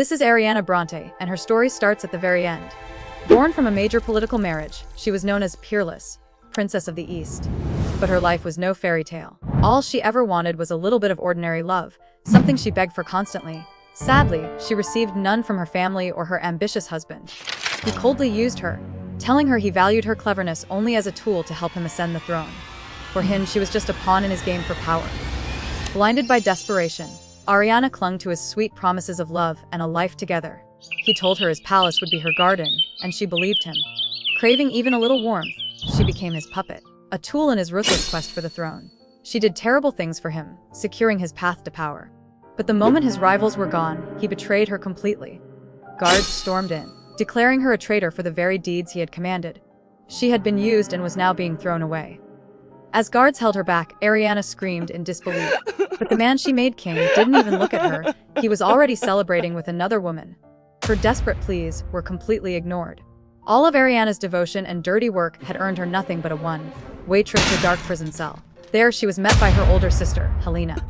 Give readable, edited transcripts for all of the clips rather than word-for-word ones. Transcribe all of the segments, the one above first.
This is Ariana Bronte, and her story starts at the very end. Born from a major political marriage, she was known as Peerless, Princess of the East. But her life was no fairy tale. All she ever wanted was a little bit of ordinary love, something she begged for constantly. Sadly, she received none from her family or her ambitious husband. He coldly used her, telling her he valued her cleverness only as a tool to help him ascend the throne. For him, she was just a pawn in his game for power. Blinded by desperation, Ariana clung to his sweet promises of love and a life together. He told her his palace would be her garden, and she believed him. Craving even a little warmth, she became his puppet, a tool in his ruthless quest for the throne. She did terrible things for him, securing his path to power. But the moment his rivals were gone, he betrayed her completely. Guards stormed in, declaring her a traitor for the very deeds he had commanded. She had been used and was now being thrown away. As guards held her back, Ariana screamed in disbelief. But the man she made king didn't even look at her. He was already celebrating with another woman. Her desperate pleas were completely ignored. All of Ariana's devotion and dirty work had earned her nothing but a one-way trip to a dark prison cell. There she was met by her older sister, Helena.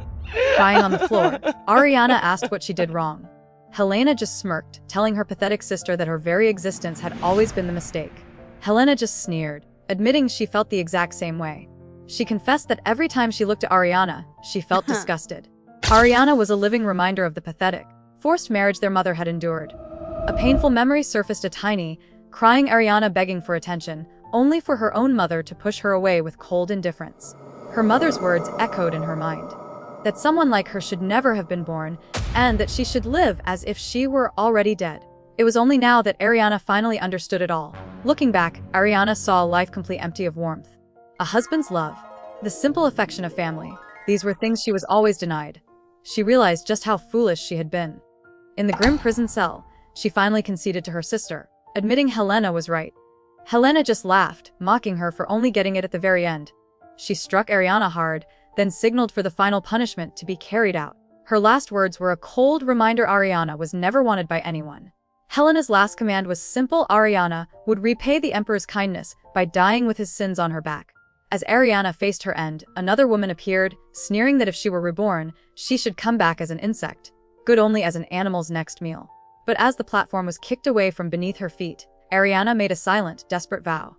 Crying on the floor, Ariana asked what she did wrong. Helena just smirked, telling her pathetic sister that her very existence had always been the mistake. Helena just sneered, admitting she felt the exact same way. She confessed that every time she looked at Ariana, she felt disgusted. Ariana was a living reminder of the pathetic, forced marriage their mother had endured. A painful memory surfaced, a tiny, crying Ariana begging for attention, only for her own mother to push her away with cold indifference. Her mother's words echoed in her mind. That someone like her should never have been born, and that she should live as if she were already dead. It was only now that Ariana finally understood it all. Looking back, Ariana saw a life completely empty of warmth. A husband's love, the simple affection of family, these were things she was always denied. She realized just how foolish she had been. In the grim prison cell, she finally conceded to her sister, admitting Helena was right. Helena just laughed, mocking her for only getting it at the very end. She struck Ariana hard, then signaled for the final punishment to be carried out. Her last words were a cold reminder Ariana was never wanted by anyone. Helena's last command was simple: Ariana would repay the emperor's kindness by dying with his sins on her back. As Ariana faced her end, another woman appeared, sneering that if she were reborn, she should come back as an insect, good only as an animal's next meal. But as the platform was kicked away from beneath her feet, Ariana made a silent, desperate vow.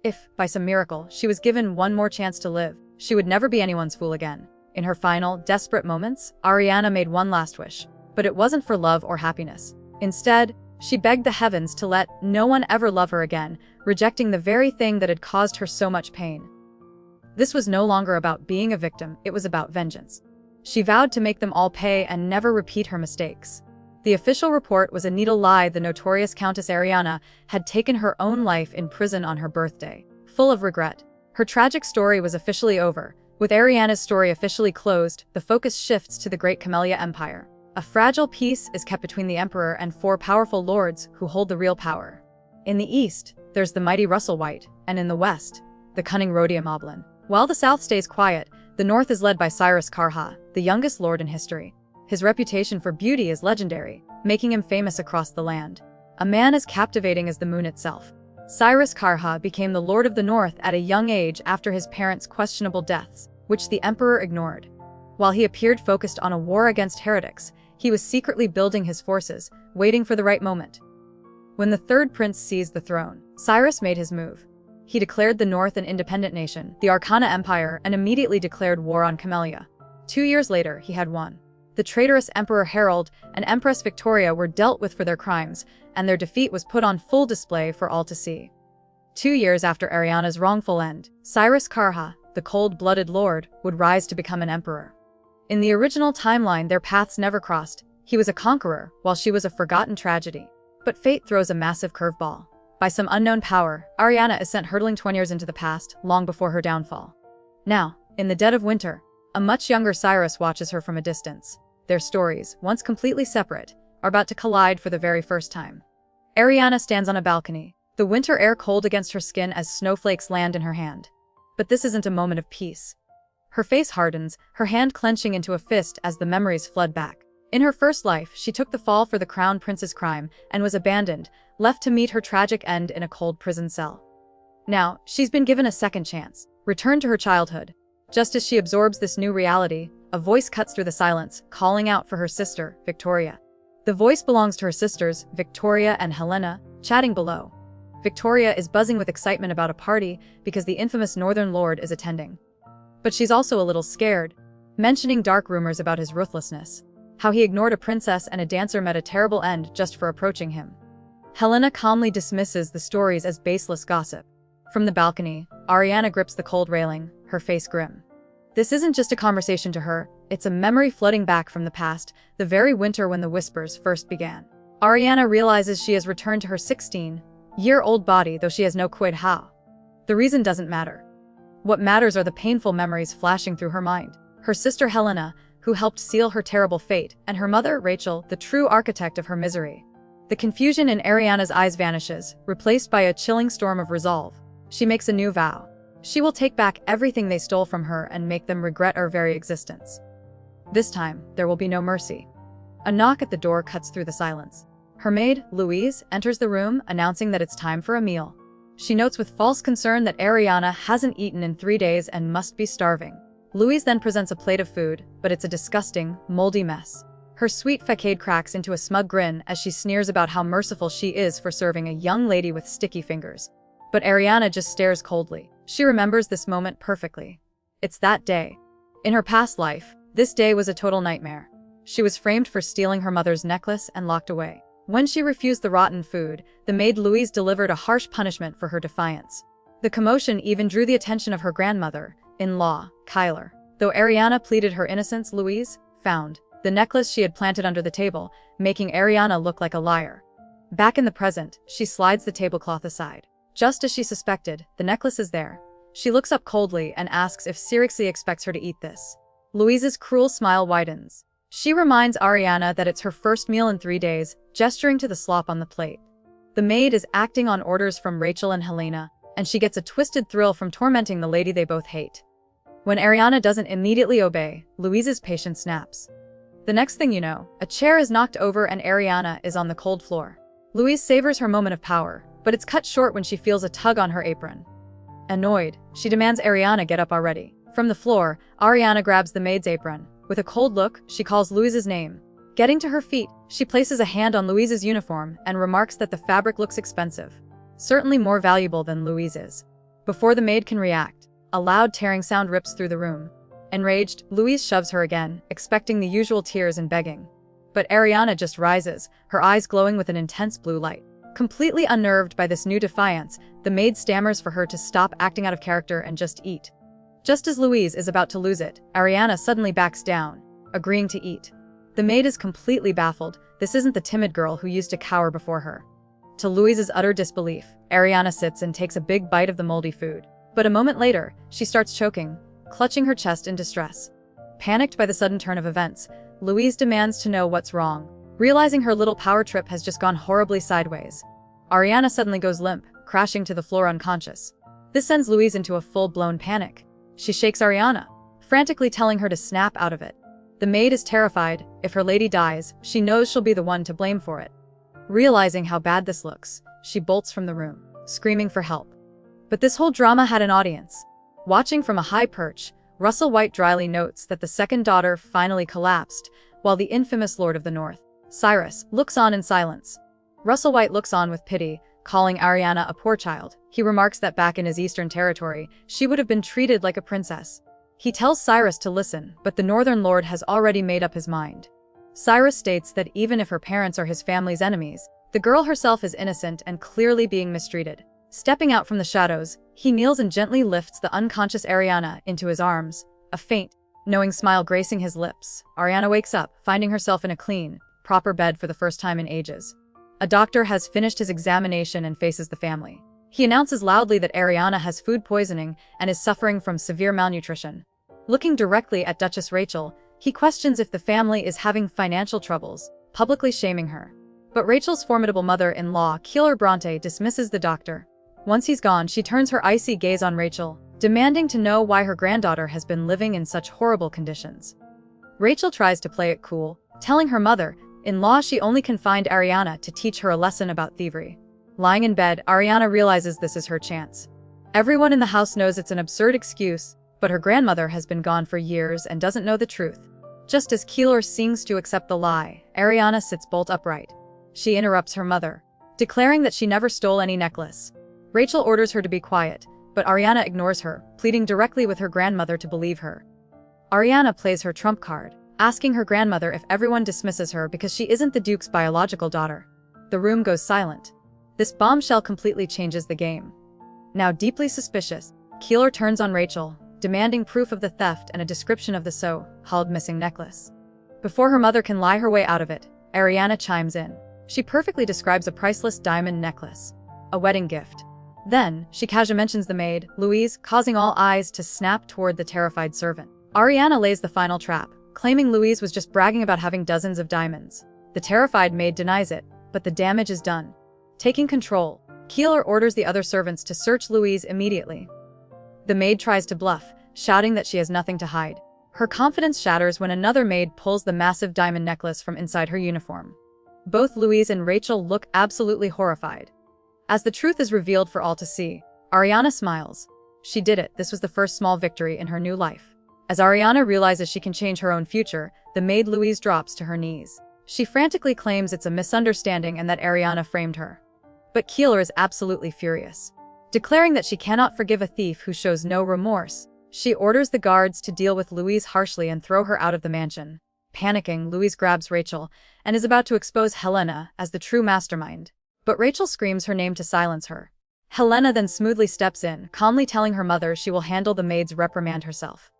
If, by some miracle, she was given one more chance to live, she would never be anyone's fool again. In her final, desperate moments, Ariana made one last wish. But it wasn't for love or happiness. Instead, she begged the heavens to let no one ever love her again, rejecting the very thing that had caused her so much pain. This was no longer about being a victim, it was about vengeance. She vowed to make them all pay and never repeat her mistakes. The official report was a needle lie. The notorious Countess Ariana had taken her own life in prison on her birthday. Full of regret, her tragic story was officially over. With Ariana's story officially closed, the focus shifts to the Great Camellia Empire. A fragile peace is kept between the emperor and four powerful lords who hold the real power. In the east, there's the mighty Russell White, and in the west, the cunning Rodium Oblin. While the south stays quiet, the north is led by Cyrus Karha, the youngest lord in history. His reputation for beauty is legendary, making him famous across the land. A man as captivating as the moon itself. Cyrus Karha became the Lord of the North at a young age after his parents' questionable deaths, which the emperor ignored. While he appeared focused on a war against heretics, he was secretly building his forces, waiting for the right moment. When the third prince seized the throne, Cyrus made his move. He declared the North an independent nation, the Arcana Empire, and immediately declared war on Camellia. 2 years later, he had won. The traitorous Emperor Harold and Empress Victoria were dealt with for their crimes, and their defeat was put on full display for all to see. 2 years after Ariana's wrongful end, Cyrus Karha, the cold-blooded lord, would rise to become an emperor. In the original timeline, their paths never crossed. He was a conqueror, while she was a forgotten tragedy. But fate throws a massive curveball. By some unknown power, Ariana is sent hurtling 20 years into the past, long before her downfall. Now, in the dead of winter, a much younger Cyrus watches her from a distance. Their stories, once completely separate, are about to collide for the very first time. Ariana stands on a balcony, the winter air cold against her skin as snowflakes land in her hand. But this isn't a moment of peace. Her face hardens, her hand clenching into a fist as the memories flood back. In her first life, she took the fall for the crown prince's crime and was abandoned, left to meet her tragic end in a cold prison cell. Now, she's been given a second chance, returned to her childhood. Just as she absorbs this new reality, a voice cuts through the silence, calling out for her sister, Victoria. The voice belongs to her sisters, Victoria and Helena, chatting below. Victoria is buzzing with excitement about a party because the infamous Northern Lord is attending. But she's also a little scared, mentioning dark rumors about his ruthlessness, how he ignored a princess and a dancer met a terrible end just for approaching him. Helena calmly dismisses the stories as baseless gossip. From the balcony, Ariana grips the cold railing, her face grim. This isn't just a conversation to her, it's a memory flooding back from the past, the very winter when the whispers first began. Ariana realizes she has returned to her 16-year-old body, though she has no quid how. The reason doesn't matter. What matters are the painful memories flashing through her mind. Her sister Helena, who helped seal her terrible fate, and her mother, Rachel, the true architect of her misery. The confusion in Ariana's eyes vanishes, replaced by a chilling storm of resolve. She makes a new vow. She will take back everything they stole from her and make them regret our very existence. This time, there will be no mercy. A knock at the door cuts through the silence. Her maid, Louise, enters the room, announcing that it's time for a meal. She notes with false concern that Ariana hasn't eaten in 3 days and must be starving. Louise then presents a plate of food, but it's a disgusting, moldy mess. Her sweet facade cracks into a smug grin as she sneers about how merciful she is for serving a young lady with sticky fingers. But Ariana just stares coldly. She remembers this moment perfectly. It's that day. In her past life, this day was a total nightmare. She was framed for stealing her mother's necklace and locked away. When she refused the rotten food, the maid Louise delivered a harsh punishment for her defiance. The commotion even drew the attention of her grandmother-in-law, Kyler. Though Ariana pleaded her innocence, Louise found the necklace she had planted under the table, making Ariana look like a liar. Back in the present, she slides the tablecloth aside. Just as she suspected, the necklace is there. She looks up coldly and asks if seriously expects her to eat this. Louise's cruel smile widens. She reminds Ariana that it's her first meal in 3 days, gesturing to the slop on the plate. The maid is acting on orders from Rachel and Helena, and she gets a twisted thrill from tormenting the lady they both hate. When Ariana doesn't immediately obey, Louise's patience snaps. The next thing you know, a chair is knocked over and Ariana is on the cold floor. Louise savors her moment of power, but it's cut short when she feels a tug on her apron. Annoyed, she demands Ariana get up already. From the floor, Ariana grabs the maid's apron. With a cold look, she calls Louise's name. Getting to her feet, she places a hand on Louise's uniform and remarks that the fabric looks expensive. Certainly more valuable than Louise's. Before the maid can react, a loud tearing sound rips through the room. Enraged, Louise shoves her again, expecting the usual tears and begging. But Ariana just rises, her eyes glowing with an intense blue light. Completely unnerved by this new defiance, the maid stammers for her to stop acting out of character and just eat. Just as Louise is about to lose it, Ariana suddenly backs down, agreeing to eat. The maid is completely baffled. This isn't the timid girl who used to cower before her. To Louise's utter disbelief, Ariana sits and takes a big bite of the moldy food. But a moment later, she starts choking, clutching her chest in distress. Panicked by the sudden turn of events, Louise demands to know what's wrong, realizing her little power trip has just gone horribly sideways. Ariana suddenly goes limp, crashing to the floor unconscious. This sends Louise into a full-blown panic. She shakes Ariana, frantically telling her to snap out of it. The maid is terrified. If her lady dies, she knows she'll be the one to blame for it. Realizing how bad this looks, she bolts from the room, screaming for help. But this whole drama had an audience. Watching from a high perch, Russell White dryly notes that the second daughter finally collapsed, while the infamous Lord of the North, Cyrus, looks on in silence. Russell White looks on with pity, calling Ariana a poor child. He remarks that back in his eastern territory, she would have been treated like a princess. He tells Cyrus to listen, but the Northern Lord has already made up his mind. Cyrus states that even if her parents are his family's enemies, the girl herself is innocent and clearly being mistreated. Stepping out from the shadows, he kneels and gently lifts the unconscious Ariana into his arms, a faint, knowing smile gracing his lips. Ariana wakes up, finding herself in a clean, proper bed for the first time in ages. A doctor has finished his examination and faces the family. He announces loudly that Ariana has food poisoning and is suffering from severe malnutrition. Looking directly at Duchess Rachel, he questions if the family is having financial troubles, publicly shaming her. But Rachel's formidable mother-in-law, Keeler Bronte, dismisses the doctor. Once he's gone, she turns her icy gaze on Rachel, demanding to know why her granddaughter has been living in such horrible conditions. Rachel tries to play it cool, telling her mother-in-law she only confined Ariana to teach her a lesson about thievery. Lying in bed, Ariana realizes this is her chance. Everyone in the house knows it's an absurd excuse, but her grandmother has been gone for years and doesn't know the truth. Just as Keeler seems to accept the lie, Ariana sits bolt upright. She interrupts her mother, declaring that she never stole any necklace. Rachel orders her to be quiet, but Ariana ignores her, pleading directly with her grandmother to believe her. Ariana plays her trump card, asking her grandmother if everyone dismisses her because she isn't the Duke's biological daughter. The room goes silent. This bombshell completely changes the game. Now deeply suspicious, Keeler turns on Rachel, demanding proof of the theft and a description of the so-called missing necklace. Before her mother can lie her way out of it, Ariana chimes in. She perfectly describes a priceless diamond necklace, a wedding gift. Then, she casually mentions the maid, Louise, causing all eyes to snap toward the terrified servant. Ariana lays the final trap, claiming Louise was just bragging about having dozens of diamonds. The terrified maid denies it, but the damage is done. Taking control, Keeler orders the other servants to search Louise immediately. The maid tries to bluff, shouting that she has nothing to hide. Her confidence shatters when another maid pulls the massive diamond necklace from inside her uniform. Both Louise and Rachel look absolutely horrified. As the truth is revealed for all to see, Ariana smiles. She did it. This was the first small victory in her new life. As Ariana realizes she can change her own future, the maid Louise drops to her knees. She frantically claims it's a misunderstanding and that Ariana framed her. But Keeler is absolutely furious. Declaring that she cannot forgive a thief who shows no remorse, she orders the guards to deal with Louise harshly and throw her out of the mansion. Panicking, Louise grabs Rachel and is about to expose Helena as the true mastermind. But Rachel screams her name to silence her. Helena then smoothly steps in, calmly telling her mother she will handle the maid's reprimand herself.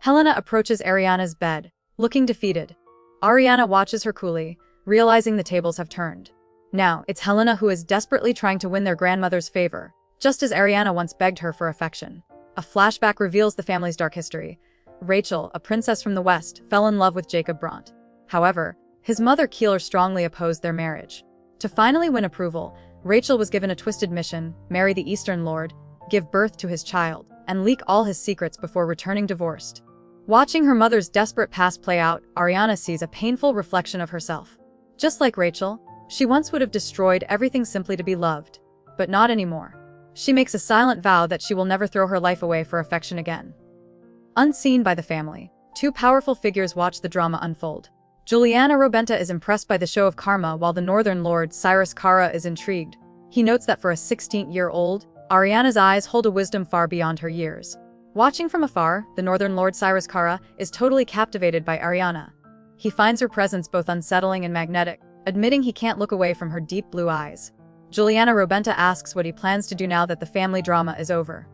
Helena approaches Ariana's bed, looking defeated. Ariana watches her coolly, realizing the tables have turned. Now, it's Helena who is desperately trying to win their grandmother's favor, just as Ariana once begged her for affection. A flashback reveals the family's dark history. Rachel, a princess from the West, fell in love with Jacob Brandt. However, his mother Keeler strongly opposed their marriage. To finally win approval, Rachel was given a twisted mission: marry the Eastern Lord, give birth to his child, and leak all his secrets before returning divorced. Watching her mother's desperate past play out, Ariana sees a painful reflection of herself. Just like Rachel, she once would have destroyed everything simply to be loved. But not anymore. She makes a silent vow that she will never throw her life away for affection again. Unseen by the family, two powerful figures watch the drama unfold. Juliana Robenta is impressed by the show of karma while the Northern Lord Cyrus Kara is intrigued. He notes that for a 16-year-old, Ariana's eyes hold a wisdom far beyond her years. Watching from afar, the Northern Lord Cyrus Kara is totally captivated by Ariana. He finds her presence both unsettling and magnetic, admitting he can't look away from her deep blue eyes. Juliana Robenta asks what he plans to do now that the family drama is over.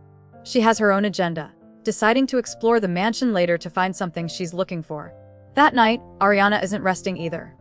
She has her own agenda, deciding to explore the mansion later to find something she's looking for. That night, Ariana isn't resting either.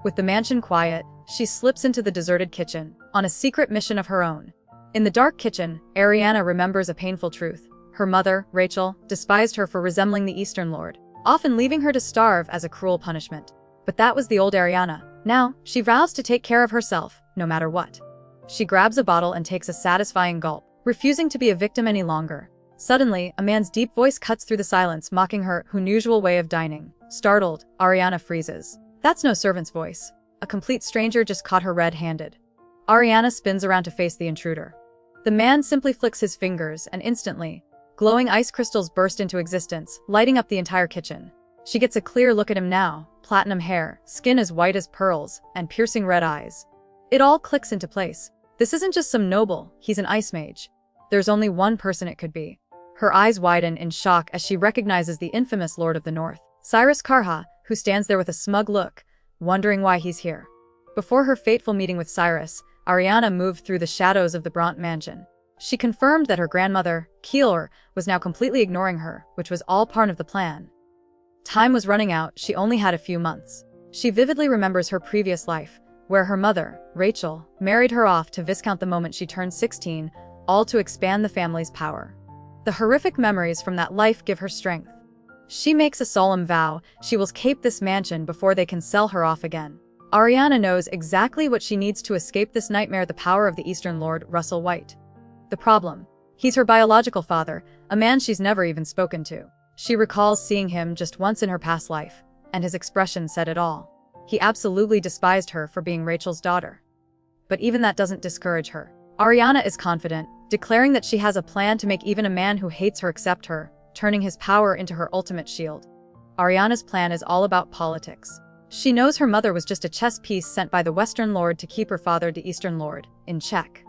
With the mansion quiet, she slips into the deserted kitchen, on a secret mission of her own. In the dark kitchen, Ariana remembers a painful truth. Her mother, Rachel, despised her for resembling the Eastern Lord, often leaving her to starve as a cruel punishment. But that was the old Ariana. Now, she vows to take care of herself, no matter what. She grabs a bottle and takes a satisfying gulp, refusing to be a victim any longer. Suddenly, a man's deep voice cuts through the silence, mocking her unusual way of dining. Startled, Ariana freezes. That's no servant's voice. A complete stranger just caught her red-handed. Ariana spins around to face the intruder. The man simply flicks his fingers, and instantly, glowing ice crystals burst into existence, lighting up the entire kitchen. She gets a clear look at him now: platinum hair, skin as white as pearls, and piercing red eyes. It all clicks into place. This isn't just some noble, he's an ice mage. There's only one person it could be. Her eyes widen in shock as she recognizes the infamous Lord of the North, Cyrus Karha, who stands there with a smug look, wondering why he's here. Before her fateful meeting with Cyrus, Ariana moved through the shadows of the Brandt mansion. She confirmed that her grandmother, Keeler, was now completely ignoring her, which was all part of the plan. Time was running out, she only had a few months. She vividly remembers her previous life, where her mother, Rachel, married her off to Viscount the moment she turned 16, all to expand the family's power. The horrific memories from that life give her strength. She makes a solemn vow she will escape this mansion before they can sell her off again. Ariana knows exactly what she needs to escape this nightmare: the power of the Eastern Lord, Russell White. The problem? He's her biological father, a man she's never even spoken to. She recalls seeing him just once in her past life, and his expression said it all. He absolutely despised her for being Rachel's daughter. But even that doesn't discourage her. Ariana is confident, declaring that she has a plan to make even a man who hates her accept her, turning his power into her ultimate shield. Ariana's plan is all about politics. She knows her mother was just a chess piece sent by the Western Lord to keep her father, the Eastern Lord, in check.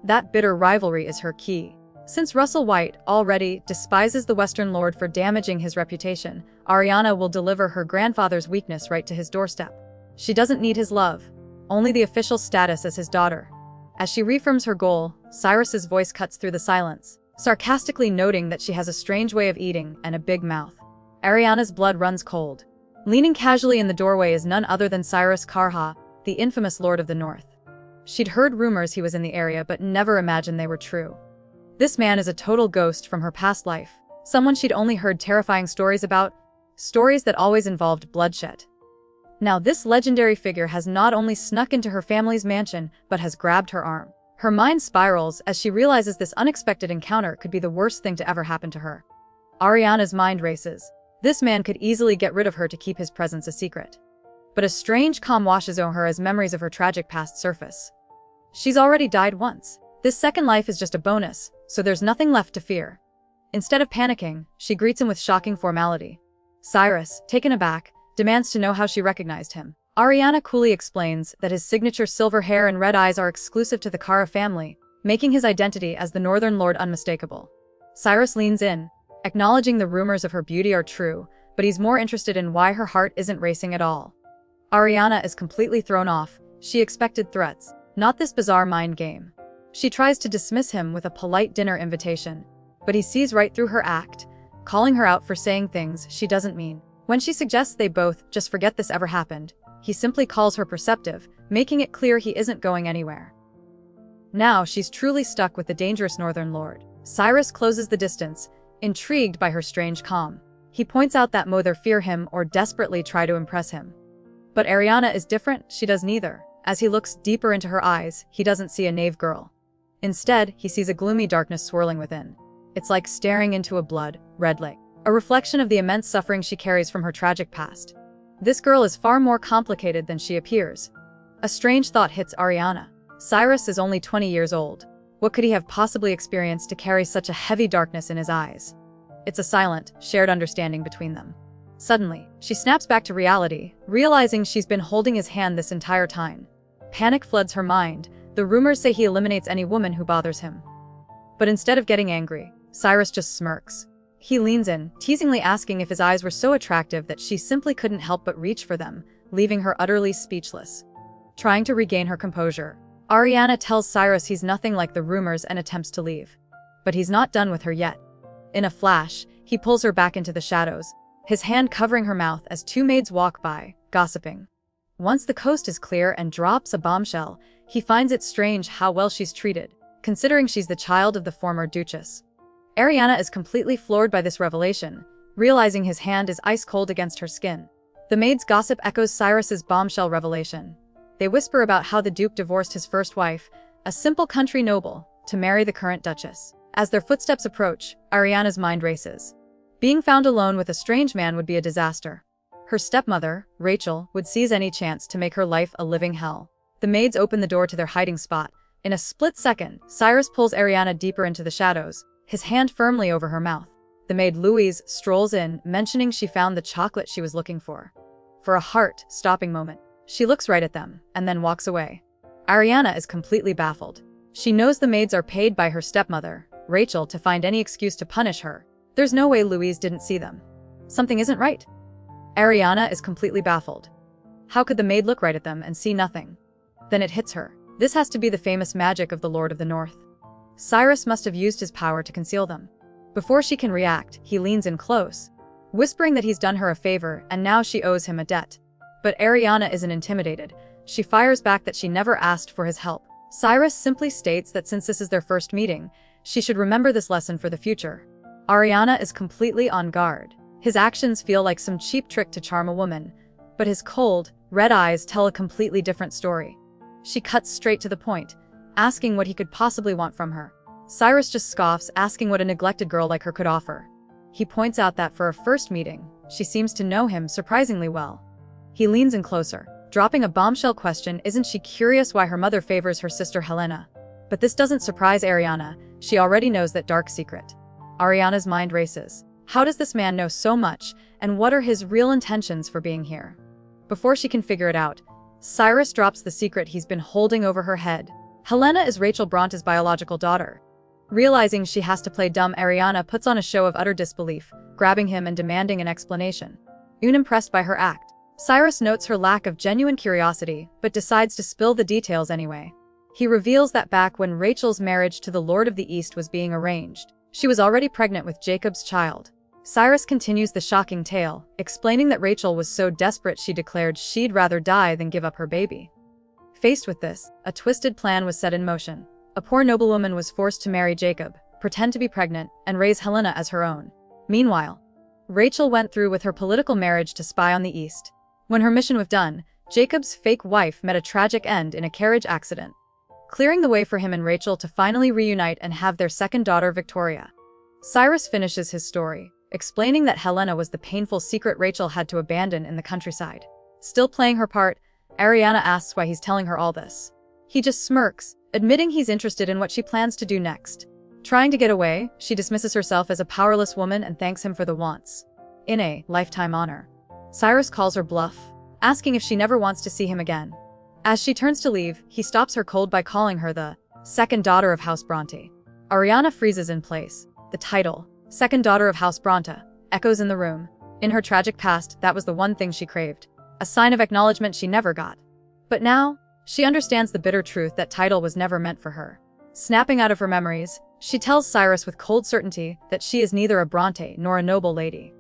That bitter rivalry is her key. Since Russell White already despises the Western Lord for damaging his reputation, Ariana will deliver her grandfather's weakness right to his doorstep. She doesn't need his love, only the official status as his daughter. As she reaffirms her goal, Cyrus's voice cuts through the silence, sarcastically noting that she has a strange way of eating and a big mouth. Ariana's blood runs cold. Leaning casually in the doorway is none other than Cyrus Karha, the infamous Lord of the North. She'd heard rumors he was in the area but never imagined they were true. This man is a total ghost from her past life, someone she'd only heard terrifying stories about, stories that always involved bloodshed. Now this legendary figure has not only snuck into her family's mansion, but has grabbed her arm. Her mind spirals as she realizes this unexpected encounter could be the worst thing to ever happen to her. Ariana's mind races. This man could easily get rid of her to keep his presence a secret. But a strange calm washes over her as memories of her tragic past surface. She's already died once. This second life is just a bonus, so there's nothing left to fear. Instead of panicking, she greets him with shocking formality. Cyrus, taken aback, demands to know how she recognized him. Ariana coolly explains that his signature silver hair and red eyes are exclusive to the Kara family, making his identity as the Northern Lord unmistakable. Cyrus leans in, acknowledging the rumors of her beauty are true, but he's more interested in why her heart isn't racing at all. Ariana is completely thrown off. She expected threats, not this bizarre mind game. She tries to dismiss him with a polite dinner invitation, but he sees right through her act, calling her out for saying things she doesn't mean. When she suggests they both just forget this ever happened, he simply calls her perceptive, making it clear he isn't going anywhere. Now she's truly stuck with the dangerous Northern Lord. Cyrus closes the distance, intrigued by her strange calm. He points out that neither fear him or desperately try to impress him. But Ariana is different, she does neither. As he looks deeper into her eyes, he doesn't see a knave girl. Instead, he sees a gloomy darkness swirling within. It's like staring into a blood-red lake, a reflection of the immense suffering she carries from her tragic past. This girl is far more complicated than she appears. A strange thought hits Ariana. Cyrus is only 20 years old. What could he have possibly experienced to carry such a heavy darkness in his eyes? It's a silent, shared understanding between them. Suddenly, she snaps back to reality, realizing she's been holding his hand this entire time. Panic floods her mind. The rumors say he eliminates any woman who bothers him. But instead of getting angry, Cyrus just smirks. He leans in, teasingly asking if his eyes were so attractive that she simply couldn't help but reach for them, leaving her utterly speechless. Trying to regain her composure, Ariana tells Cyrus he's nothing like the rumors and attempts to leave. But he's not done with her yet. In a flash, he pulls her back into the shadows, his hand covering her mouth as two maids walk by, gossiping. Once the coast is clear and drops a bombshell, he finds it strange how well she's treated, considering she's the child of the former Duchess. Ariana is completely floored by this revelation, realizing his hand is ice cold against her skin. The maids' gossip echoes Cyrus's bombshell revelation. They whisper about how the Duke divorced his first wife, a simple country noble, to marry the current Duchess. As their footsteps approach, Ariana's mind races. Being found alone with a strange man would be a disaster. Her stepmother, Rachel, would seize any chance to make her life a living hell. The maids open the door to their hiding spot. In a split second, Cyrus pulls Ariana deeper into the shadows, his hand firmly over her mouth. The maid Louise strolls in, mentioning she found the chocolate she was looking for. For a heart-stopping moment, she looks right at them, and then walks away. Ariana is completely baffled. She knows the maids are paid by her stepmother, Rachel, to find any excuse to punish her. There's no way Louise didn't see them. Something isn't right. Ariana is completely baffled. How could the maid look right at them and see nothing? Then it hits her. This has to be the famous magic of the Lord of the North. Cyrus must have used his power to conceal them. Before she can react, he leans in close, whispering that he's done her a favor and now she owes him a debt. But Ariana isn't intimidated. She fires back that she never asked for his help. Cyrus simply states that since this is their first meeting, she should remember this lesson for the future. Ariana is completely on guard. His actions feel like some cheap trick to charm a woman, but his cold, red eyes tell a completely different story. She cuts straight to the point, asking what he could possibly want from her. Cyrus just scoffs, asking what a neglected girl like her could offer. He points out that for a first meeting, she seems to know him surprisingly well. He leans in closer, dropping a bombshell question. Isn't she curious why her mother favors her sister Helena? But this doesn't surprise Ariana. She already knows that dark secret. Ariana's mind races. How does this man know so much, and what are his real intentions for being here. Before she can figure it out, Cyrus drops the secret he's been holding over her head. Helena is Rachel Bronte's biological daughter. Realizing she has to play dumb, Ariana puts on a show of utter disbelief, grabbing him and demanding an explanation. Unimpressed by her act, Cyrus notes her lack of genuine curiosity, but decides to spill the details anyway. He reveals that back when Rachel's marriage to the Lord of the East was being arranged, she was already pregnant with Jacob's child. Cyrus continues the shocking tale, explaining that Rachel was so desperate she declared she'd rather die than give up her baby. Faced with this, a twisted plan was set in motion. A poor noblewoman was forced to marry Jacob, pretend to be pregnant, and raise Helena as her own. Meanwhile, Rachel went through with her political marriage to spy on the East. When her mission was done, Jacob's fake wife met a tragic end in a carriage accident, clearing the way for him and Rachel to finally reunite and have their second daughter, Victoria. Cyrus finishes his story, explaining that Helena was the painful secret Rachel had to abandon in the countryside. Still playing her part, Ariana asks why he's telling her all this. He just smirks, admitting he's interested in what she plans to do next. Trying to get away, she dismisses herself as a powerless woman and thanks him for the once in a lifetime honor. Cyrus calls her bluff, asking if she never wants to see him again. As she turns to leave, he stops her cold by calling her the second daughter of House Bronte. Ariana freezes in place. The title, second daughter of House Bronte, echoes in the room. In her tragic past, that was the one thing she craved, a sign of acknowledgement she never got. But now, she understands the bitter truth that title was never meant for her. Snapping out of her memories, she tells Cyrus with cold certainty that she is neither a Bronte nor a noble lady.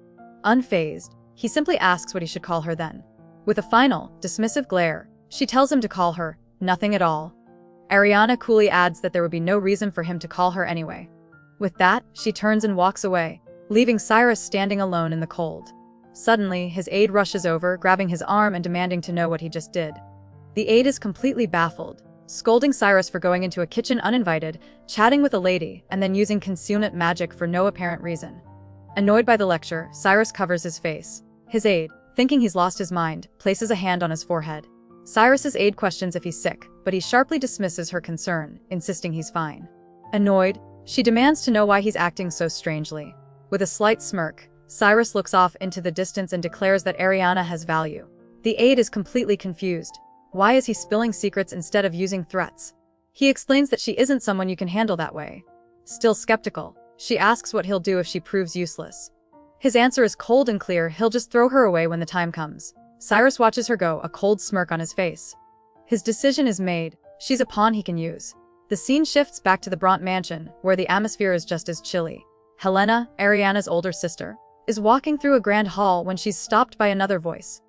Unfazed, he simply asks what he should call her then. With a final, dismissive glare, she tells him to call her nothing at all. Ariana coolly adds that there would be no reason for him to call her anyway. With that, she turns and walks away, leaving Cyrus standing alone in the cold. Suddenly, his aide rushes over, grabbing his arm and demanding to know what he just did. The aide is completely baffled, scolding Cyrus for going into a kitchen uninvited, chatting with a lady, and then using concealment magic for no apparent reason. Annoyed by the lecture, Cyrus covers his face. His aide, thinking he's lost his mind, places a hand on his forehead. Cyrus's aide questions if he's sick, but he sharply dismisses her concern, insisting he's fine. Annoyed, she demands to know why he's acting so strangely. With a slight smirk, Cyrus looks off into the distance and declares that Ariana has value. The aide is completely confused. Why is he spilling secrets instead of using threats? He explains that she isn't someone you can handle that way. Still skeptical, she asks what he'll do if she proves useless. His answer is cold and clear: he'll just throw her away when the time comes. Cyrus watches her go, a cold smirk on his face. His decision is made. She's a pawn he can use. The scene shifts back to the Bronte mansion, where the atmosphere is just as chilly. Helena, Ariana's older sister, is walking through a grand hall when she's stopped by another voice.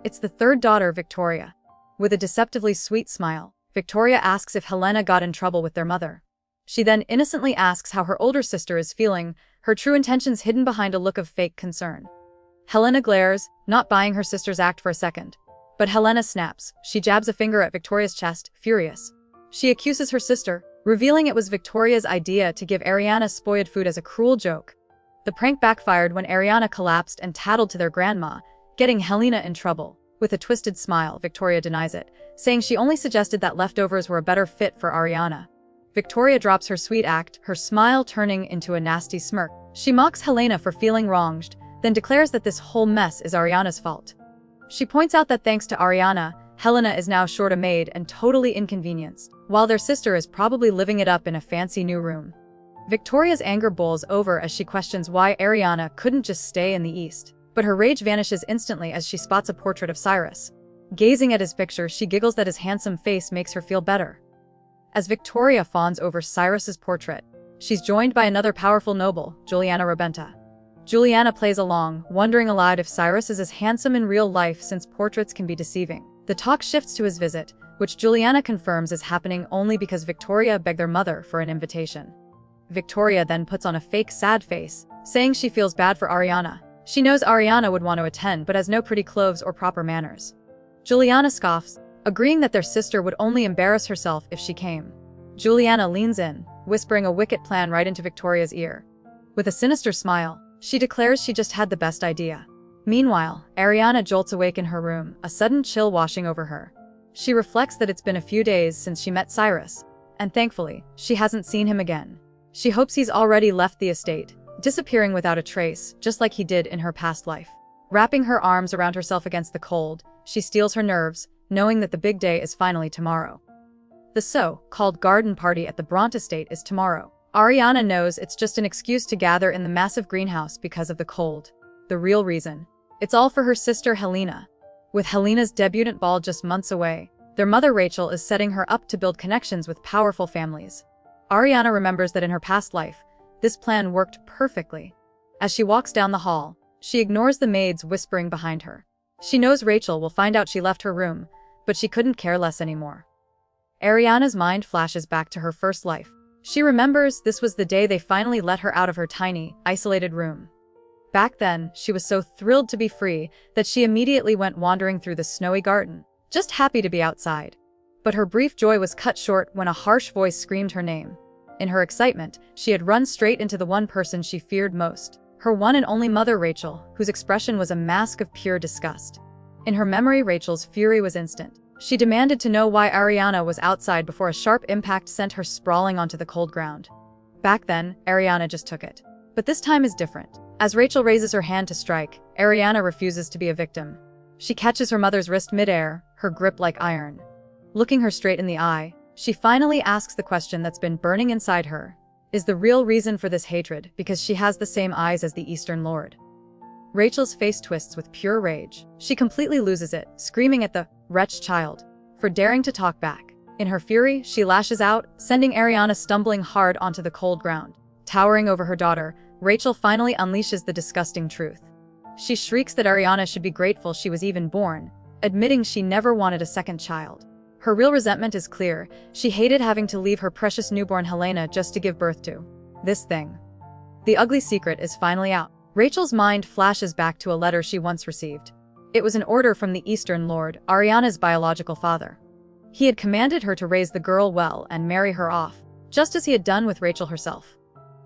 It's the third daughter, Victoria. With a deceptively sweet smile, Victoria asks if Helena got in trouble with their mother. She then innocently asks how her older sister is feeling, her true intentions hidden behind a look of fake concern. Helena glares, not buying her sister's act for a second. But Helena snaps. She jabs a finger at Victoria's chest, furious. She accuses her sister, revealing it was Victoria's idea to give Ariana spoiled food as a cruel joke. The prank backfired when Ariana collapsed and tattled to their grandma, getting Helena in trouble. With a twisted smile, Victoria denies it, saying she only suggested that leftovers were a better fit for Ariana. Victoria drops her sweet act, her smile turning into a nasty smirk. She mocks Helena for feeling wronged, then declares that this whole mess is Ariana's fault. She points out that thanks to Ariana, Helena is now short a maid and totally inconvenienced, while their sister is probably living it up in a fancy new room. Victoria's anger boils over as she questions why Ariana couldn't just stay in the East, but her rage vanishes instantly as she spots a portrait of Cyrus. Gazing at his picture, she giggles that his handsome face makes her feel better. As Victoria fawns over Cyrus's portrait, she's joined by another powerful noble, Juliana Rabenta. Juliana plays along, wondering aloud if Cyrus is as handsome in real life since portraits can be deceiving. The talk shifts to his visit, which Juliana confirms is happening only because Victoria begged their mother for an invitation. Victoria then puts on a fake sad face, saying she feels bad for Ariana. She knows Ariana would want to attend but has no pretty clothes or proper manners. Juliana scoffs, agreeing that their sister would only embarrass herself if she came. Juliana leans in, whispering a wicked plan right into Victoria's ear. With a sinister smile, she declares she just had the best idea. Meanwhile, Ariana jolts awake in her room, a sudden chill washing over her. She reflects that it's been a few days since she met Cyrus, and thankfully, she hasn't seen him again. She hopes he's already left the estate, disappearing without a trace, just like he did in her past life. Wrapping her arms around herself against the cold, she steels her nerves, knowing that the big day is finally tomorrow. The so-called garden party at the Bront estate is tomorrow. Ariana knows it's just an excuse to gather in the massive greenhouse because of the cold. The real reason. It's all for her sister Helena. With Helena's debutante ball just months away, their mother Rachel is setting her up to build connections with powerful families. Ariana remembers that in her past life, this plan worked perfectly. As she walks down the hall, she ignores the maids whispering behind her. She knows Rachel will find out she left her room, but she couldn't care less anymore. Ariana's mind flashes back to her first life. She remembers this was the day they finally let her out of her tiny, isolated room. Back then, she was so thrilled to be free that she immediately went wandering through the snowy garden, just happy to be outside. But her brief joy was cut short when a harsh voice screamed her name. In her excitement, she had run straight into the one person she feared most, her one and only mother Rachel, whose expression was a mask of pure disgust. In her memory, Rachel's fury was instant. She demanded to know why Ariana was outside before a sharp impact sent her sprawling onto the cold ground. Back then, Ariana just took it. But this time is different. As Rachel raises her hand to strike, Ariana refuses to be a victim. She catches her mother's wrist midair, her grip like iron. Looking her straight in the eye, she finally asks the question that's been burning inside her. Is the real reason for this hatred because she has the same eyes as the Eastern Lord? Rachel's face twists with pure rage. She completely loses it, screaming at the wretched child for daring to talk back. In her fury, she lashes out, sending Ariana stumbling hard onto the cold ground. Towering over her daughter, Rachel finally unleashes the disgusting truth. She shrieks that Ariana should be grateful she was even born, admitting she never wanted a second child. Her real resentment is clear. She hated having to leave her precious newborn Helena just to give birth to this thing. The ugly secret is finally out. Rachel's mind flashes back to a letter she once received. It was an order from the Eastern Lord, Ariana's biological father. He had commanded her to raise the girl well and marry her off, just as he had done with Rachel herself.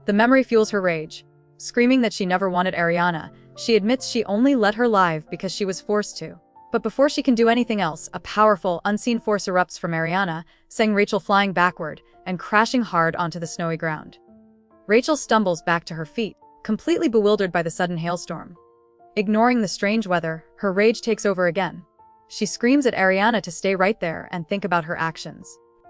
The memory fuels her rage. Screaming that she never wanted Ariana, she admits she only let her live because she was forced to. But before she can do anything else, a powerful, unseen force erupts from Ariana, sending Rachel flying backward and crashing hard onto the snowy ground. Rachel stumbles back to her feet, completely bewildered by the sudden hailstorm. Ignoring the strange weather, her rage takes over again. She screams at Ariana to stay right there and think about her actions,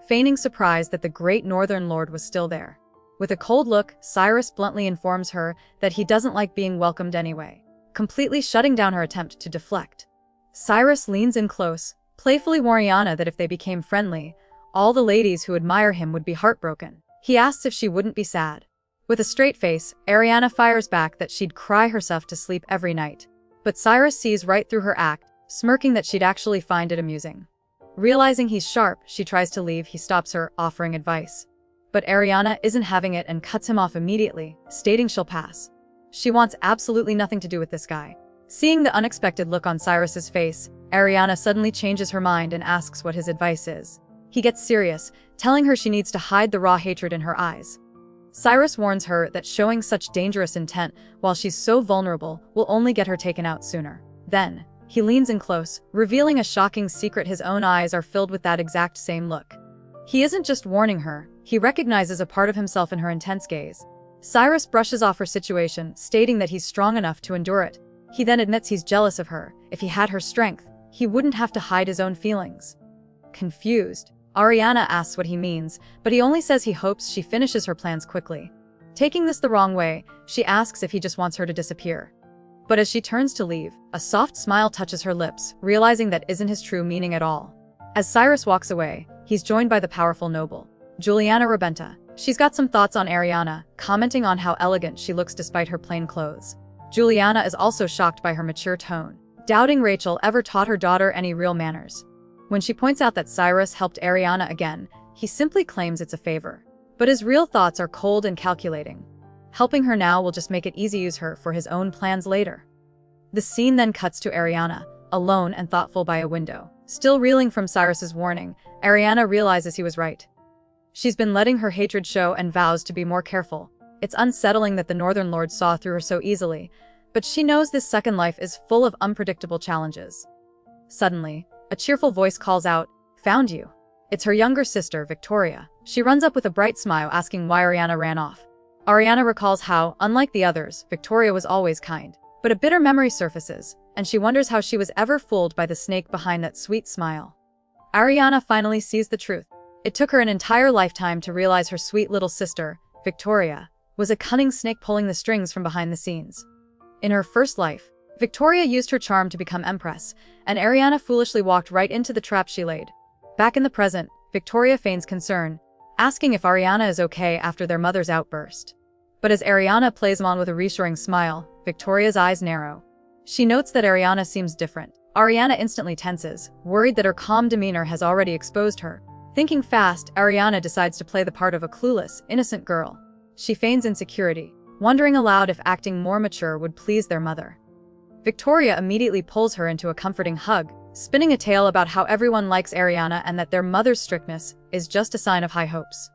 feigning surprise that the great Northern Lord was still there. With a cold look, Cyrus bluntly informs her that he doesn't like being welcomed anyway, completely shutting down her attempt to deflect. Cyrus leans in close, playfully warning Ariana that if they became friendly, all the ladies who admire him would be heartbroken. He asks if she wouldn't be sad. With a straight face, Ariana fires back that she'd cry herself to sleep every night. But Cyrus sees right through her act, smirking that she'd actually find it amusing. Realizing he's sharp, she tries to leave. He stops her, offering advice. But Ariana isn't having it and cuts him off immediately, stating she'll pass. She wants absolutely nothing to do with this guy. Seeing the unexpected look on Cyrus's face, Ariana suddenly changes her mind and asks what his advice is. He gets serious, telling her she needs to hide the raw hatred in her eyes. Cyrus warns her that showing such dangerous intent while she's so vulnerable will only get her taken out sooner. Then, he leans in close, revealing a shocking secret. His own eyes are filled with that exact same look. He isn't just warning her, he recognizes a part of himself in her intense gaze. Cyrus brushes off her situation, stating that he's strong enough to endure it. He then admits he's jealous of her. If he had her strength, he wouldn't have to hide his own feelings. Confused, Ariana asks what he means, but he only says he hopes she finishes her plans quickly. Taking this the wrong way, she asks if he just wants her to disappear. But as she turns to leave, a soft smile touches her lips, realizing that isn't his true meaning at all. As Cyrus walks away, he's joined by the powerful noble, Juliana Rebenta. She's got some thoughts on Ariana, commenting on how elegant she looks despite her plain clothes. Juliana is also shocked by her mature tone, doubting Rachel ever taught her daughter any real manners. When she points out that Cyrus helped Ariana again, he simply claims it's a favor. But his real thoughts are cold and calculating. Helping her now will just make it easy to use her for his own plans later. The scene then cuts to Ariana, alone and thoughtful by a window. Still reeling from Cyrus's warning, Ariana realizes he was right. She's been letting her hatred show and vows to be more careful. It's unsettling that the Northern Lord saw through her so easily, but she knows this second life is full of unpredictable challenges. Suddenly, a cheerful voice calls out, "Found you." It's her younger sister, Victoria. She runs up with a bright smile asking why Ariana ran off. Ariana recalls how, unlike the others, Victoria was always kind. But a bitter memory surfaces. and she wonders how she was ever fooled by the snake behind that sweet smile. Ariana finally sees the truth. It took her an entire lifetime to realize her sweet little sister, Victoria, was a cunning snake pulling the strings from behind the scenes. In her first life, Victoria used her charm to become empress, and Ariana foolishly walked right into the trap she laid. Back in the present, Victoria feigns concern, asking if Ariana is okay after their mother's outburst. But as Ariana plays along with a reassuring smile, Victoria's eyes narrow. She notes that Ariana seems different. Ariana instantly tenses, worried that her calm demeanor has already exposed her. Thinking fast, Ariana decides to play the part of a clueless, innocent girl. She feigns insecurity, wondering aloud if acting more mature would please their mother. Victoria immediately pulls her into a comforting hug, spinning a tale about how everyone likes Ariana and that their mother's strictness is just a sign of high hopes.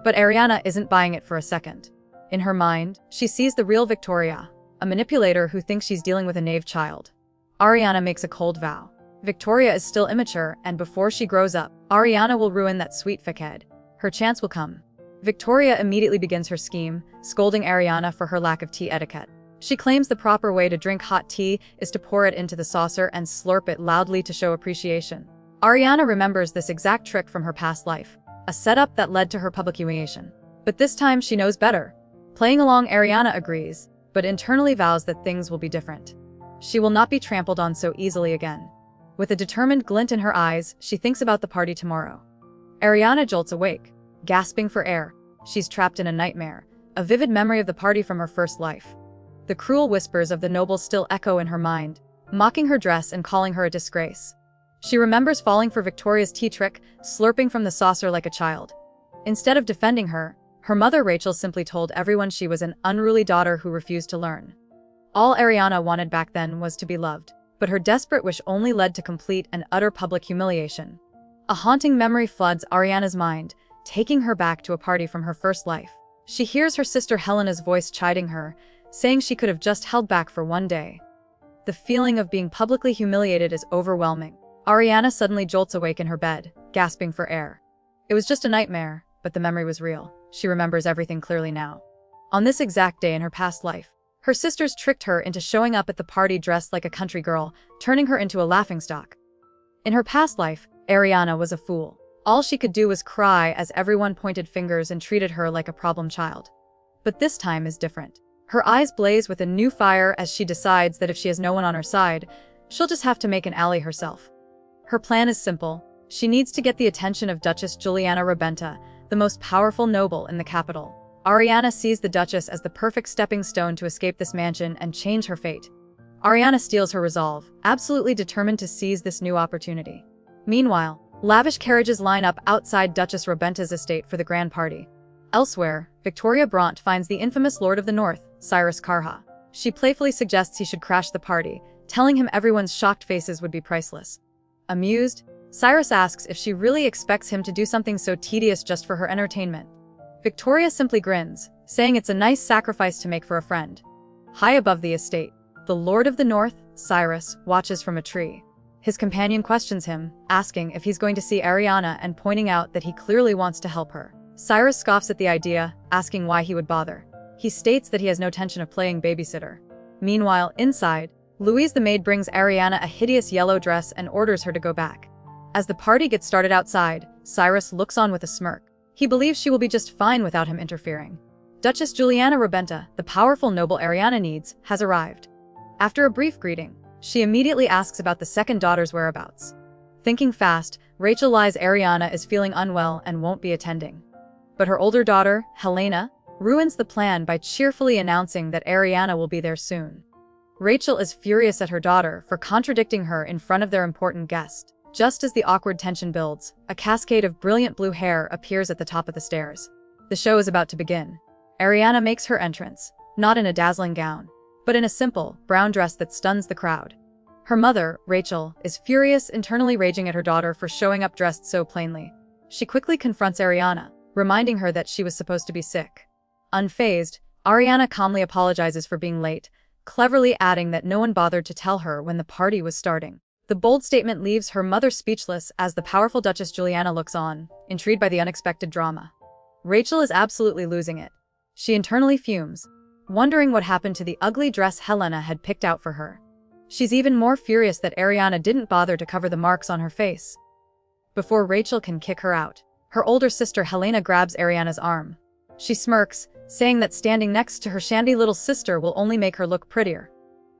But Ariana isn't buying it for a second. In her mind, she sees the real Victoria, a manipulator who thinks she's dealing with a naive child. Ariana makes a cold vow. Victoria is still immature, and before she grows up, Ariana will ruin that sweet facade. Her chance will come. Victoria immediately begins her scheme, scolding Ariana for her lack of tea etiquette. She claims the proper way to drink hot tea is to pour it into the saucer and slurp it loudly to show appreciation. Ariana remembers this exact trick from her past life, a setup that led to her public humiliation. But this time she knows better. Playing along, Ariana agrees, but internally vows that things will be different. She will not be trampled on so easily again. With a determined glint in her eyes, she thinks about the party tomorrow. Ariana jolts awake, gasping for air. She's trapped in a nightmare, a vivid memory of the party from her first life. The cruel whispers of the nobles still echo in her mind, mocking her dress and calling her a disgrace. She remembers falling for Victoria's tea trick, slurping from the saucer like a child. Instead of defending her, her mother Rachel simply told everyone she was an unruly daughter who refused to learn. All Ariana wanted back then was to be loved, but her desperate wish only led to complete and utter public humiliation. A haunting memory floods Ariana's mind, taking her back to a party from her first life. She hears her sister Helena's voice chiding her, saying she could have just held back for one day. The feeling of being publicly humiliated is overwhelming. Ariana suddenly jolts awake in her bed, gasping for air. It was just a nightmare, but the memory was real. She remembers everything clearly now. On this exact day in her past life, her sisters tricked her into showing up at the party dressed like a country girl, turning her into a laughingstock. In her past life, Ariana was a fool. All she could do was cry as everyone pointed fingers and treated her like a problem child. But this time is different. Her eyes blaze with a new fire as she decides that if she has no one on her side, she'll just have to make an ally herself. Her plan is simple. She needs to get the attention of Duchess Juliana Rebenta, the most powerful noble in the capital. Ariana sees the Duchess as the perfect stepping stone to escape this mansion and change her fate. Ariana steels her resolve, absolutely determined to seize this new opportunity. Meanwhile, lavish carriages line up outside Duchess Rebenta's estate for the grand party. Elsewhere, Victoria Bront finds the infamous Lord of the North, Cyrus Karha. She playfully suggests he should crash the party, telling him everyone's shocked faces would be priceless. Amused, Cyrus asks if she really expects him to do something so tedious just for her entertainment. Victoria simply grins, saying it's a nice sacrifice to make for a friend. High above the estate, the Lord of the North, Cyrus, watches from a tree. His companion questions him, asking if he's going to see Ariana and pointing out that he clearly wants to help her. Cyrus scoffs at the idea, asking why he would bother. He states that he has no intention of playing babysitter. Meanwhile, inside, Louise the maid brings Ariana a hideous yellow dress and orders her to go back. As the party gets started outside, Cyrus looks on with a smirk. He believes she will be just fine without him interfering. Duchess Juliana Rebenta, the powerful noble Ariana needs, has arrived. After a brief greeting, she immediately asks about the second daughter's whereabouts. Thinking fast, Rachel lies Ariana is feeling unwell and won't be attending. But her older daughter, Helena, ruins the plan by cheerfully announcing that Ariana will be there soon. Rachel is furious at her daughter for contradicting her in front of their important guest. Just as the awkward tension builds, a cascade of brilliant blue hair appears at the top of the stairs. The show is about to begin. Ariana makes her entrance, not in a dazzling gown, but in a simple, brown dress that stuns the crowd. Her mother, Rachel, is furious, internally raging at her daughter for showing up dressed so plainly. She quickly confronts Ariana, reminding her that she was supposed to be sick. Unfazed, Ariana calmly apologizes for being late, cleverly adding that no one bothered to tell her when the party was starting. The bold statement leaves her mother speechless as the powerful Duchess Juliana looks on, intrigued by the unexpected drama. Rachel is absolutely losing it. She internally fumes, wondering what happened to the ugly dress Helena had picked out for her. She's even more furious that Ariana didn't bother to cover the marks on her face. Before Rachel can kick her out, her older sister Helena grabs Ariana's arm. She smirks, saying that standing next to her shandy little sister will only make her look prettier.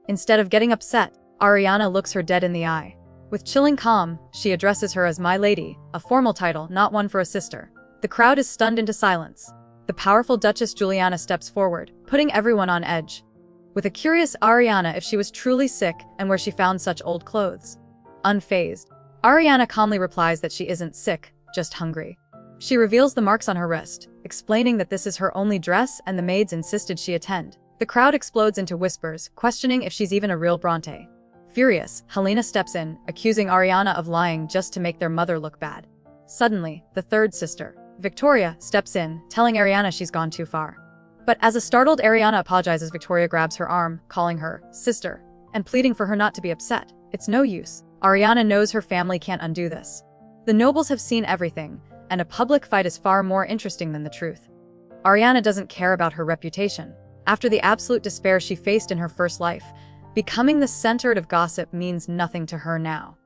Instead of getting upset, Ariana looks her dead in the eye. With chilling calm, she addresses her as My Lady, a formal title, not one for a sister. The crowd is stunned into silence. The powerful Duchess Juliana steps forward, putting everyone on edge. With a curious Ariana if she was truly sick and where she found such old clothes. Unfazed, Ariana calmly replies that she isn't sick, just hungry. She reveals the marks on her wrist, explaining that this is her only dress and the maids insisted she attend. The crowd explodes into whispers, questioning if she's even a real Bronte. Furious, Helena steps in, accusing Ariana of lying just to make their mother look bad. Suddenly, the third sister, Victoria, steps in, telling Ariana she's gone too far. But as a startled Ariana apologizes, Victoria grabs her arm, calling her sister, and pleading for her not to be upset. It's no use. Ariana knows her family can't undo this. The nobles have seen everything, and a public fight is far more interesting than the truth. Ariana doesn't care about her reputation. After the absolute despair she faced in her first life, becoming the center of gossip means nothing to her now.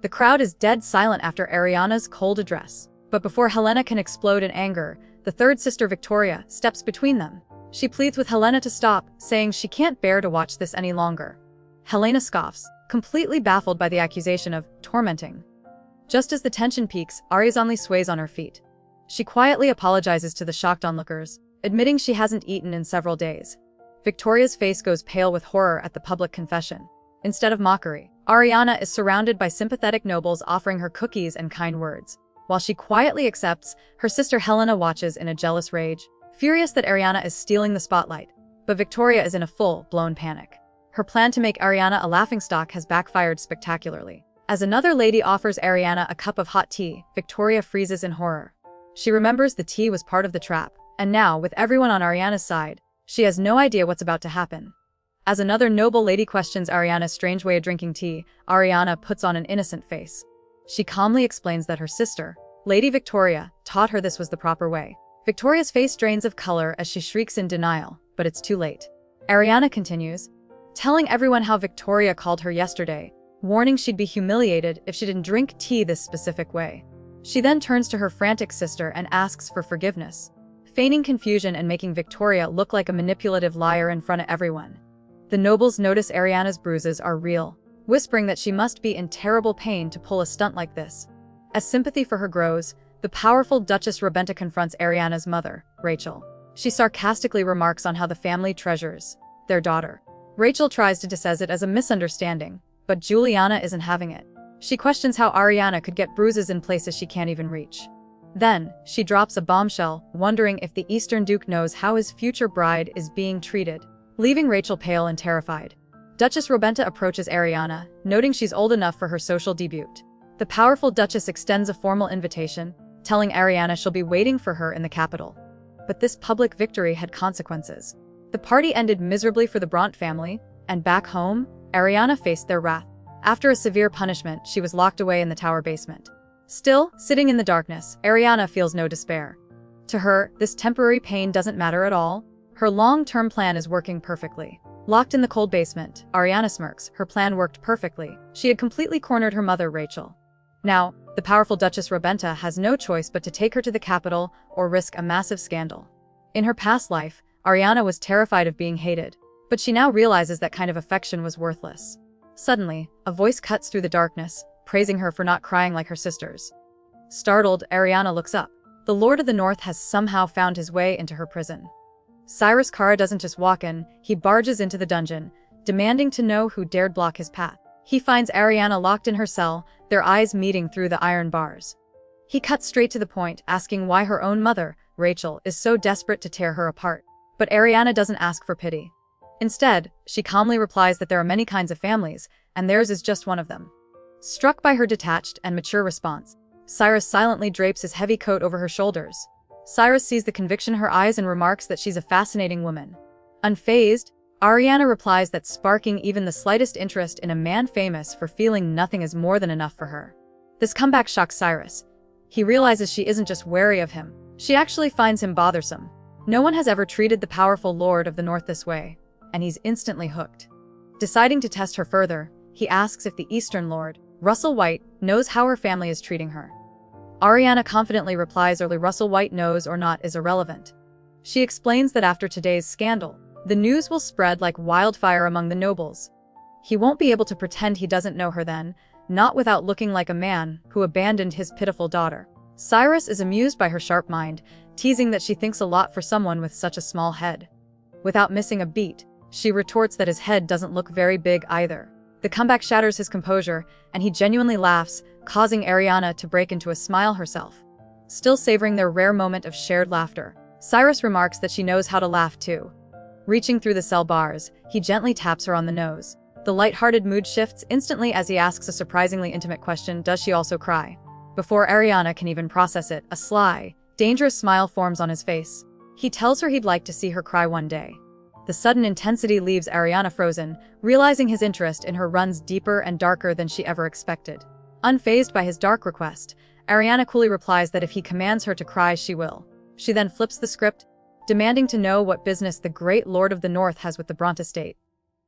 The crowd is dead silent after Ariana's cold address. But before Helena can explode in anger, the third sister Victoria steps between them. She pleads with Helena to stop, saying she can't bear to watch this any longer. Helena scoffs, completely baffled by the accusation of tormenting. Just as the tension peaks, Ariana sways on her feet. She quietly apologizes to the shocked onlookers, admitting she hasn't eaten in several days. Victoria's face goes pale with horror at the public confession. Instead of mockery, Ariana is surrounded by sympathetic nobles offering her cookies and kind words. While she quietly accepts, her sister Helena watches in a jealous rage, furious that Ariana is stealing the spotlight. But Victoria is in a full-blown panic. Her plan to make Ariana a laughingstock has backfired spectacularly. As another lady offers Ariana a cup of hot tea, Victoria freezes in horror. She remembers the tea was part of the trap, and now, with everyone on Ariana's side, she has no idea what's about to happen. As another noble lady questions Ariana's strange way of drinking tea, Ariana puts on an innocent face. She calmly explains that her sister, Lady Victoria, taught her this was the proper way. Victoria's face drains of color as she shrieks in denial, but it's too late. Ariana continues, telling everyone how Victoria called her yesterday, warning she'd be humiliated if she didn't drink tea this specific way. She then turns to her frantic sister and asks for forgiveness, feigning confusion and making Victoria look like a manipulative liar in front of everyone. The nobles notice Ariana's bruises are real, whispering that she must be in terrible pain to pull a stunt like this. As sympathy for her grows, the powerful Duchess Roberta confronts Ariana's mother, Rachel. She sarcastically remarks on how the family treasures their daughter. Rachel tries to dismiss it as a misunderstanding, but Juliana isn't having it. She questions how Ariana could get bruises in places she can't even reach. Then, she drops a bombshell, wondering if the Eastern Duke knows how his future bride is being treated, leaving Rachel pale and terrified. Duchess Roberta approaches Ariana, noting she's old enough for her social debut. The powerful Duchess extends a formal invitation, telling Ariana she'll be waiting for her in the capital. But this public victory had consequences. The party ended miserably for the Bront family, and back home, Ariana faced their wrath. After a severe punishment, she was locked away in the tower basement. Still, sitting in the darkness, Ariana feels no despair. To her, this temporary pain doesn't matter at all. Her long-term plan is working perfectly. Locked in the cold basement, Ariana smirks. Her plan worked perfectly. She had completely cornered her mother, Rachel. Now, the powerful Duchess Roberta has no choice but to take her to the capital or risk a massive scandal. In her past life, Ariana was terrified of being hated, but she now realizes that kind of affection was worthless. Suddenly, a voice cuts through the darkness, praising her for not crying like her sisters. Startled, Ariana looks up. The Lord of the North has somehow found his way into her prison. Cyrus Cara doesn't just walk in, he barges into the dungeon, demanding to know who dared block his path. He finds Ariana locked in her cell, their eyes meeting through the iron bars. He cuts straight to the point, asking why her own mother, Rachel, is so desperate to tear her apart. But Ariana doesn't ask for pity. Instead, she calmly replies that there are many kinds of families, and theirs is just one of them. Struck by her detached and mature response, Cyrus silently drapes his heavy coat over her shoulders. Cyrus sees the conviction in her eyes and remarks that she's a fascinating woman. Unfazed, Ariana replies that sparking even the slightest interest in a man famous for feeling nothing is more than enough for her. This comeback shocks Cyrus. He realizes she isn't just wary of him, she actually finds him bothersome. No one has ever treated the powerful Lord of the North this way, and he's instantly hooked. Deciding to test her further, he asks if the Eastern Lord, Russell White, knows how her family is treating her. Ariana confidently replies early Russell White knows or not is irrelevant. She explains that after today's scandal, the news will spread like wildfire among the nobles. He won't be able to pretend he doesn't know her then, not without looking like a man who abandoned his pitiful daughter. Cyrus is amused by her sharp mind, teasing that she thinks a lot for someone with such a small head. Without missing a beat, she retorts that his head doesn't look very big either. The comeback shatters his composure, and he genuinely laughs, causing Ariana to break into a smile herself. Still savoring their rare moment of shared laughter, Cyrus remarks that she knows how to laugh too. Reaching through the cell bars, he gently taps her on the nose. The light-hearted mood shifts instantly as he asks a surprisingly intimate question, does she also cry? Before Ariana can even process it, a sly, dangerous smile forms on his face. He tells her he'd like to see her cry one day. The sudden intensity leaves Ariana frozen, realizing his interest in her runs deeper and darker than she ever expected. Unfazed by his dark request, Ariana coolly replies that if he commands her to cry, she will. She then flips the script, demanding to know what business the great Lord of the North has with the Bront estate.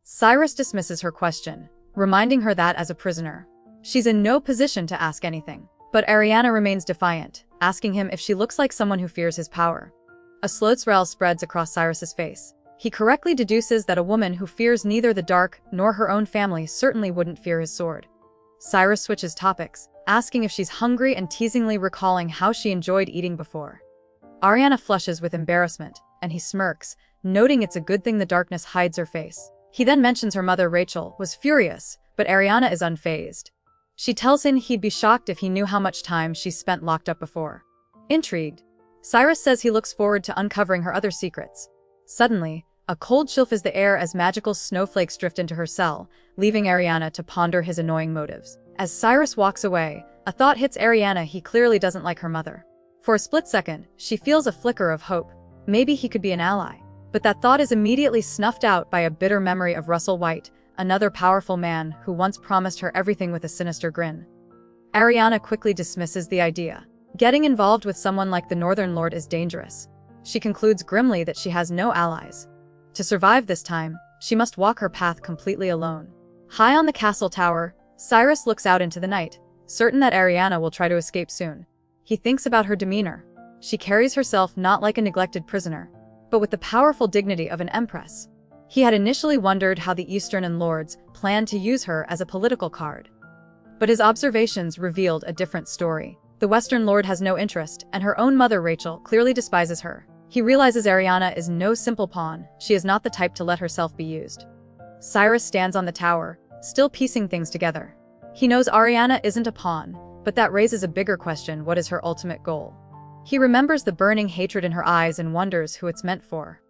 Cyrus dismisses her question, reminding her that as a prisoner, she's in no position to ask anything. But Ariana remains defiant, asking him if she looks like someone who fears his power. A slow smile spreads across Cyrus's face. He correctly deduces that a woman who fears neither the dark nor her own family certainly wouldn't fear his sword. Cyrus switches topics, asking if she's hungry and teasingly recalling how she enjoyed eating before. Ariana flushes with embarrassment, and he smirks, noting it's a good thing the darkness hides her face. He then mentions her mother Rachel was furious, but Ariana is unfazed. She tells him he'd be shocked if he knew how much time she's spent locked up before. Intrigued, Cyrus says he looks forward to uncovering her other secrets. Suddenly, a cold chill fills the air as magical snowflakes drift into her cell, leaving Ariana to ponder his annoying motives. As Cyrus walks away, a thought hits Ariana: he clearly doesn't like her mother. For a split second, she feels a flicker of hope. Maybe he could be an ally. But that thought is immediately snuffed out by a bitter memory of Russell White, another powerful man who once promised her everything with a sinister grin. Ariana quickly dismisses the idea. Getting involved with someone like the Northern Lord is dangerous. She concludes grimly that she has no allies. To survive this time, she must walk her path completely alone. High on the castle tower, Cyrus looks out into the night, certain that Ariana will try to escape soon. He thinks about her demeanor. She carries herself not like a neglected prisoner, but with the powerful dignity of an empress. He had initially wondered how the Eastern lords planned to use her as a political card. But his observations revealed a different story. The Western Lord has no interest, and her own mother Rachel clearly despises her. He realizes Ariana is no simple pawn. She is not the type to let herself be used. Cyrus stands on the tower, still piecing things together. He knows Ariana isn't a pawn, but that raises a bigger question: what is her ultimate goal? He remembers the burning hatred in her eyes and wonders who it's meant for.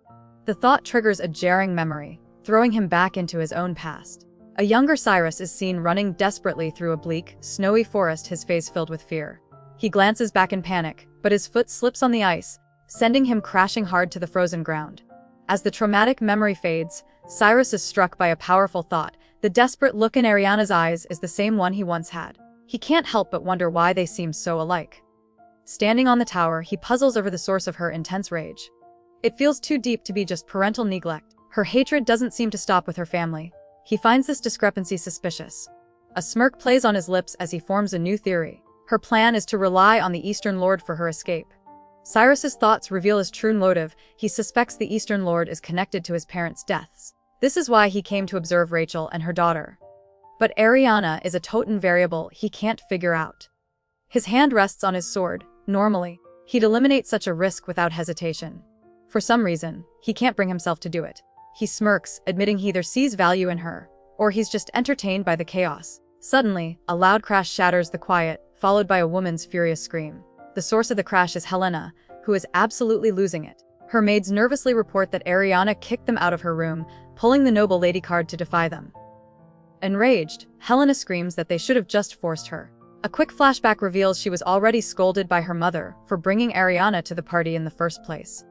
The thought triggers a jarring memory, throwing him back into his own past. A younger Cyrus is seen running desperately through a bleak, snowy forest, his face filled with fear. He glances back in panic, but his foot slips on the ice, sending him crashing hard to the frozen ground. As the traumatic memory fades, Cyrus is struck by a powerful thought. The desperate look in Ariana's eyes is the same one he once had. He can't help but wonder why they seem so alike. Standing on the tower, he puzzles over the source of her intense rage. It feels too deep to be just parental neglect. Her hatred doesn't seem to stop with her family. He finds this discrepancy suspicious. A smirk plays on his lips as he forms a new theory. Her plan is to rely on the Eastern Lord for her escape. Cyrus's thoughts reveal his true motive. He suspects the Eastern Lord is connected to his parents' deaths. This is why he came to observe Rachel and her daughter. But Ariana is a totem variable he can't figure out. His hand rests on his sword. Normally, he'd eliminate such a risk without hesitation. For some reason, he can't bring himself to do it. He smirks, admitting he either sees value in her, or he's just entertained by the chaos. Suddenly, a loud crash shatters the quiet, followed by a woman's furious scream. The source of the crash is Helena, who is absolutely losing it. Her maids nervously report that Ariana kicked them out of her room, pulling the noble lady card to defy them. Enraged, Helena screams that they should have just forced her. A quick flashback reveals she was already scolded by her mother for bringing Ariana to the party in the first place.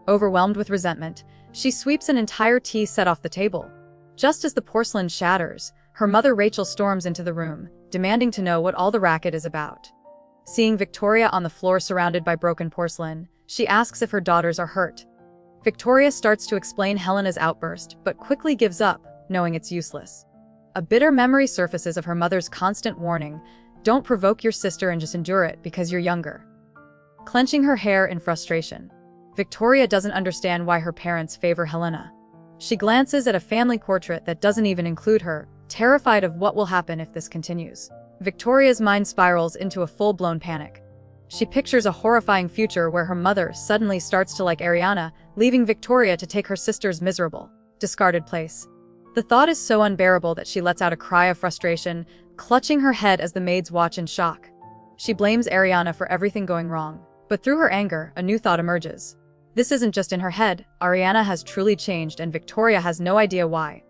Overwhelmed with resentment, she sweeps an entire tea set off the table. Just as the porcelain shatters, her mother Rachel storms into the room, demanding to know what all the racket is about. Seeing Victoria on the floor surrounded by broken porcelain, she asks if her daughters are hurt. Victoria starts to explain Helena's outburst, but quickly gives up, knowing it's useless. A bitter memory surfaces of her mother's constant warning, "Don't provoke your sister and just endure it because you're younger." Clenching her hair in frustration, Victoria doesn't understand why her parents favor Helena. She glances at a family portrait that doesn't even include her, terrified of what will happen if this continues. Victoria's mind spirals into a full-blown panic. She pictures a horrifying future where her mother suddenly starts to like Ariana, leaving Victoria to take her sister's miserable, discarded place. The thought is so unbearable that she lets out a cry of frustration, clutching her head as the maids watch in shock. She blames Ariana for everything going wrong, but through her anger, a new thought emerges. This isn't just in her head, Ariana has truly changed and Victoria has no idea why.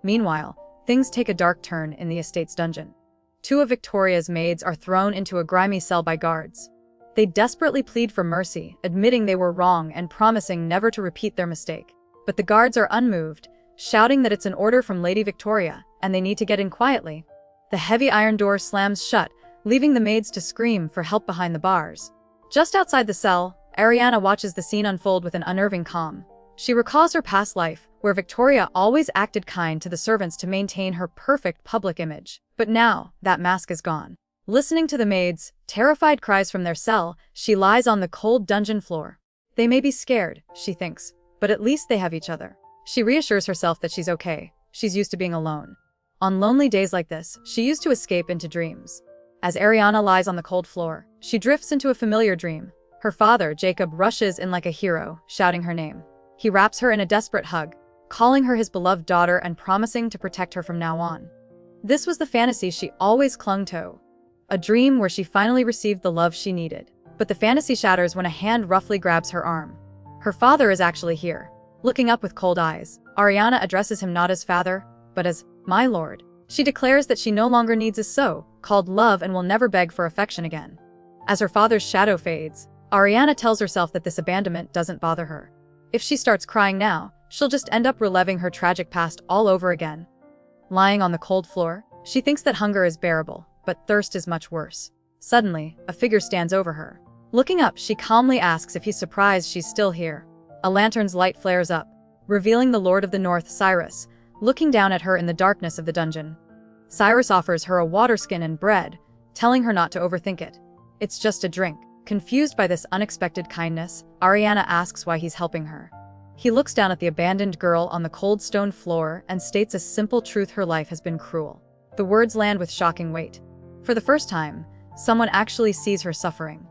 Meanwhile, things take a dark turn in the estate's dungeon. Two of Victoria's maids are thrown into a grimy cell by guards. They desperately plead for mercy, admitting they were wrong and promising never to repeat their mistake. But the guards are unmoved, shouting that it's an order from Lady Victoria, and they need to get in quietly. The heavy iron door slams shut, leaving the maids to scream for help behind the bars. Just outside the cell, Ariana watches the scene unfold with an unnerving calm. She recalls her past life, where Victoria always acted kind to the servants to maintain her perfect public image. But now, that mask is gone. Listening to the maids' terrified cries from their cell, she lies on the cold dungeon floor. They may be scared, she thinks, but at least they have each other. She reassures herself that she's okay. She's used to being alone. On lonely days like this, she used to escape into dreams. As Ariana lies on the cold floor, she drifts into a familiar dream. Her father, Jacob, rushes in like a hero, shouting her name. He wraps her in a desperate hug, calling her his beloved daughter and promising to protect her from now on. This was the fantasy she always clung to. A dream where she finally received the love she needed. But the fantasy shatters when a hand roughly grabs her arm. Her father is actually here. Looking up with cold eyes, Ariana addresses him not as father, but as my lord. She declares that she no longer needs a so-called love and will never beg for affection again. As her father's shadow fades, Ariana tells herself that this abandonment doesn't bother her. If she starts crying now, she'll just end up reliving her tragic past all over again. Lying on the cold floor, she thinks that hunger is bearable, but thirst is much worse. Suddenly, a figure stands over her. Looking up, she calmly asks if he's surprised she's still here. A lantern's light flares up, revealing the Lord of the North, Cyrus, looking down at her in the darkness of the dungeon. Cyrus offers her a water skin and bread, telling her not to overthink it. It's just a drink. Confused by this unexpected kindness, Ariana asks why he's helping her. He looks down at the abandoned girl on the cold stone floor and states a simple truth: her life has been cruel. The words land with shocking weight. For the first time, someone actually sees her suffering.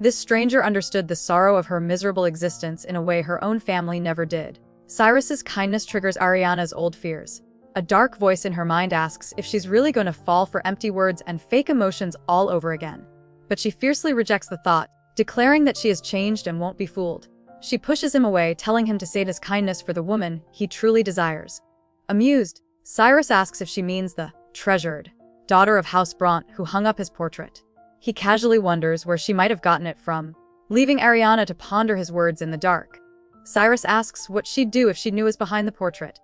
This stranger understood the sorrow of her miserable existence in a way her own family never did. Cyrus's kindness triggers Ariana's old fears. A dark voice in her mind asks if she's really going to fall for empty words and fake emotions all over again. But she fiercely rejects the thought, declaring that she has changed and won't be fooled. She pushes him away, telling him to save his kindness for the woman he truly desires. Amused, Cyrus asks if she means the treasured daughter of House Bront who hung up his portrait. He casually wonders where she might have gotten it from, leaving Ariana to ponder his words in the dark. Cyrus asks what she'd do if she knew was behind the portrait.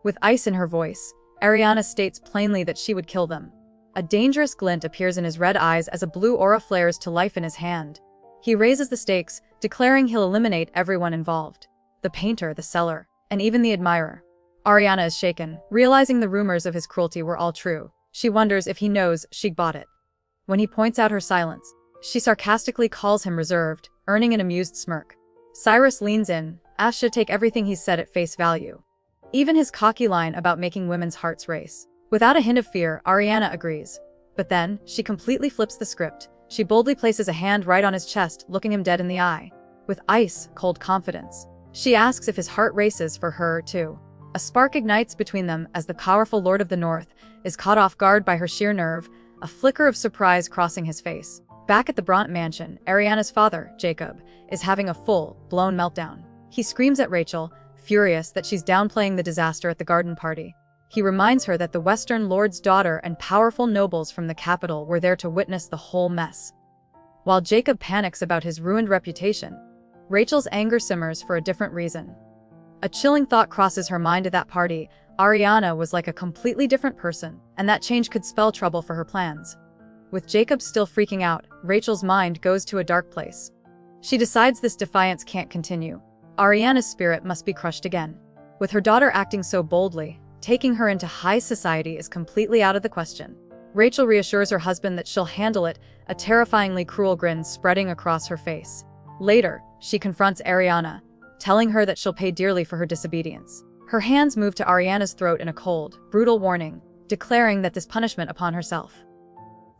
With ice in her voice, Ariana states plainly that she would kill them. A dangerous glint appears in his red eyes as a blue aura flares to life in his hand. He raises the stakes, declaring he'll eliminate everyone involved. The painter, the seller, and even the admirer. Ariana is shaken, realizing the rumors of his cruelty were all true. She wonders if he knows she bought it. When he points out her silence, she sarcastically calls him reserved, earning an amused smirk. Cyrus leans in, asks to take everything he's said at face value. Even his cocky line about making women's hearts race. Without a hint of fear, Ariana agrees. But then, she completely flips the script. She boldly places a hand right on his chest, looking him dead in the eye. With ice-cold confidence, she asks if his heart races for her, too. A spark ignites between them as the powerful Lord of the North is caught off guard by her sheer nerve, a flicker of surprise crossing his face. Back at the Bront mansion, Ariana's father, Jacob, is having a full-blown meltdown. He screams at Rachel, furious that she's downplaying the disaster at the garden party. He reminds her that the Western Lord's daughter and powerful nobles from the capital were there to witness the whole mess. While Jacob panics about his ruined reputation, Rachel's anger simmers for a different reason. A chilling thought crosses her mind at that party. Ariana was like a completely different person, and that change could spell trouble for her plans. With Jacob still freaking out, Rachel's mind goes to a dark place. She decides this defiance can't continue. Ariana's spirit must be crushed again. With her daughter acting so boldly, taking her into high society is completely out of the question. Rachel reassures her husband that she'll handle it, a terrifyingly cruel grin spreading across her face. Later, she confronts Ariana, telling her that she'll pay dearly for her disobedience. Her hands move to Ariana's throat in a cold, brutal warning, declaring that this punishment upon herself.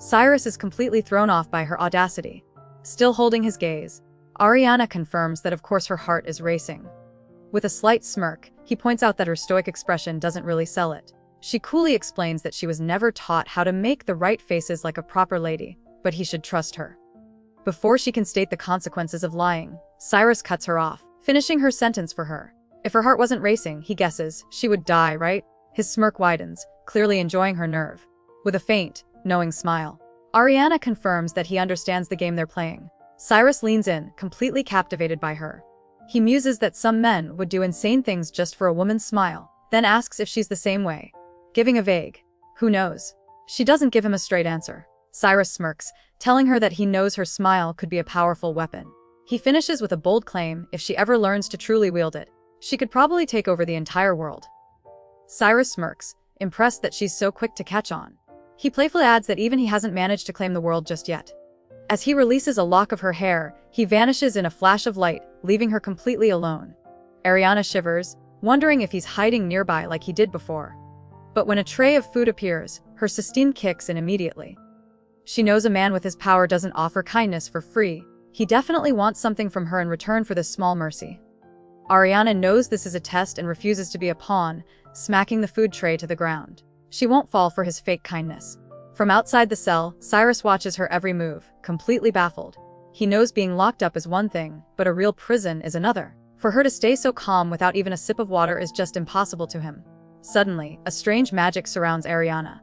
Cyrus is completely thrown off by her audacity. Still holding his gaze, Ariana confirms that of course her heart is racing. With a slight smirk, he points out that her stoic expression doesn't really sell it. She coolly explains that she was never taught how to make the right faces like a proper lady, but he should trust her. Before she can state the consequences of lying, Cyrus cuts her off, finishing her sentence for her. If her heart wasn't racing, he guesses, she would die, right? His smirk widens, clearly enjoying her nerve. With a faint, knowing smile, Ariana confirms that he understands the game they're playing. Cyrus leans in, completely captivated by her. He muses that some men would do insane things just for a woman's smile, then asks if she's the same way, giving a vague, "Who knows?" She doesn't give him a straight answer. Cyrus smirks, telling her that he knows her smile could be a powerful weapon. He finishes with a bold claim: if she ever learns to truly wield it, she could probably take over the entire world. Cyrus smirks, impressed that she's so quick to catch on. He playfully adds that even he hasn't managed to claim the world just yet. As he releases a lock of her hair, he vanishes in a flash of light, leaving her completely alone. Ariana shivers, wondering if he's hiding nearby like he did before. But when a tray of food appears, her system kicks in immediately. She knows a man with his power doesn't offer kindness for free. He definitely wants something from her in return for this small mercy. Ariana knows this is a test and refuses to be a pawn, smacking the food tray to the ground. She won't fall for his fake kindness. From outside the cell, Cyrus watches her every move, completely baffled. He knows being locked up is one thing, but a real prison is another. For her to stay so calm without even a sip of water is just impossible to him. Suddenly, a strange magic surrounds Ariana.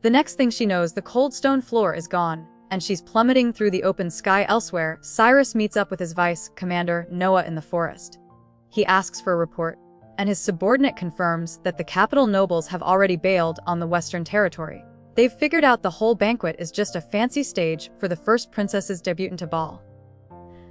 The next thing she knows, the cold stone floor is gone, and she's plummeting through the open sky elsewhere. Cyrus meets up with his vice commander, Noah, in the forest. He asks for a report, and his subordinate confirms that the capital nobles have already bailed on the Western Territory. They've figured out the whole banquet is just a fancy stage for the first princess's debutante ball.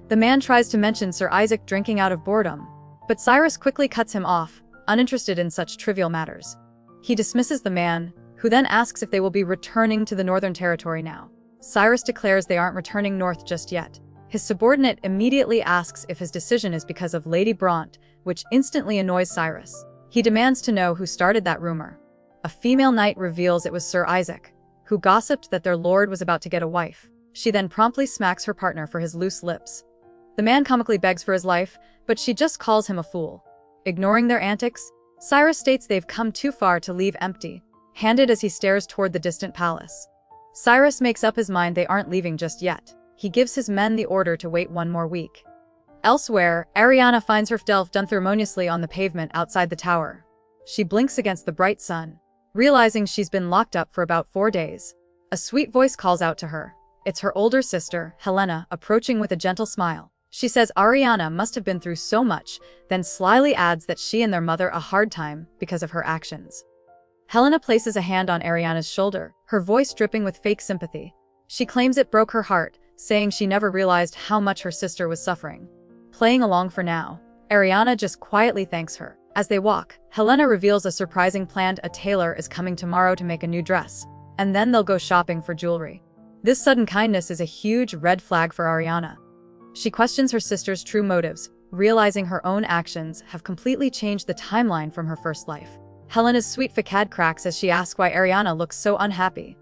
The man tries to mention Sir Isaac drinking out of boredom, but Cyrus quickly cuts him off, uninterested in such trivial matters. He dismisses the man, who then asks if they will be returning to the Northern Territory now. Cyrus declares they aren't returning north just yet. His subordinate immediately asks if his decision is because of Lady Bront, which instantly annoys Cyrus. He demands to know who started that rumor. A female knight reveals it was Sir Isaac, who gossiped that their lord was about to get a wife. She then promptly smacks her partner for his loose lips. The man comically begs for his life, but she just calls him a fool. Ignoring their antics, Cyrus states they've come too far to leave empty-handed as he stares toward the distant palace. Cyrus makes up his mind they aren't leaving just yet. He gives his men the order to wait one more week. Elsewhere, Ariana finds herself unceremoniously on the pavement outside the tower. She blinks against the bright sun, realizing she's been locked up for about 4 days. A sweet voice calls out to her. It's her older sister, Helena, approaching with a gentle smile. She says Ariana must have been through so much, then slyly adds that she and their mother a hard time because of her actions. Helena places a hand on Ariana's shoulder, her voice dripping with fake sympathy. She claims it broke her heart, saying she never realized how much her sister was suffering. Playing along for now, Ariana just quietly thanks her. As they walk, Helena reveals a surprising plan: a tailor is coming tomorrow to make a new dress, and then they'll go shopping for jewelry. This sudden kindness is a huge red flag for Ariana. She questions her sister's true motives, realizing her own actions have completely changed the timeline from her first life. Helena's sweet facade cracks as she asks why Ariana looks so unhappy.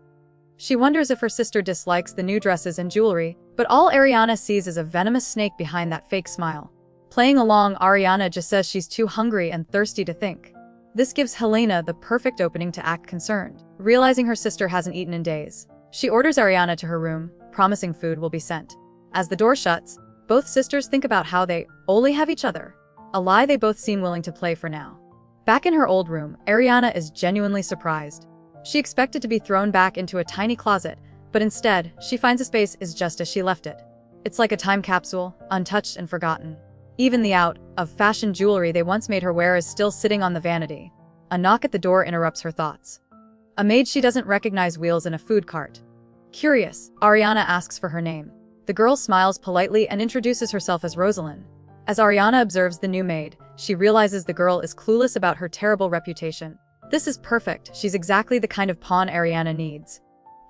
She wonders if her sister dislikes the new dresses and jewelry, but all Ariana sees is a venomous snake behind that fake smile. Playing along, Ariana just says she's too hungry and thirsty to think. This gives Helena the perfect opening to act concerned. Realizing her sister hasn't eaten in days, she orders Ariana to her room, promising food will be sent. As the door shuts, both sisters think about how they only have each other, a lie they both seem willing to play for now. Back in her old room, Ariana is genuinely surprised. She expected to be thrown back into a tiny closet, but instead, she finds a space is just as she left it. It's like a time capsule, untouched and forgotten. Even the out-of-fashion jewelry they once made her wear is still sitting on the vanity. A knock at the door interrupts her thoughts. A maid she doesn't recognize wheels in a food cart. Curious, Ariana asks for her name. The girl smiles politely and introduces herself as Rosalind. As Ariana observes the new maid, she realizes the girl is clueless about her terrible reputation. This is perfect, she's exactly the kind of pawn Ariana needs.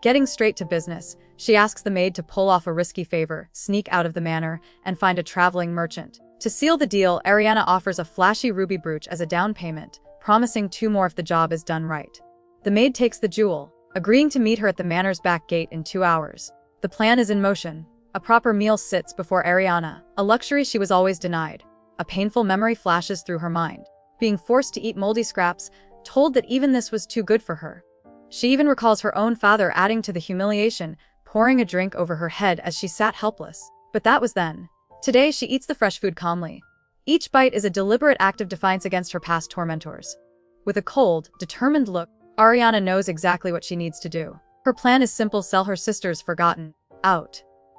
Getting straight to business, she asks the maid to pull off a risky favor, sneak out of the manor, and find a traveling merchant. To seal the deal, Ariana offers a flashy ruby brooch as a down payment, promising 2 more if the job is done right. The maid takes the jewel, agreeing to meet her at the manor's back gate in 2 hours. The plan is in motion. A proper meal sits before Ariana, a luxury she was always denied. A painful memory flashes through her mind, being forced to eat moldy scraps, told that even this was too good for her. She even recalls her own father adding to the humiliation, pouring a drink over her head as she sat helpless. But that was then. Today she eats the fresh food calmly. Each bite is a deliberate act of defiance against her past tormentors. With a cold, determined look, Ariana knows exactly what she needs to do. Her plan is simple: sell her sister's forgotten,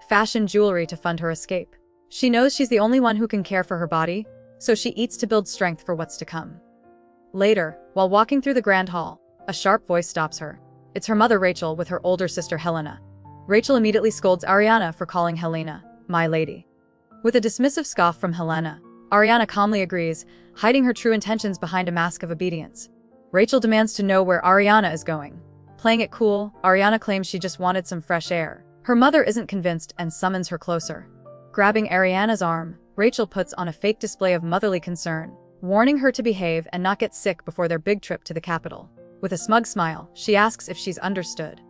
fashion jewelry to fund her escape. She knows she's the only one who can care for her body, so she eats to build strength for what's to come. Later, while walking through the grand hall, a sharp voice stops her. It's her mother Rachel with her older sister Helena. Rachel immediately scolds Ariana for calling Helena my lady. With a dismissive scoff from Helena, Ariana calmly agrees, hiding her true intentions behind a mask of obedience. Rachel demands to know where Ariana is going. Playing it cool, Ariana claims she just wanted some fresh air. Her mother isn't convinced and summons her closer. Grabbing Ariana's arm, Rachel puts on a fake display of motherly concern, warning her to behave and not get sick before their big trip to the capital. With a smug smile, she asks if she's understood.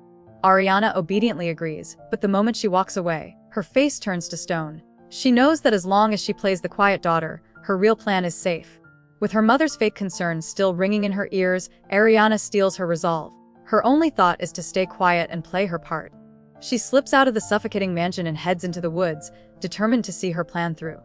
Ariana obediently agrees, but the moment she walks away, her face turns to stone. She knows that as long as she plays the quiet daughter, her real plan is safe. With her mother's fake concerns still ringing in her ears, Ariana steels her resolve. Her only thought is to stay quiet and play her part. She slips out of the suffocating mansion and heads into the woods, determined to see her plan through.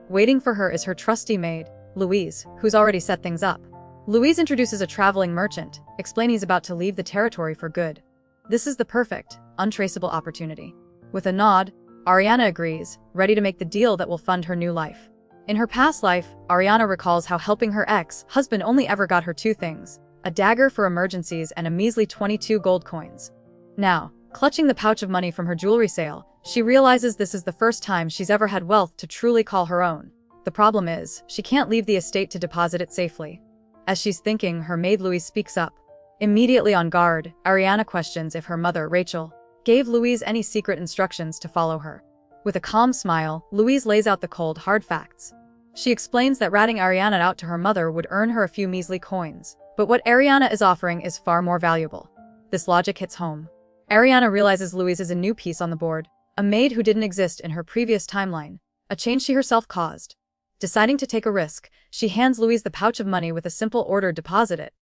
Waiting for her is her trusty maid, Louise, who's already set things up. Louise introduces a traveling merchant, explaining he's about to leave the territory for good. This is the perfect, untraceable opportunity. With a nod, Ariana agrees, ready to make the deal that will fund her new life. In her past life, Ariana recalls how helping her ex-husband only ever got her 2 things: a dagger for emergencies and a measly 22 gold coins. Now, clutching the pouch of money from her jewelry sale, she realizes this is the first time she's ever had wealth to truly call her own. The problem is, she can't leave the estate to deposit it safely. As she's thinking, her maid Louise speaks up. Immediately on guard, Ariana questions if her mother, Rachel, gave Louise any secret instructions to follow her. With a calm smile, Louise lays out the cold, hard facts. She explains that ratting Ariana out to her mother would earn her a few measly coins, but what Ariana is offering is far more valuable. This logic hits home. Ariana realizes Louise is a new piece on the board, a maid who didn't exist in her previous timeline, a change she herself caused. Deciding to take a risk, she hands Louise the pouch of money with a simple order: deposit it.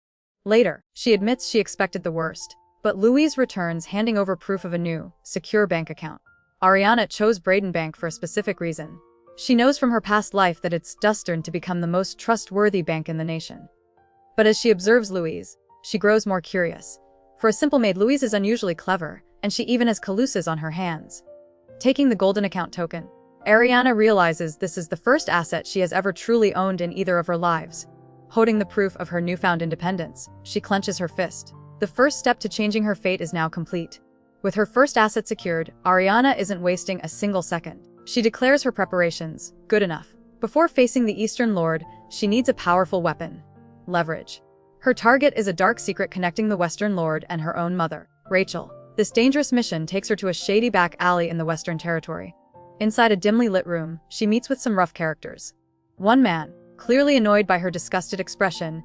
Later, she admits she expected the worst, but Louise returns handing over proof of a new, secure bank account. Ariana chose Braden Bank for a specific reason. She knows from her past life that it's destined to become the most trustworthy bank in the nation. But as she observes Louise, she grows more curious. For a simple maid, Louise is unusually clever, and she even has calusas on her hands. Taking the golden account token, Ariana realizes this is the first asset she has ever truly owned in either of her lives. Holding the proof of her newfound independence, she clenches her fist. The first step to changing her fate is now complete. With her first asset secured, Ariana isn't wasting a single second. She declares her preparations good enough. Before facing the Eastern Lord, she needs a powerful weapon: leverage. Her target is a dark secret connecting the Western Lord and her own mother, Rachel. This dangerous mission takes her to a shady back alley in the Western Territory. Inside a dimly lit room, she meets with some rough characters. One man, clearly annoyed by her disgusted expression,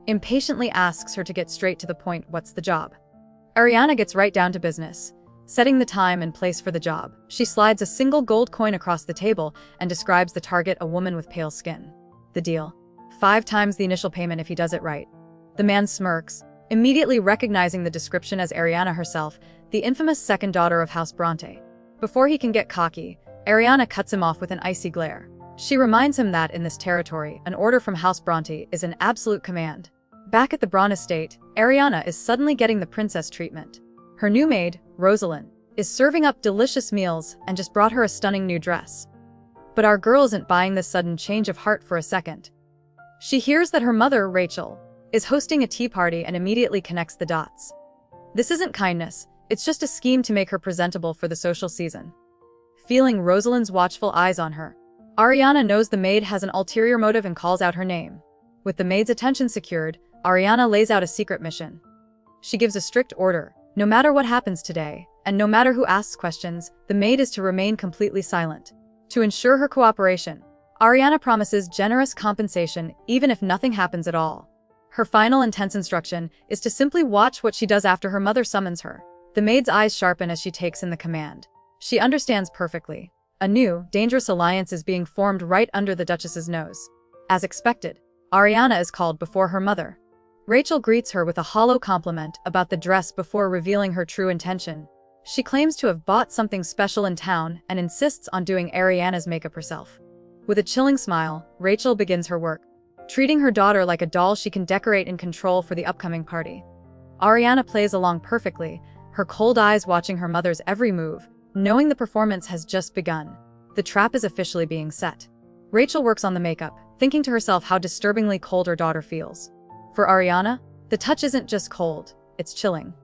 impatiently asks her to get straight to the point: what's the job? Ariana gets right down to business, setting the time and place for the job. She slides a single gold coin across the table and describes the target: a woman with pale skin. The deal: 5 times the initial payment if he does it right. The man smirks, immediately recognizing the description as Ariana herself, the infamous second daughter of House Bronte. Before he can get cocky, Ariana cuts him off with an icy glare. She reminds him that in this territory, an order from House Bronte is an absolute command. Back at the Braun estate, Ariana is suddenly getting the princess treatment. Her new maid, Rosalind, is serving up delicious meals and just brought her a stunning new dress. But our girl isn't buying this sudden change of heart for a second. She hears that her mother, Rachel, is hosting a tea party and immediately connects the dots. This isn't kindness, it's just a scheme to make her presentable for the social season. Feeling Rosalind's watchful eyes on her, Ariana knows the maid has an ulterior motive and calls out her name. With the maid's attention secured, Ariana lays out a secret mission. She gives a strict order: no matter what happens today, and no matter who asks questions, the maid is to remain completely silent. To ensure her cooperation, Ariana promises generous compensation even if nothing happens at all. Her final intense instruction is to simply watch what she does after her mother summons her. The maid's eyes sharpen as she takes in the command. She understands perfectly. A new, dangerous alliance is being formed right under the Duchess's nose. As expected, Ariana is called before her mother. Rachel greets her with a hollow compliment about the dress before revealing her true intention. She claims to have bought something special in town and insists on doing Ariana's makeup herself. With a chilling smile, Rachel begins her work, treating her daughter like a doll she can decorate in control for the upcoming party. Ariana plays along perfectly, her cold eyes watching her mother's every move, knowing the performance has just begun. The trap is officially being set. Rachel works on the makeup, thinking to herself how disturbingly cold her daughter feels. For Ariana, the touch isn't just cold, it's chilling.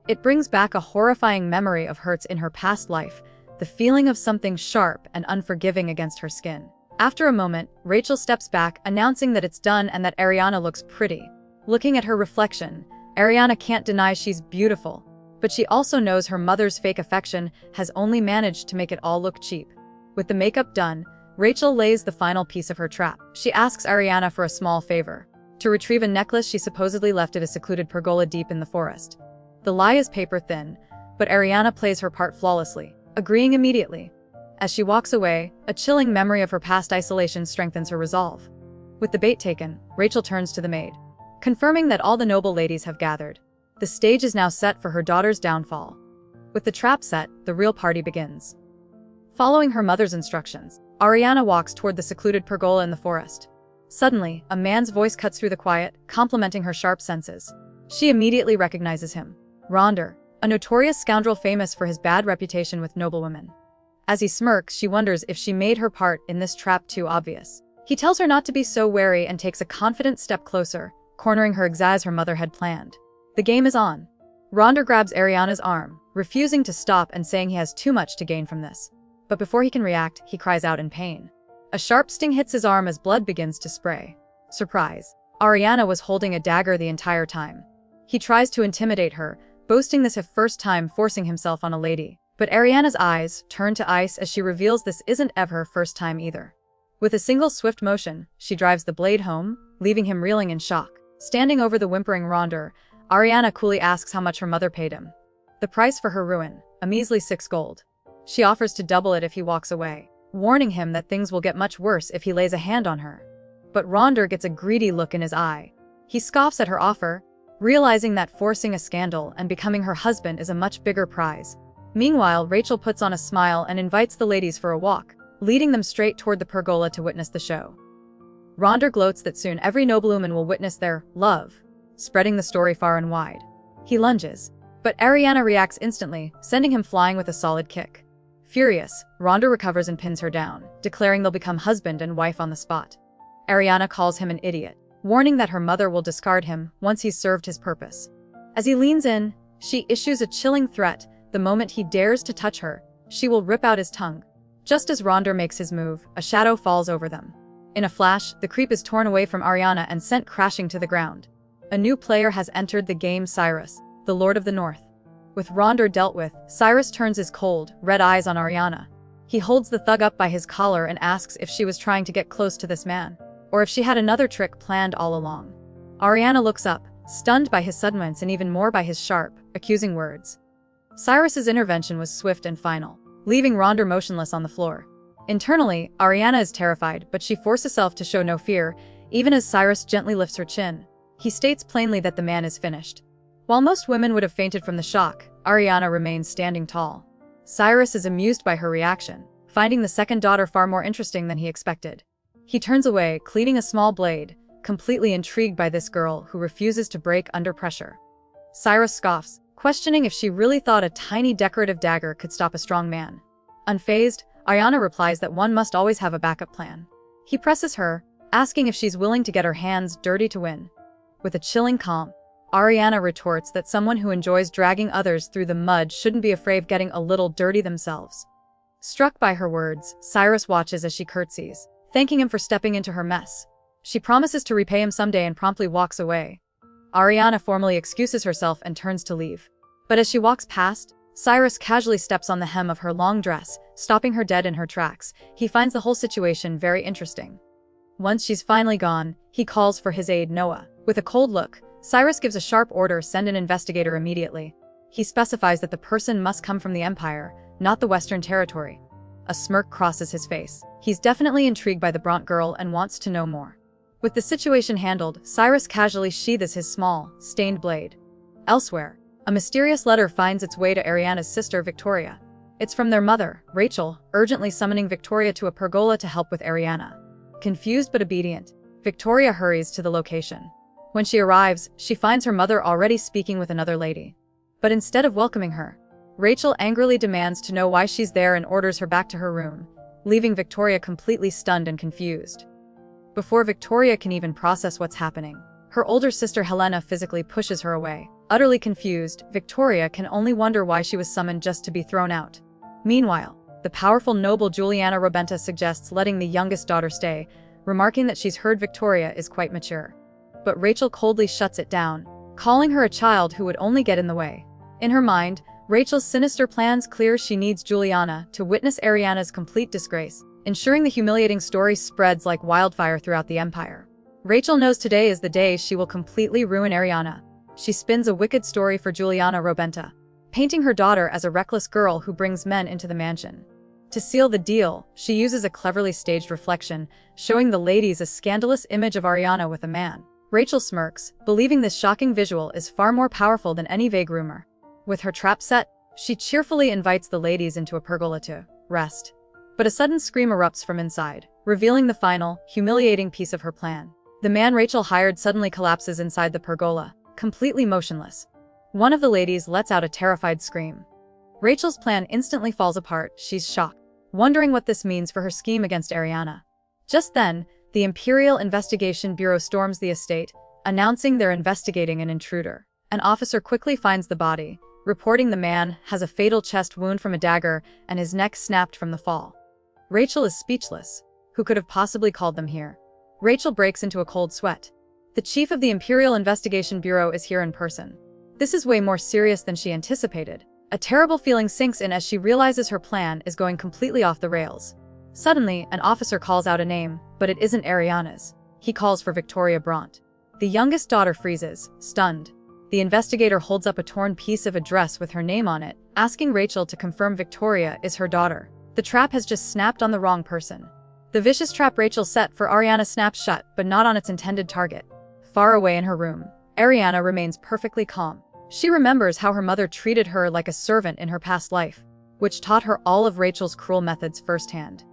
It brings back a horrifying memory of hurts in her past life, the feeling of something sharp and unforgiving against her skin. After a moment, Rachel steps back, announcing that it's done and that Ariana looks pretty. Looking at her reflection, Ariana can't deny she's beautiful, but she also knows her mother's fake affection has only managed to make it all look cheap. With the makeup done, Rachel lays the final piece of her trap. She asks Ariana for a small favor: to retrieve a necklace she supposedly left at a secluded pergola deep in the forest. The lie is paper thin, but Ariana plays her part flawlessly, agreeing immediately. As she walks away, a chilling memory of her past isolation strengthens her resolve. With the bait taken, Rachel turns to the maid, confirming that all the noble ladies have gathered. The stage is now set for her daughter's downfall. With the trap set, the real party begins. Following her mother's instructions, Ariana walks toward the secluded pergola in the forest. Suddenly, a man's voice cuts through the quiet, complimenting her sharp senses. She immediately recognizes him: Ronder, a notorious scoundrel famous for his bad reputation with noblewomen. As he smirks, she wonders if she made her part in this trap too obvious. He tells her not to be so wary and takes a confident step closer, cornering her exactly as her mother had planned. The game is on. Ronder grabs Ariana's arm, refusing to stop and saying he has too much to gain from this. But before he can react, he cries out in pain. A sharp sting hits his arm as blood begins to spray. Surprise! Ariana was holding a dagger the entire time. He tries to intimidate her, boasting this his first time forcing himself on a lady. But Ariana's eyes turn to ice as she reveals this isn't ever her first time either. With a single swift motion, she drives the blade home, leaving him reeling in shock. Standing over the whimpering Ronder, Ariana coolly asks how much her mother paid him. The price for her ruin: a measly 6 gold. She offers to double it if he walks away, warning him that things will get much worse if he lays a hand on her. But Ronder gets a greedy look in his eye. He scoffs at her offer, realizing that forcing a scandal and becoming her husband is a much bigger prize. Meanwhile, Rachel puts on a smile and invites the ladies for a walk, leading them straight toward the pergola to witness the show. Ronder gloats that soon every noblewoman will witness their love, spreading the story far and wide. He lunges, but Ariana reacts instantly, sending him flying with a solid kick. Furious, Ronder recovers and pins her down, declaring they'll become husband and wife on the spot. Ariana calls him an idiot, warning that her mother will discard him once he's served his purpose. As he leans in, she issues a chilling threat: the moment he dares to touch her, she will rip out his tongue. Just as Ronder makes his move, a shadow falls over them. In a flash, the creep is torn away from Ariana and sent crashing to the ground. A new player has entered the game: Cyrus, the Lord of the North. With Ronder dealt with, Cyrus turns his cold, red eyes on Ariana. He holds the thug up by his collar and asks if she was trying to get close to this man, or if she had another trick planned all along. Ariana looks up, stunned by his suddenness and even more by his sharp, accusing words. Cyrus's intervention was swift and final, leaving Ronder motionless on the floor. Internally, Ariana is terrified, but she forces herself to show no fear, even as Cyrus gently lifts her chin. He states plainly that the man is finished. While most women would have fainted from the shock, Ariana remains standing tall. Cyrus is amused by her reaction, finding the second daughter far more interesting than he expected. He turns away, cleaning a small blade, completely intrigued by this girl who refuses to break under pressure. Cyrus scoffs, questioning if she really thought a tiny decorative dagger could stop a strong man. Unfazed, Ariana replies that one must always have a backup plan. He presses her, asking if she's willing to get her hands dirty to win. With a chilling calm, Ariana retorts that someone who enjoys dragging others through the mud shouldn't be afraid of getting a little dirty themselves. Struck by her words, Cyrus watches as she curtsies, thanking him for stepping into her mess. She promises to repay him someday and promptly walks away. Ariana formally excuses herself and turns to leave. But as she walks past, Cyrus casually steps on the hem of her long dress, stopping her dead in her tracks. He finds the whole situation very interesting. Once she's finally gone, he calls for his aide Noah. With a cold look, Cyrus gives a sharp order: send an investigator immediately. He specifies that the person must come from the Empire, not the Western Territory. A smirk crosses his face. He's definitely intrigued by the Bront girl and wants to know more. With the situation handled, Cyrus casually sheathes his small, stained blade. Elsewhere, a mysterious letter finds its way to Ariana's sister Victoria. It's from their mother, Rachel, urgently summoning Victoria to a pergola to help with Ariana. Confused but obedient, Victoria hurries to the location. When she arrives, she finds her mother already speaking with another lady. But instead of welcoming her, Rachel angrily demands to know why she's there and orders her back to her room, leaving Victoria completely stunned and confused. Before Victoria can even process what's happening, her older sister Helena physically pushes her away. Utterly confused, Victoria can only wonder why she was summoned just to be thrown out. Meanwhile, the powerful noble Juliana Robenta suggests letting the youngest daughter stay, remarking that she's heard Victoria is quite mature. But Rachel coldly shuts it down, calling her a child who would only get in the way. In her mind, Rachel's sinister plan's clear: she needs Juliana to witness Ariana's complete disgrace, ensuring the humiliating story spreads like wildfire throughout the Empire. Rachel knows today is the day she will completely ruin Ariana. She spins a wicked story for Juliana Robenta, painting her daughter as a reckless girl who brings men into the mansion. To seal the deal, she uses a cleverly staged reflection, showing the ladies a scandalous image of Ariana with a man. Rachel smirks, believing this shocking visual is far more powerful than any vague rumor. With her trap set, she cheerfully invites the ladies into a pergola to rest. But a sudden scream erupts from inside, revealing the final, humiliating piece of her plan. The man Rachel hired suddenly collapses inside the pergola, completely motionless. One of the ladies lets out a terrified scream. Rachel's plan instantly falls apart. She's shocked, wondering what this means for her scheme against Ariana. Just then, the Imperial Investigation Bureau storms the estate, announcing they're investigating an intruder. An officer quickly finds the body, reporting the man has a fatal chest wound from a dagger and his neck snapped from the fall. Rachel is speechless. Who could have possibly called them here? Rachel breaks into a cold sweat. The chief of the Imperial Investigation Bureau is here in person. This is way more serious than she anticipated. A terrible feeling sinks in as she realizes her plan is going completely off the rails. Suddenly, an officer calls out a name, but it isn't Ariana's. He calls for Victoria Bront. The youngest daughter freezes, stunned. The investigator holds up a torn piece of a dress with her name on it, asking Rachel to confirm Victoria is her daughter. The trap has just snapped on the wrong person. The vicious trap Rachel set for Ariana snaps shut, but not on its intended target. Far away in her room, Ariana remains perfectly calm. She remembers how her mother treated her like a servant in her past life, which taught her all of Rachel's cruel methods firsthand.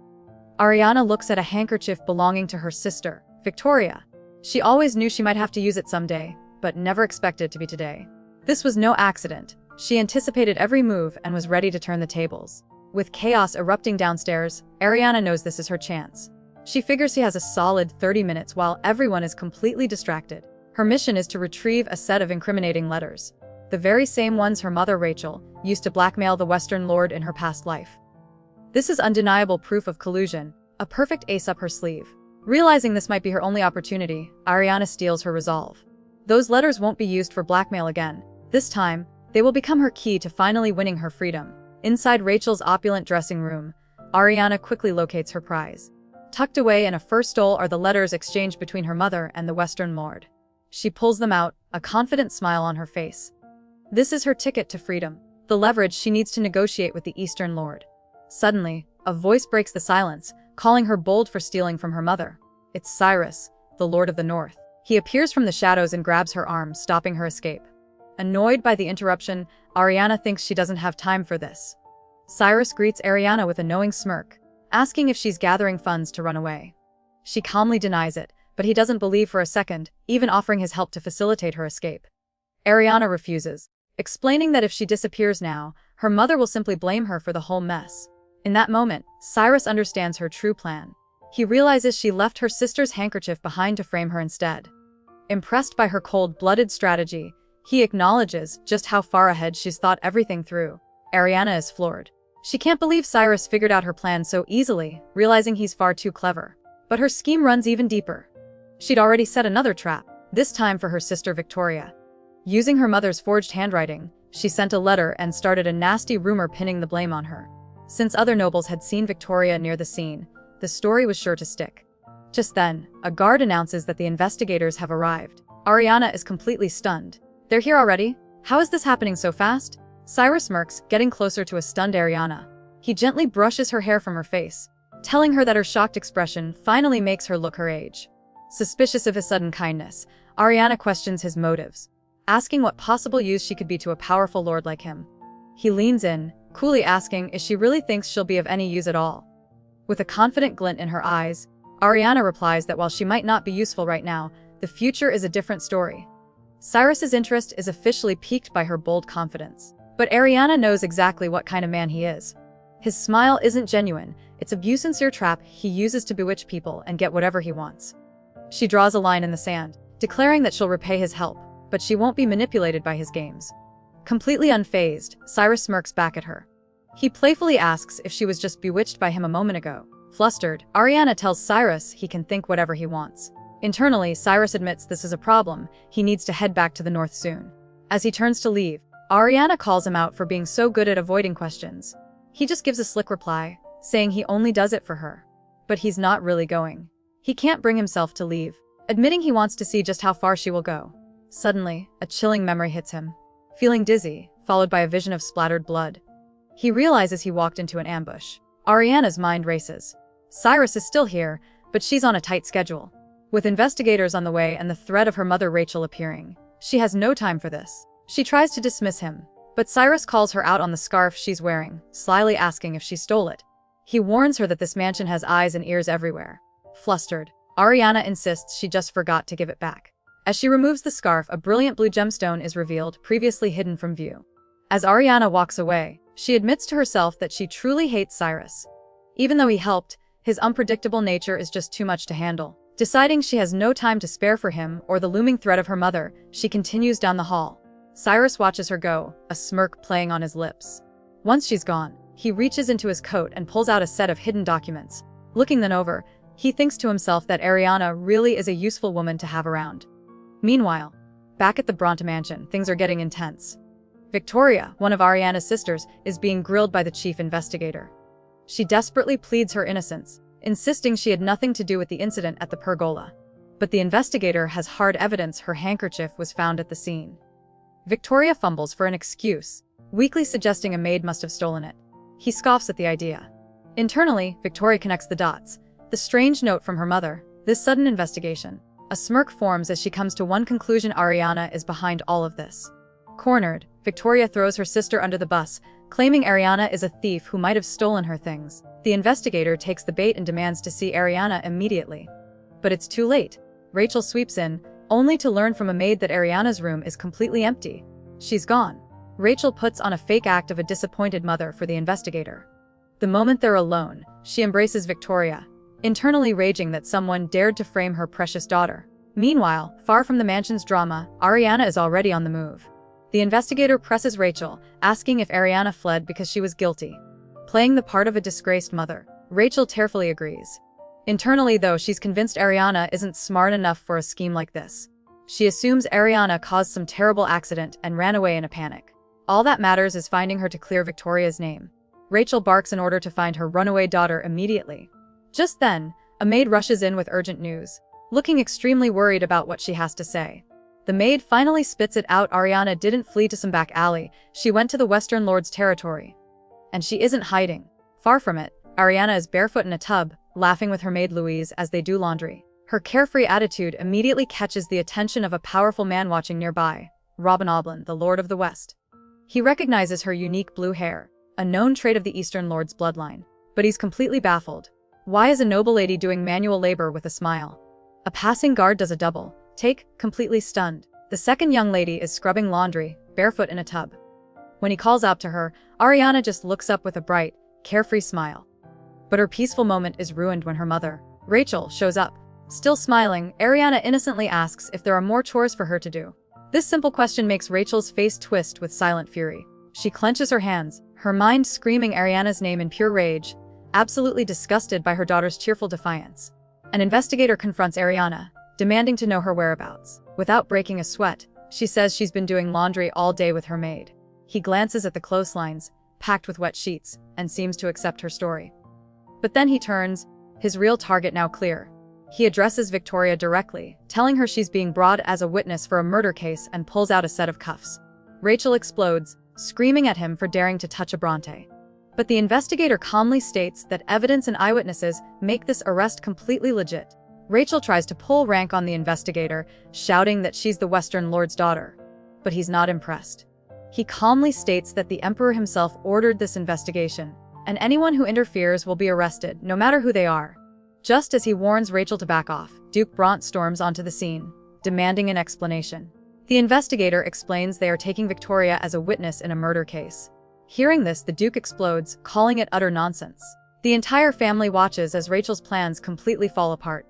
Ariana looks at a handkerchief belonging to her sister, Victoria. She always knew she might have to use it someday, but never expected it to be today. This was no accident. She anticipated every move and was ready to turn the tables. With chaos erupting downstairs, Ariana knows this is her chance. She figures she has a solid 30 minutes while everyone is completely distracted. Her mission is to retrieve a set of incriminating letters, the very same ones her mother Rachel used to blackmail the Western Lord in her past life. This is undeniable proof of collusion, a perfect ace up her sleeve. Realizing this might be her only opportunity, Ariana steels her resolve. Those letters won't be used for blackmail again. This time, they will become her key to finally winning her freedom. Inside Rachel's opulent dressing room, Ariana quickly locates her prize. Tucked away in a fur stole are the letters exchanged between her mother and the Western Lord. She pulls them out, a confident smile on her face. This is her ticket to freedom, the leverage she needs to negotiate with the Eastern Lord. Suddenly, a voice breaks the silence, calling her bold for stealing from her mother. It's Cyrus, the Lord of the North. He appears from the shadows and grabs her arm, stopping her escape. Annoyed by the interruption, Ariana thinks she doesn't have time for this. Cyrus greets Ariana with a knowing smirk, asking if she's gathering funds to run away. She calmly denies it, but he doesn't believe for a second, even offering his help to facilitate her escape. Ariana refuses, explaining that if she disappears now, her mother will simply blame her for the whole mess. In that moment, Cyrus understands her true plan. He realizes she left her sister's handkerchief behind to frame her instead. Impressed by her cold-blooded strategy, he acknowledges just how far ahead she's thought everything through. Ariana is floored. She can't believe Cyrus figured out her plan so easily, realizing he's far too clever. But her scheme runs even deeper. She'd already set another trap. this time for her sister Victoria. Using her mother's forged handwriting, she sent a letter and started a nasty rumor pinning the blame on her. Since other nobles had seen Victoria near the scene, the story was sure to stick. Just then, a guard announces that the investigators have arrived. Ariana is completely stunned. They're here already? How is this happening so fast? Cyrus smirks, getting closer to a stunned Ariana. He gently brushes her hair from her face, telling her that her shocked expression finally makes her look her age. Suspicious of his sudden kindness, Ariana questions his motives, asking what possible use she could be to a powerful lord like him. He leans in, coolly asking if she really thinks she'll be of any use at all. With a confident glint in her eyes, Ariana replies that while she might not be useful right now, the future is a different story. Cyrus's interest is officially piqued by her bold confidence. But Ariana knows exactly what kind of man he is. His smile isn't genuine, it's a sincere trap he uses to bewitch people and get whatever he wants. She draws a line in the sand, declaring that she'll repay his help, but she won't be manipulated by his games. Completely unfazed, Cyrus smirks back at her. He playfully asks if she was just bewitched by him a moment ago. Flustered, Ariana tells Cyrus he can think whatever he wants. Internally, Cyrus admits this is a problem, he needs to head back to the north soon. As he turns to leave, Ariana calls him out for being so good at avoiding questions. He just gives a slick reply, saying he only does it for her. But he's not really going. He can't bring himself to leave, admitting he wants to see just how far she will go. Suddenly, a chilling memory hits him. Feeling dizzy, followed by a vision of splattered blood. He realizes he walked into an ambush. Ariana's mind races. Cyrus is still here, but she's on a tight schedule. With investigators on the way and the threat of her mother Rachel appearing, she has no time for this. She tries to dismiss him, but Cyrus calls her out on the scarf she's wearing, slyly asking if she stole it. He warns her that this mansion has eyes and ears everywhere. Flustered, Ariana insists she just forgot to give it back. As she removes the scarf, a brilliant blue gemstone is revealed, previously hidden from view. As Ariana walks away, she admits to herself that she truly hates Cyrus. Even though he helped, his unpredictable nature is just too much to handle. Deciding she has no time to spare for him or the looming threat of her mother, she continues down the hall. Cyrus watches her go, a smirk playing on his lips. Once she's gone, he reaches into his coat and pulls out a set of hidden documents. Looking them over, he thinks to himself that Ariana really is a useful woman to have around. Meanwhile, back at the Bronte mansion, things are getting intense. Victoria, one of Ariana's sisters, is being grilled by the chief investigator. She desperately pleads her innocence, insisting she had nothing to do with the incident at the pergola. But the investigator has hard evidence her handkerchief was found at the scene. Victoria fumbles for an excuse, weakly suggesting a maid must have stolen it. He scoffs at the idea. Internally, Victoria connects the dots. The strange note from her mother, this sudden investigation. A smirk forms as she comes to one conclusion: Ariana is behind all of this. Cornered, Victoria throws her sister under the bus, claiming Ariana is a thief who might have stolen her things. The investigator takes the bait and demands to see Ariana immediately. But it's too late. Rachel sweeps in, only to learn from a maid that Ariana's room is completely empty. She's gone. Rachel puts on a fake act of a disappointed mother for the investigator. The moment they're alone, she embraces Victoria, internally raging that someone dared to frame her precious daughter. Meanwhile, far from the mansion's drama, Ariana is already on the move. The investigator presses Rachel, asking if Ariana fled because she was guilty. Playing the part of a disgraced mother, Rachel tearfully agrees. Internally, though, she's convinced Ariana isn't smart enough for a scheme like this. She assumes Ariana caused some terrible accident and ran away in a panic. All that matters is finding her to clear Victoria's name. Rachel barks in order to find her runaway daughter immediately. Just then, a maid rushes in with urgent news, looking extremely worried about what she has to say. The maid finally spits it out: Ariana didn't flee to some back alley, she went to the Western Lord's territory. And she isn't hiding. Far from it, Ariana is barefoot in a tub, laughing with her maid Louise as they do laundry. Her carefree attitude immediately catches the attention of a powerful man watching nearby, Robin Oblin, the Lord of the West. He recognizes her unique blue hair, a known trait of the Eastern Lord's bloodline. But he's completely baffled. Why is a noble lady doing manual labor with a smile? A passing guard does a double take, completely stunned. The second young lady is scrubbing laundry, barefoot in a tub. When he calls out to her, Ariana just looks up with a bright, carefree smile. But her peaceful moment is ruined when her mother, Rachel, shows up. Still smiling, Ariana innocently asks if there are more chores for her to do. This simple question makes Rachel's face twist with silent fury. She clenches her hands, her mind screaming Ariana's name in pure rage, absolutely disgusted by her daughter's cheerful defiance. An investigator confronts Ariana, demanding to know her whereabouts. Without breaking a sweat, she says she's been doing laundry all day with her maid. He glances at the clotheslines, packed with wet sheets, and seems to accept her story. But then he turns, his real target now clear. He addresses Victoria directly, telling her she's being brought as a witness for a murder case, and pulls out a set of cuffs. Rachel explodes, screaming at him for daring to touch a Bronte. But the investigator calmly states that evidence and eyewitnesses make this arrest completely legit. Rachel tries to pull rank on the investigator, shouting that she's the Western Lord's daughter. But he's not impressed. He calmly states that the Emperor himself ordered this investigation, and anyone who interferes will be arrested, no matter who they are. Just as he warns Rachel to back off, Duke Bront storms onto the scene, demanding an explanation. The investigator explains they are taking Victoria as a witness in a murder case. Hearing this, the Duke explodes, calling it utter nonsense. The entire family watches as Rachel's plans completely fall apart.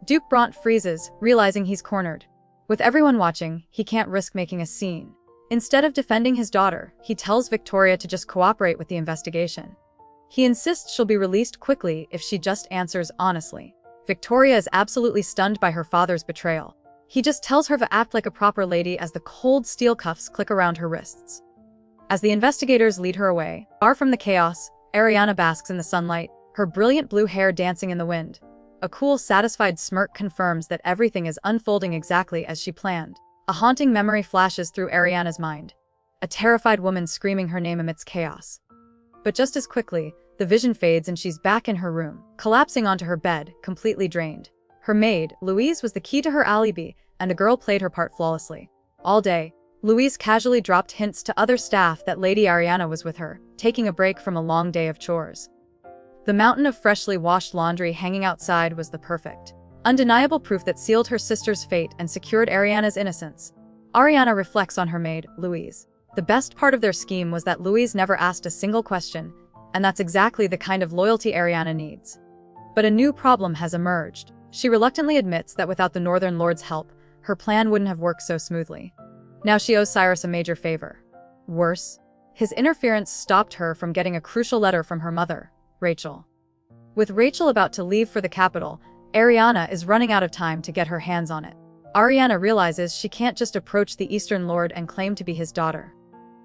Duke Bront freezes, realizing he's cornered. With everyone watching, he can't risk making a scene. Instead of defending his daughter, he tells Victoria to just cooperate with the investigation. He insists she'll be released quickly if she just answers honestly. Victoria is absolutely stunned by her father's betrayal. He just tells her to act like a proper lady as the cold steel cuffs click around her wrists. As the investigators lead her away, far from the chaos, Ariana basks in the sunlight, her brilliant blue hair dancing in the wind. A cool, satisfied smirk confirms that everything is unfolding exactly as she planned. A haunting memory flashes through Ariana's mind. A terrified woman screaming her name amidst chaos. But just as quickly, the vision fades and she's back in her room, collapsing onto her bed, completely drained. Her maid, Louise, was the key to her alibi, and the girl played her part flawlessly. All day, Louise casually dropped hints to other staff that Lady Ariana was with her, taking a break from a long day of chores. The mountain of freshly washed laundry hanging outside was the perfect, undeniable proof that sealed her sister's fate and secured Ariana's innocence. Ariana reflects on her maid, Louise. The best part of their scheme was that Louise never asked a single question, and that's exactly the kind of loyalty Ariana needs. But a new problem has emerged. She reluctantly admits that without the Northern Lord's help, her plan wouldn't have worked so smoothly. Now she owes Cyrus a major favor. Worse, his interference stopped her from getting a crucial letter from her mother, Rachel. With Rachel about to leave for the capital, Ariana is running out of time to get her hands on it. Ariana realizes she can't just approach the Eastern Lord and claim to be his daughter.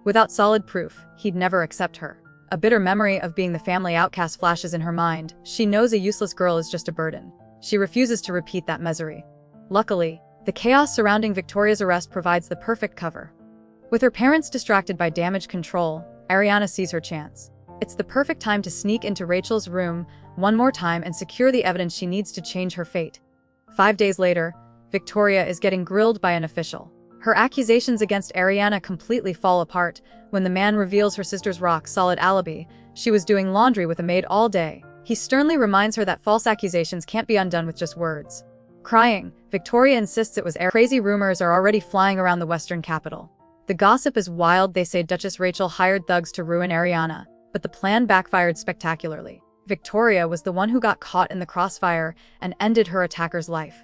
Without solid proof, he'd never accept her. A bitter memory of being the family outcast flashes in her mind. She knows a useless girl is just a burden. She refuses to repeat that misery. Luckily, the chaos surrounding Victoria's arrest provides the perfect cover. With her parents distracted by damage control, Ariana sees her chance. It's the perfect time to sneak into Rachel's room one more time and secure the evidence she needs to change her fate. 5 days later, Victoria is getting grilled by an official. Her accusations against Ariana completely fall apart when the man reveals her sister's rock-solid alibi. She was doing laundry with a maid all day. He sternly reminds her that false accusations can't be undone with just words. Crying, Victoria insists it was crazy rumors are already flying around the Western capital. The gossip is wild. They say Duchess Rachel hired thugs to ruin Ariana, but the plan backfired spectacularly. Victoria was the one who got caught in the crossfire and ended her attacker's life.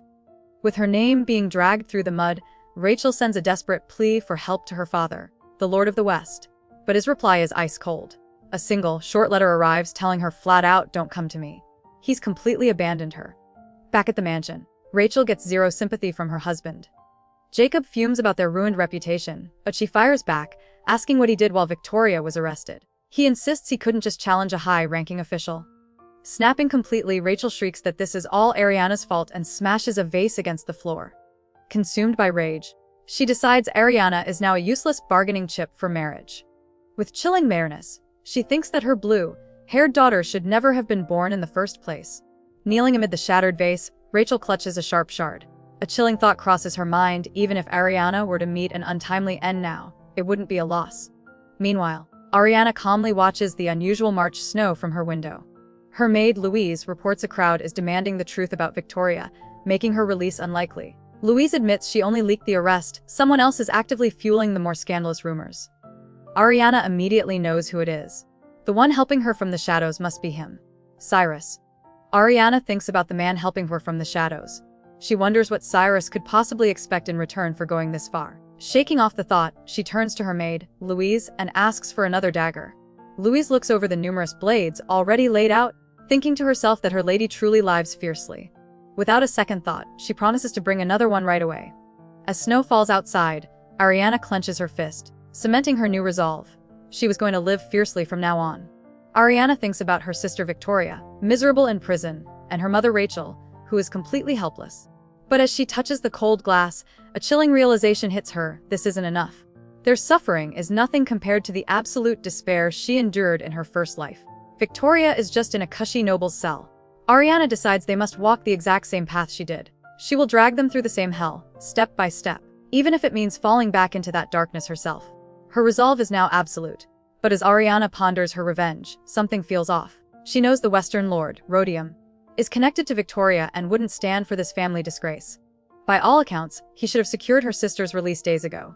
With her name being dragged through the mud, Rachel sends a desperate plea for help to her father, the Lord of the West. But his reply is ice cold. A single, short letter arrives telling her flat out, "Don't come to me." He's completely abandoned her. Back at the mansion, Rachel gets zero sympathy from her husband. Jacob fumes about their ruined reputation, but she fires back, asking what he did while Victoria was arrested. He insists he couldn't just challenge a high-ranking official. Snapping completely, Rachel shrieks that this is all Ariana's fault and smashes a vase against the floor. Consumed by rage, she decides Ariana is now a useless bargaining chip for marriage. With chilling mareness, she thinks that her blue-haired daughter should never have been born in the first place. Kneeling amid the shattered vase, Rachel clutches a sharp shard. A chilling thought crosses her mind. Even if Ariana were to meet an untimely end now, it wouldn't be a loss. Meanwhile, Ariana calmly watches the unusual March snow from her window. Her maid, Louise, reports a crowd is demanding the truth about Victoria, making her release unlikely. Louise admits she only leaked the arrest. Someone else is actively fueling the more scandalous rumors. Ariana immediately knows who it is. The one helping her from the shadows must be him, Cyrus. Ariana thinks about the man helping her from the shadows. She wonders what Cyrus could possibly expect in return for going this far. Shaking off the thought, she turns to her maid, Louise, and asks for another dagger. Louise looks over the numerous blades already laid out, thinking to herself that her lady truly lives fiercely. Without a second thought, she promises to bring another one right away. As snow falls outside, Ariana clenches her fist, cementing her new resolve. She was going to live fiercely from now on. Ariana thinks about her sister Victoria, miserable in prison, and her mother Rachel, who is completely helpless. But as she touches the cold glass, a chilling realization hits her: this isn't enough. Their suffering is nothing compared to the absolute despair she endured in her first life. Victoria is just in a cushy noble's cell. Ariana decides they must walk the exact same path she did. She will drag them through the same hell, step by step, even if it means falling back into that darkness herself. Her resolve is now absolute. But as Ariana ponders her revenge, something feels off. She knows the Western Lord, Rhodium, is connected to Victoria and wouldn't stand for this family disgrace. By all accounts, he should have secured her sister's release days ago.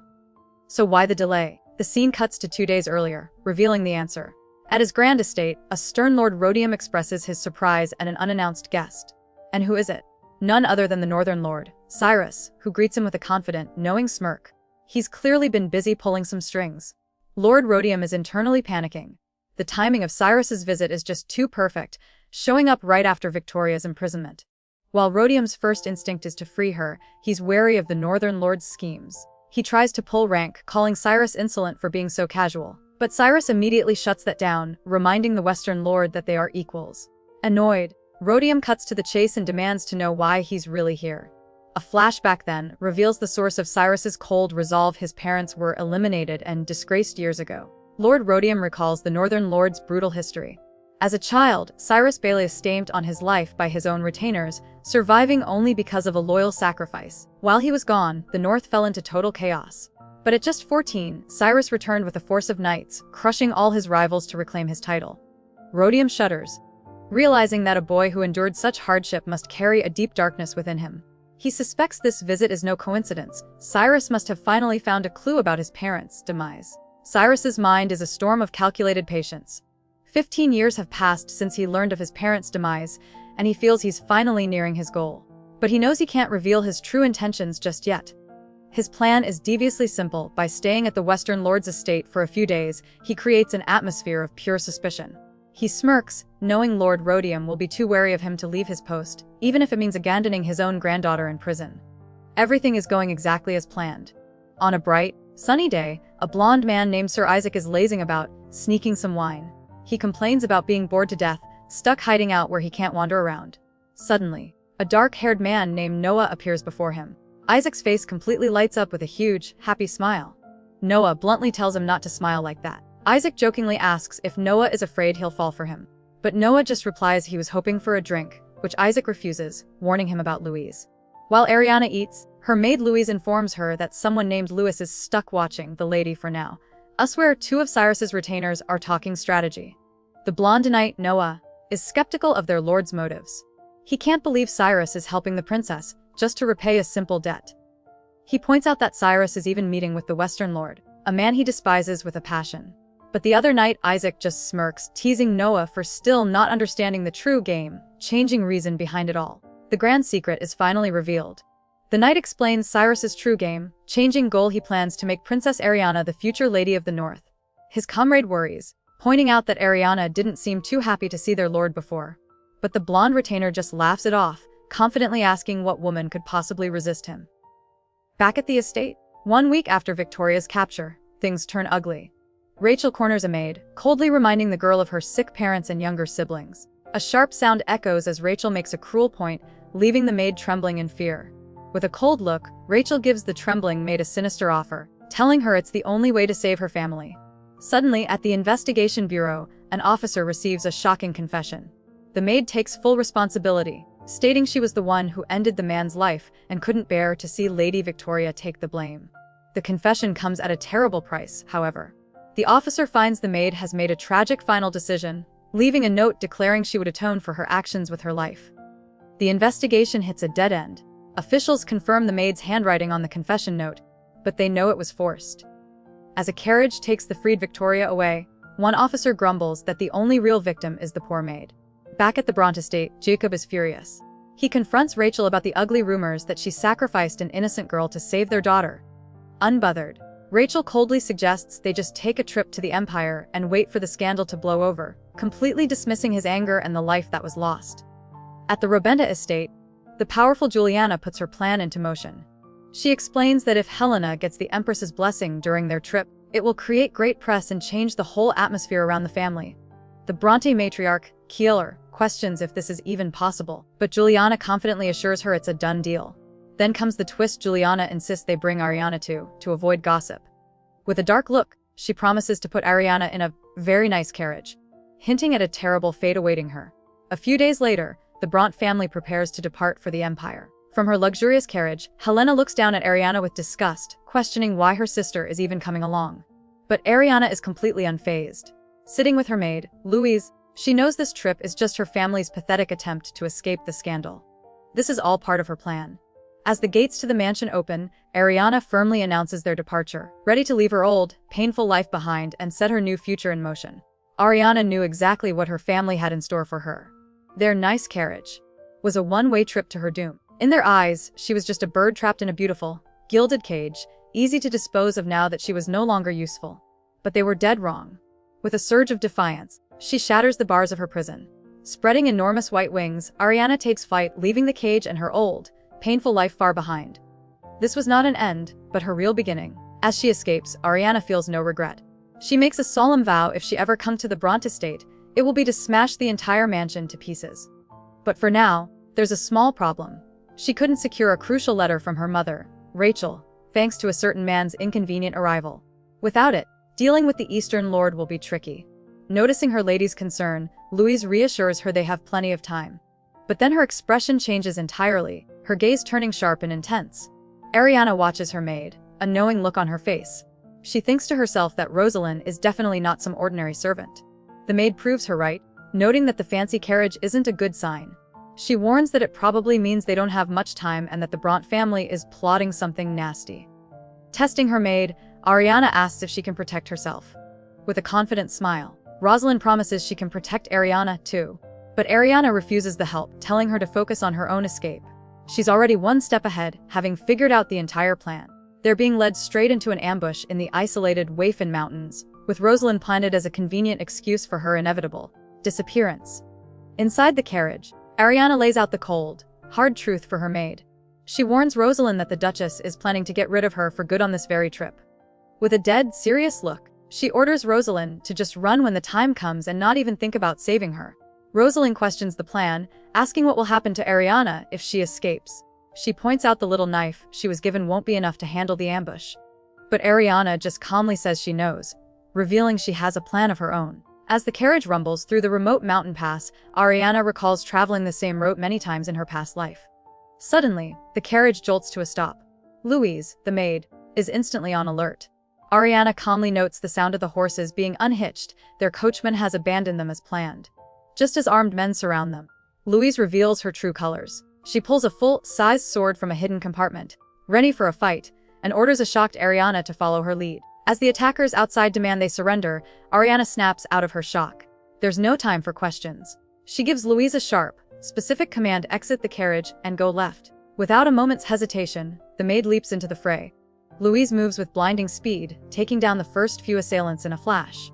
So why the delay? The scene cuts to 2 days earlier, revealing the answer. At his grand estate, a stern Lord Rhodium expresses his surprise at an unannounced guest. And who is it? None other than the Northern Lord, Cyrus, who greets him with a confident, knowing smirk. He's clearly been busy pulling some strings. Lord Rhodium is internally panicking. The timing of Cyrus's visit is just too perfect, showing up right after Victoria's imprisonment. While Rhodium's first instinct is to free her, he's wary of the Northern Lord's schemes. He tries to pull rank, calling Cyrus insolent for being so casual. But Cyrus immediately shuts that down, reminding the Western Lord that they are equals. Annoyed, Rhodium cuts to the chase and demands to know why he's really here. A flashback then reveals the source of Cyrus's cold resolve: his parents were eliminated and disgraced years ago. Lord Rhodium recalls the Northern Lord's brutal history. As a child, Cyrus Baelius stamped on his life by his own retainers, surviving only because of a loyal sacrifice. While he was gone, the North fell into total chaos. But at just 14, Cyrus returned with a force of knights, crushing all his rivals to reclaim his title. Rhodium shudders, realizing that a boy who endured such hardship must carry a deep darkness within him. He suspects this visit is no coincidence. Cyrus must have finally found a clue about his parents' demise. Cyrus's mind is a storm of calculated patience. 15 years have passed since he learned of his parents' demise, and he feels he's finally nearing his goal. But he knows he can't reveal his true intentions just yet. His plan is deviously simple. By staying at the Western Lord's estate for a few days, he creates an atmosphere of pure suspicion. He smirks, knowing Lord Rhodium will be too wary of him to leave his post, even if it means abandoning his own granddaughter in prison. Everything is going exactly as planned. On a bright, sunny day, a blonde man named Sir Isaac is lazing about, sneaking some wine. He complains about being bored to death, stuck hiding out where he can't wander around. Suddenly, a dark-haired man named Noah appears before him. Isaac's face completely lights up with a huge, happy smile. Noah bluntly tells him not to smile like that. Isaac jokingly asks if Noah is afraid he'll fall for him. But Noah just replies he was hoping for a drink, which Isaac refuses, warning him about Louise. While Ariana eats, her maid Louise informs her that someone named Louis is stuck watching the lady for now. Elsewhere, 2 of Cyrus's retainers are talking strategy. The blonde knight, Noah, is skeptical of their lord's motives. He can't believe Cyrus is helping the princess, just to repay a simple debt. He points out that Cyrus is even meeting with the Western Lord, a man he despises with a passion. But the other knight, Isaac, just smirks, teasing Noah for still not understanding the true game, changing reason behind it all. The grand secret is finally revealed. The knight explains Cyrus's true game, changing goal: he plans to make Princess Ariana the future Lady of the North. His comrade worries, pointing out that Ariana didn't seem too happy to see their lord before. But the blonde retainer just laughs it off, confidently asking what woman could possibly resist him. Back at the estate, 1 week after Victoria's capture, things turn ugly. Rachel corners a maid, coldly reminding the girl of her sick parents and younger siblings. A sharp sound echoes as Rachel makes a cruel point, leaving the maid trembling in fear. With a cold look, Rachel gives the trembling maid a sinister offer, telling her it's the only way to save her family. Suddenly, at the investigation bureau, an officer receives a shocking confession. The maid takes full responsibility, stating she was the one who ended the man's life and couldn't bear to see Lady Victoria take the blame. The confession comes at a terrible price, however. The officer finds the maid has made a tragic final decision, leaving a note declaring she would atone for her actions with her life. The investigation hits a dead end. Officials confirm the maid's handwriting on the confession note, but they know it was forced. As a carriage takes the freed Victoria away, one officer grumbles that the only real victim is the poor maid. Back at the Bront estate, Jacob is furious. He confronts Rachel about the ugly rumors that she sacrificed an innocent girl to save their daughter. Unbothered, Rachel coldly suggests they just take a trip to the Empire and wait for the scandal to blow over, completely dismissing his anger and the life that was lost. At the Robenda estate, The powerful Juliana puts her plan into motion. She explains that if Helena gets the Empress's blessing during their trip, it will create great press and change the whole atmosphere around the family. The Bronte matriarch, Keeler, questions if this is even possible, but Juliana confidently assures her it's a done deal. Then comes the twist. Juliana insists they bring Ariana to avoid gossip. With a dark look, she promises to put Ariana in a very nice carriage, hinting at a terrible fate awaiting her. A few days later, the Bronte family prepares to depart for the Empire. From her luxurious carriage, Helena looks down at Ariana with disgust, questioning why her sister is even coming along. But Ariana is completely unfazed. Sitting with her maid, Louise, she knows this trip is just her family's pathetic attempt to escape the scandal. This is all part of her plan. As the gates to the mansion open, Ariana firmly announces their departure, ready to leave her old, painful life behind and set her new future in motion. Ariana knew exactly what her family had in store for her. Their nice carriage was a one-way trip to her doom. In their eyes, she was just a bird trapped in a beautiful, gilded cage, easy to dispose of now that she was no longer useful. But they were dead wrong. With a surge of defiance, she shatters the bars of her prison. Spreading enormous white wings, Ariana takes flight, leaving the cage and her old, painful life far behind. This was not an end, but her real beginning. As she escapes, Ariana feels no regret. She makes a solemn vow if she ever comes to the Bronte estate, it will be to smash the entire mansion to pieces. But for now, there's a small problem. She couldn't secure a crucial letter from her mother, Rachel, thanks to a certain man's inconvenient arrival. Without it, dealing with the Eastern Lord will be tricky. Noticing her lady's concern, Louise reassures her they have plenty of time. But then her expression changes entirely, her gaze turning sharp and intense. Ariana watches her maid, a knowing look on her face. She thinks to herself that Rosalind is definitely not some ordinary servant. The maid proves her right, noting that the fancy carriage isn't a good sign. She warns that it probably means they don't have much time and that the Bronte family is plotting something nasty. Testing her maid, Ariana asks if she can protect herself. With a confident smile, Rosalind promises she can protect Ariana too. But Ariana refuses the help, telling her to focus on her own escape. She's already one step ahead, having figured out the entire plan. They're being led straight into an ambush in the isolated Wafin Mountains, with Rosalind planted as a convenient excuse for her inevitable disappearance. Inside the carriage, Ariana lays out the cold, hard truth for her maid. She warns Rosalind that the Duchess is planning to get rid of her for good on this very trip. With a dead, serious look, she orders Rosalind to just run when the time comes and not even think about saving her. Rosalind questions the plan, asking what will happen to Ariana if she escapes. She points out the little knife she was given won't be enough to handle the ambush. But Ariana just calmly says she knows, revealing she has a plan of her own. As the carriage rumbles through the remote mountain pass, Ariana recalls traveling the same route many times in her past life. Suddenly, the carriage jolts to a stop. Louise, the maid, is instantly on alert. Ariana calmly notes the sound of the horses being unhitched. Their coachman has abandoned them as planned. Just as armed men surround them, Louise reveals her true colors. She pulls a full-size sword from a hidden compartment, ready for a fight, and orders a shocked Ariana to follow her lead. As the attackers outside demand they surrender, Ariana snaps out of her shock. There's no time for questions. She gives Louise a sharp, specific command: exit the carriage and go left. Without a moment's hesitation, the maid leaps into the fray. Louise moves with blinding speed, taking down the first few assailants in a flash.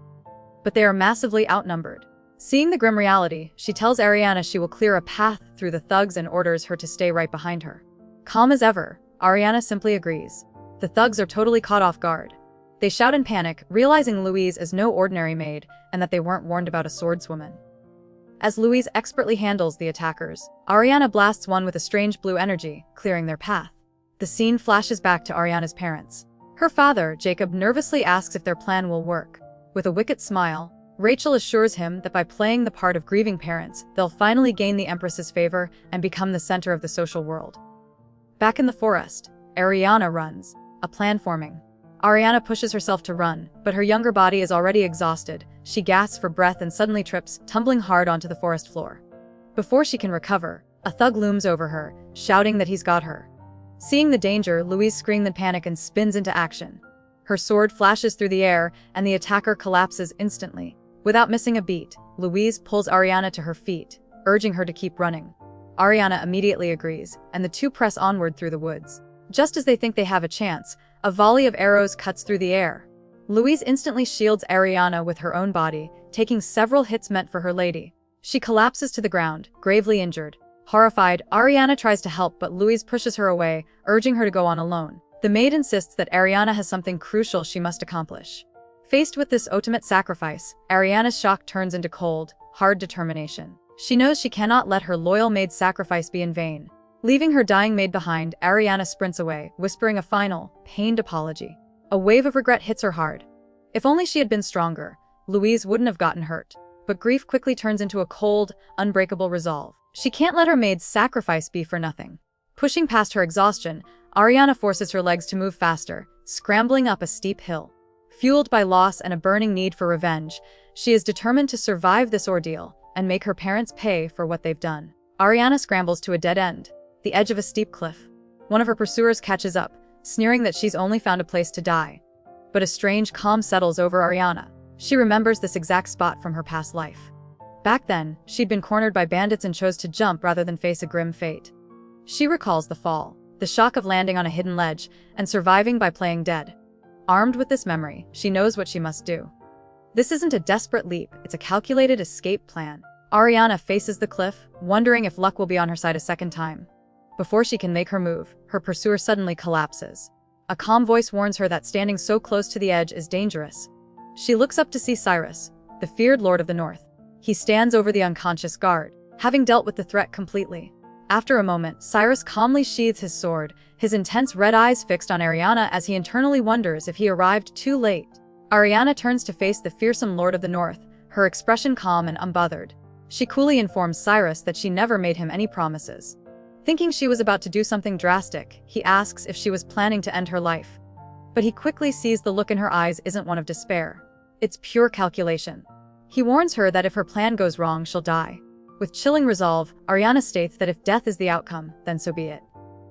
But they are massively outnumbered. Seeing the grim reality, she tells Ariana she will clear a path through the thugs and orders her to stay right behind her. Calm as ever, Ariana simply agrees. The thugs are totally caught off guard. They shout in panic, realizing Louise is no ordinary maid and that they weren't warned about a swordswoman. As Louise expertly handles the attackers, Ariana blasts one with a strange blue energy, clearing their path. The scene flashes back to Ariana's parents. Her father, Jacob, nervously asks if their plan will work. With a wicked smile, Rachel assures him that by playing the part of grieving parents, they'll finally gain the Empress's favor and become the center of the social world. Back in the forest, Ariana runs, a plan forming. Ariana pushes herself to run, but her younger body is already exhausted. She gasps for breath and suddenly trips, tumbling hard onto the forest floor. Before she can recover, a thug looms over her, shouting that he's got her. Seeing the danger, Louise screams in panic and spins into action. Her sword flashes through the air, and the attacker collapses instantly. Without missing a beat, Louise pulls Ariana to her feet, urging her to keep running. Ariana immediately agrees, and the two press onward through the woods. Just as they think they have a chance, a volley of arrows cuts through the air. Louise instantly shields Ariana with her own body, taking several hits meant for her lady. She collapses to the ground, gravely injured. Horrified, Ariana tries to help but Louise pushes her away, urging her to go on alone. The maid insists that Ariana has something crucial she must accomplish. Faced with this ultimate sacrifice, Ariana's shock turns into cold, hard determination. She knows she cannot let her loyal maid's sacrifice be in vain. Leaving her dying maid behind, Ariana sprints away, whispering a final, pained apology. A wave of regret hits her hard. If only she had been stronger, Louise wouldn't have gotten hurt. But grief quickly turns into a cold, unbreakable resolve. She can't let her maid's sacrifice be for nothing. Pushing past her exhaustion, Ariana forces her legs to move faster, scrambling up a steep hill. Fueled by loss and a burning need for revenge, she is determined to survive this ordeal and make her parents pay for what they've done. Ariana scrambles to a dead end, the edge of a steep cliff. One of her pursuers catches up, sneering that she's only found a place to die. But a strange calm settles over Ariana. She remembers this exact spot from her past life. Back then, she'd been cornered by bandits and chose to jump rather than face a grim fate. She recalls the fall, the shock of landing on a hidden ledge, and surviving by playing dead. Armed with this memory, she knows what she must do. This isn't a desperate leap, it's a calculated escape plan. Ariana faces the cliff, wondering if luck will be on her side a second time. Before she can make her move, her pursuer suddenly collapses. A calm voice warns her that standing so close to the edge is dangerous. She looks up to see Cyrus, the feared Lord of the North. He stands over the unconscious guard, having dealt with the threat completely. After a moment, Cyrus calmly sheathes his sword, his intense red eyes fixed on Ariana as he internally wonders if he arrived too late. Ariana turns to face the fearsome Lord of the North, her expression calm and unbothered. She coolly informs Cyrus that she never made him any promises. Thinking she was about to do something drastic, he asks if she was planning to end her life. But he quickly sees the look in her eyes isn't one of despair. It's pure calculation. He warns her that if her plan goes wrong, she'll die. With chilling resolve, Ariana states that if death is the outcome, then so be it.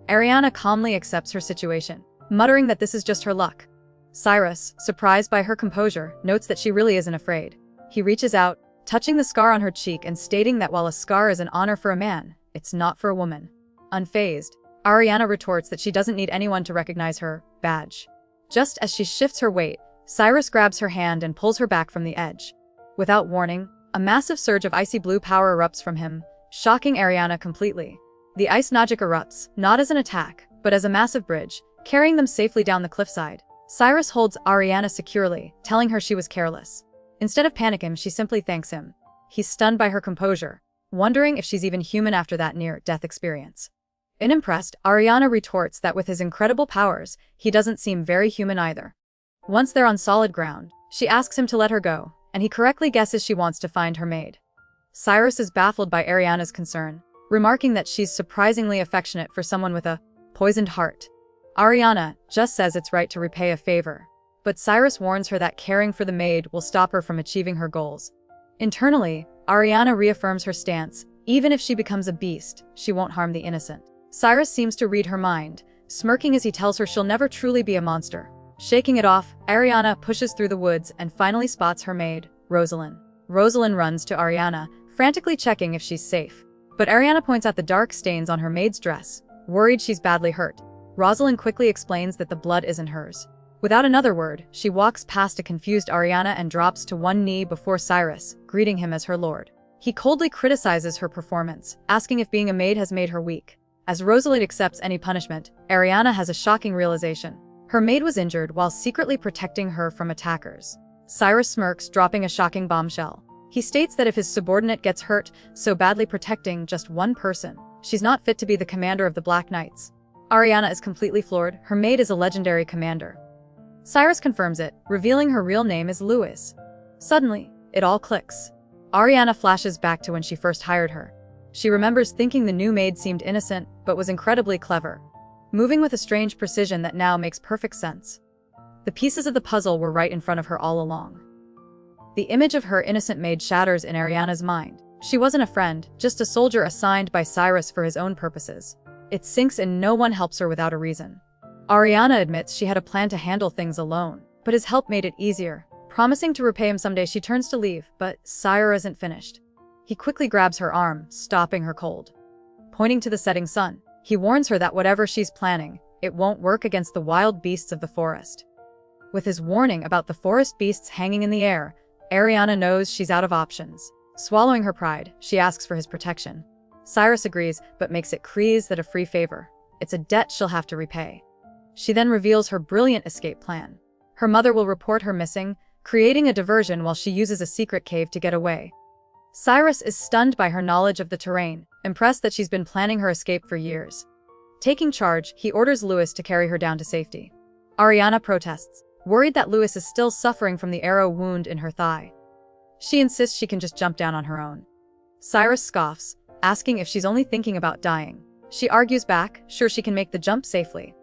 Ariana calmly accepts her situation, muttering that this is just her luck. Cyrus, surprised by her composure, notes that she really isn't afraid. He reaches out, touching the scar on her cheek and stating that while a scar is an honor for a man, it's not for a woman. Unfazed, Ariana retorts that she doesn't need anyone to recognize her badge. Just as she shifts her weight, Cyrus grabs her hand and pulls her back from the edge. Without warning, a massive surge of icy blue power erupts from him, shocking Ariana completely. The ice magic erupts, not as an attack, but as a massive bridge, carrying them safely down the cliffside. Cyrus holds Ariana securely, telling her she was careless. Instead of panicking, she simply thanks him. He's stunned by her composure, wondering if she's even human after that near-death experience. Unimpressed, Ariana retorts that with his incredible powers, he doesn't seem very human either. Once they're on solid ground, she asks him to let her go, and he correctly guesses she wants to find her maid. Cyrus is baffled by Ariana's concern, remarking that she's surprisingly affectionate for someone with a poisoned heart. Ariana just says it's right to repay a favor, but Cyrus warns her that caring for the maid will stop her from achieving her goals. Internally, Ariana reaffirms her stance. Even if she becomes a beast, she won't harm the innocent. Cyrus seems to read her mind, smirking as he tells her she'll never truly be a monster. Shaking it off, Ariana pushes through the woods and finally spots her maid, Rosalind. Rosalind runs to Ariana, frantically checking if she's safe. But Ariana points out the dark stains on her maid's dress, worried she's badly hurt. Rosalind quickly explains that the blood isn't hers. Without another word, she walks past a confused Ariana and drops to one knee before Cyrus, greeting him as her lord. He coldly criticizes her performance, asking if being a maid has made her weak. As Rosalind accepts any punishment, Ariana has a shocking realization. Her maid was injured while secretly protecting her from attackers. Cyrus smirks, dropping a shocking bombshell. He states that if his subordinate gets hurt, so badly protecting just one person, she's not fit to be the commander of the Black Knights. Ariana is completely floored. Her maid is a legendary commander. Cyrus confirms it, revealing her real name is Louis. Suddenly, it all clicks. Ariana flashes back to when she first hired her. She remembers thinking the new maid seemed innocent, but was incredibly clever, moving with a strange precision that now makes perfect sense. The pieces of the puzzle were right in front of her all along. The image of her innocent maid shatters in Ariana's mind. She wasn't a friend, just a soldier assigned by Cyrus for his own purposes. It sinks in. No one helps her without a reason. Ariana admits she had a plan to handle things alone, but his help made it easier. Promising to repay him someday, she turns to leave, but Cyrus isn't finished. He quickly grabs her arm, stopping her cold. Pointing to the setting sun, he warns her that whatever she's planning, it won't work against the wild beasts of the forest. With his warning about the forest beasts hanging in the air, Ariana knows she's out of options. Swallowing her pride, she asks for his protection. Cyrus agrees, but makes it clear that a free favor. It's a debt she'll have to repay. She then reveals her brilliant escape plan. Her mother will report her missing, creating a diversion while she uses a secret cave to get away. Cyrus is stunned by her knowledge of the terrain, impressed that she's been planning her escape for years. Taking charge, he orders Louis to carry her down to safety. Ariana protests, worried that Louis is still suffering from the arrow wound in her thigh. She insists she can just jump down on her own. Cyrus scoffs, asking if she's only thinking about dying. She argues back, sure she can make the jump safely.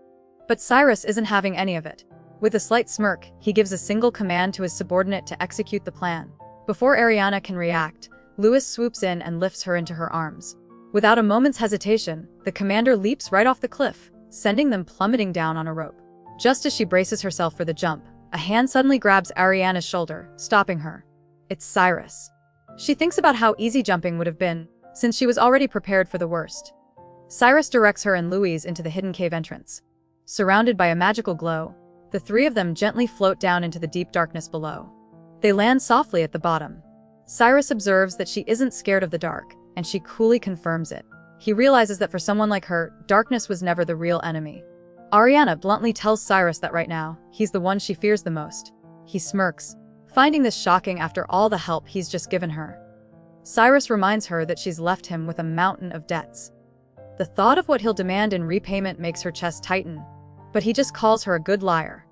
But Cyrus isn't having any of it. With a slight smirk, he gives a single command to his subordinate to execute the plan. Before Ariana can react, Louis swoops in and lifts her into her arms. Without a moment's hesitation, the commander leaps right off the cliff, sending them plummeting down on a rope. Just as she braces herself for the jump, a hand suddenly grabs Ariana's shoulder, stopping her. It's Cyrus. She thinks about how easy jumping would have been, since she was already prepared for the worst. Cyrus directs her and Louise into the hidden cave entrance. Surrounded by a magical glow, the three of them gently float down into the deep darkness below. They land softly at the bottom. Cyrus observes that she isn't scared of the dark, and she coolly confirms it. He realizes that for someone like her, darkness was never the real enemy. Ariana bluntly tells Cyrus that right now, he's the one she fears the most. He smirks, finding this shocking after all the help he's just given her. Cyrus reminds her that she's left him with a mountain of debts. The thought of what he'll demand in repayment makes her chest tighten, but he just calls her a good liar.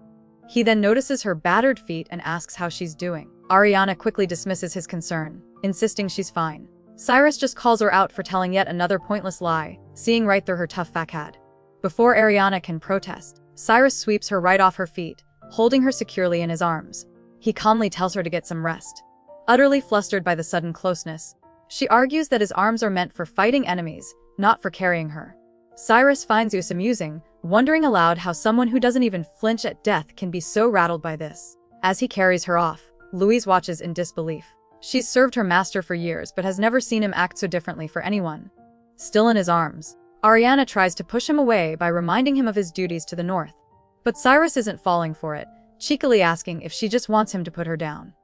He then notices her battered feet and asks how she's doing. Ariana quickly dismisses his concern, insisting she's fine. Cyrus just calls her out for telling yet another pointless lie, seeing right through her tough facade. Before Ariana can protest, Cyrus sweeps her right off her feet, holding her securely in his arms. He calmly tells her to get some rest. Utterly flustered by the sudden closeness, she argues that his arms are meant for fighting enemies, not for carrying her. Cyrus finds this amusing, wondering aloud how someone who doesn't even flinch at death can be so rattled by this. As he carries her off, Louise watches in disbelief. She's served her master for years but has never seen him act so differently for anyone. Still in his arms, Ariana tries to push him away by reminding him of his duties to the north. But Cyrus isn't falling for it, cheekily asking if she just wants him to put her down.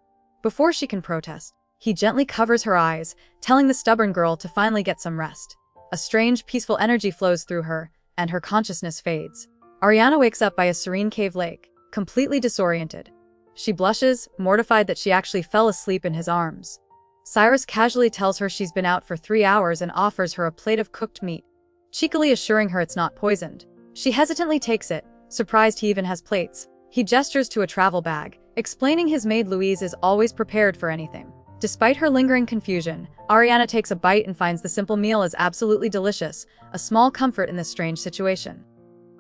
Before she can protest, he gently covers her eyes, telling the stubborn girl to finally get some rest. A strange, peaceful energy flows through her, and her consciousness fades. Ariana wakes up by a serene cave lake, completely disoriented. She blushes, mortified that she actually fell asleep in his arms. Cyrus casually tells her she's been out for 3 hours and offers her a plate of cooked meat, cheekily assuring her it's not poisoned. She hesitantly takes it, surprised he even has plates. He gestures to a travel bag, explaining his maid Louise is always prepared for anything. Despite her lingering confusion, Ariana takes a bite and finds the simple meal is absolutely delicious, a small comfort in this strange situation.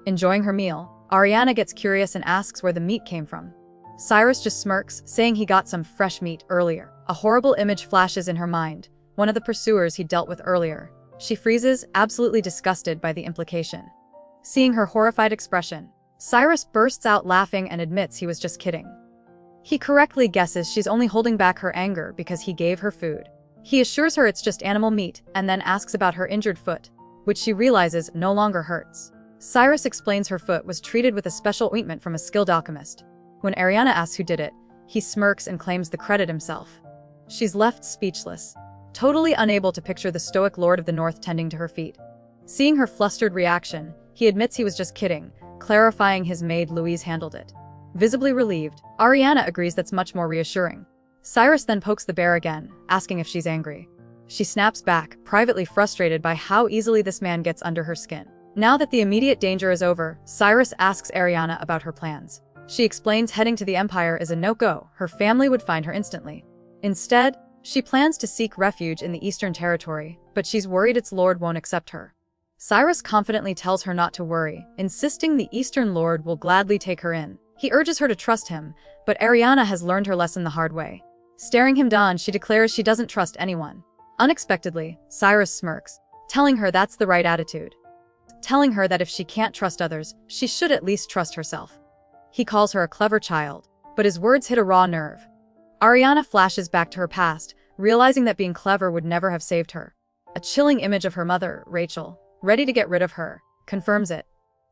Enjoying her meal, Ariana gets curious and asks where the meat came from. Cyrus just smirks, saying he got some fresh meat earlier. A horrible image flashes in her mind, one of the pursuers he dealt with earlier. She freezes, absolutely disgusted by the implication. Seeing her horrified expression, Cyrus bursts out laughing and admits he was just kidding. He correctly guesses she's only holding back her anger because he gave her food. He assures her it's just animal meat and then asks about her injured foot, which she realizes no longer hurts. Cyrus explains her foot was treated with a special ointment from a skilled alchemist. When Ariana asks who did it, he smirks and claims the credit himself. She's left speechless, totally unable to picture the stoic Lord of the North tending to her feet. Seeing her flustered reaction, he admits he was just kidding, clarifying his maid Louise handled it. Visibly relieved, Ariana agrees that's much more reassuring. Cyrus then pokes the bear again, asking if she's angry. She snaps back, privately frustrated by how easily this man gets under her skin. Now that the immediate danger is over, Cyrus asks Ariana about her plans. She explains heading to the Empire is a no-go, her family would find her instantly. Instead, she plans to seek refuge in the Eastern Territory, but she's worried its lord won't accept her. Cyrus confidently tells her not to worry, insisting the Eastern Lord will gladly take her in. He urges her to trust him, but Ariana has learned her lesson the hard way. Staring him down, she declares she doesn't trust anyone. Unexpectedly, Cyrus smirks, telling her that's the right attitude. Telling her that if she can't trust others, she should at least trust herself. He calls her a clever child, but his words hit a raw nerve. Ariana flashes back to her past, realizing that being clever would never have saved her. A chilling image of her mother, Rachel, ready to get rid of her, confirms it.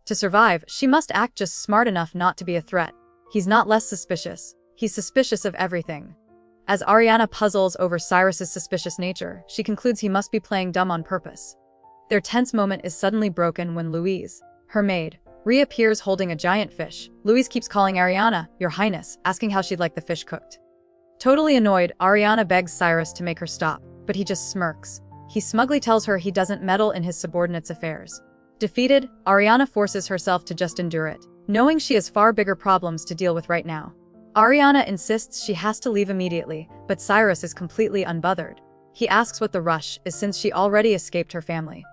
To survive, she must act just smart enough not to be a threat. He's not less suspicious. He's suspicious of everything. As Ariana puzzles over Cyrus's suspicious nature, she concludes he must be playing dumb on purpose. Their tense moment is suddenly broken when Louise, her maid, reappears holding a giant fish. Louise keeps calling Ariana, "Your Highness," asking how she'd like the fish cooked. Totally annoyed, Ariana begs Cyrus to make her stop, but he just smirks. He smugly tells her he doesn't meddle in his subordinates' affairs. Defeated, Ariana forces herself to just endure it, knowing she has far bigger problems to deal with right now. Ariana insists she has to leave immediately, but Cyrus is completely unbothered. He asks what the rush is since she already escaped her family.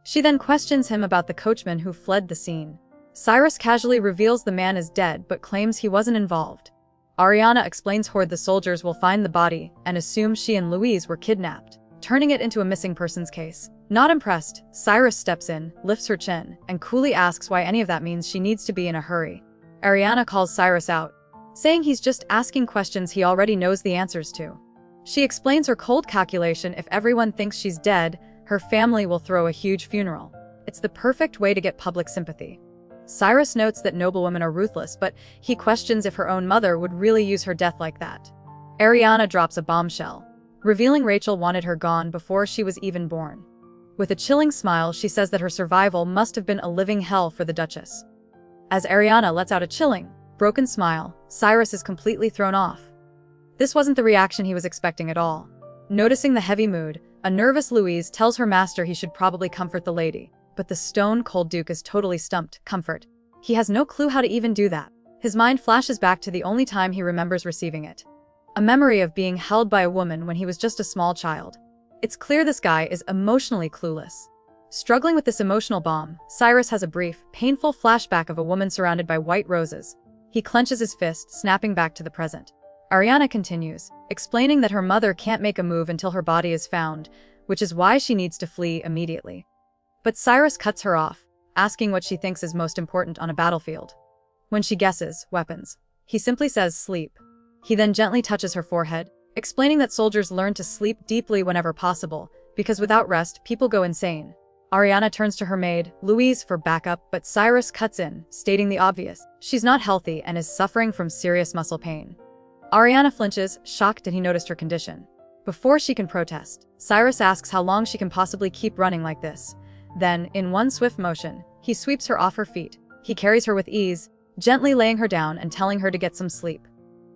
She then questions him about the coachman who fled the scene. Cyrus casually reveals the man is dead but claims he wasn't involved. Ariana explains the soldiers will find the body and assume she and Louise were kidnapped, turning it into a missing persons case. Not impressed, Cyrus steps in, lifts her chin, and coolly asks why any of that means she needs to be in a hurry. Ariana calls Cyrus out, saying he's just asking questions he already knows the answers to. She explains her cold calculation: if everyone thinks she's dead, her family will throw a huge funeral. It's the perfect way to get public sympathy. Cyrus notes that noblewomen are ruthless, but he questions if her own mother would really use her death like that. Ariana drops a bombshell, revealing Rachel wanted her gone before she was even born. With a chilling smile, she says that her survival must have been a living hell for the Duchess. As Ariana lets out a chilling, broken smile, Cyrus is completely thrown off. This wasn't the reaction he was expecting at all. Noticing the heavy mood, a nervous Louise tells her master he should probably comfort the lady. But the stone-cold Duke is totally stumped. Comfort. He has no clue how to even do that. His mind flashes back to the only time he remembers receiving it. A memory of being held by a woman when he was just a small child. It's clear this guy is emotionally clueless. Struggling with this emotional bomb, Cyrus has a brief, painful flashback of a woman surrounded by white roses. He clenches his fist, snapping back to the present. Ariana continues, explaining that her mother can't make a move until her body is found, which is why she needs to flee immediately. But Cyrus cuts her off, asking what she thinks is most important on a battlefield. When she guesses, weapons. He simply says, sleep. He then gently touches her forehead, explaining that soldiers learn to sleep deeply whenever possible, because without rest, people go insane. Ariana turns to her maid, Louise, for backup, but Cyrus cuts in, stating the obvious. She's not healthy and is suffering from serious muscle pain. Ariana flinches, shocked that he noticed her condition. Before she can protest, Cyrus asks how long she can possibly keep running like this. Then, in one swift motion, he sweeps her off her feet. He carries her with ease, gently laying her down and telling her to get some sleep.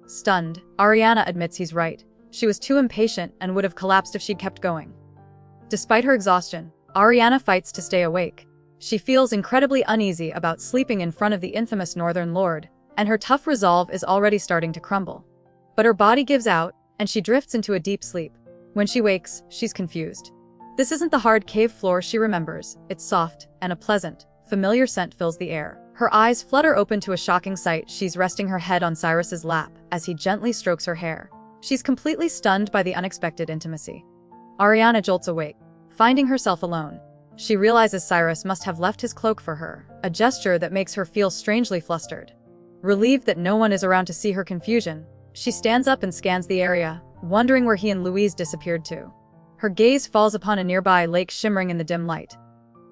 Stunned, Ariana admits he's right. She was too impatient and would have collapsed if she'd kept going. Despite her exhaustion, Ariana fights to stay awake. She feels incredibly uneasy about sleeping in front of the infamous Northern Lord, and her tough resolve is already starting to crumble. But her body gives out, and she drifts into a deep sleep. When she wakes, she's confused. This isn't the hard cave floor she remembers. It's soft, and a pleasant, familiar scent fills the air. Her eyes flutter open to a shocking sight. She's resting her head on Cyrus's lap as he gently strokes her hair. She's completely stunned by the unexpected intimacy. Ariana jolts awake, finding herself alone. She realizes Cyrus must have left his cloak for her, a gesture that makes her feel strangely flustered. Relieved that no one is around to see her confusion, she stands up and scans the area, wondering where he and Louise disappeared to. Her gaze falls upon a nearby lake shimmering in the dim light.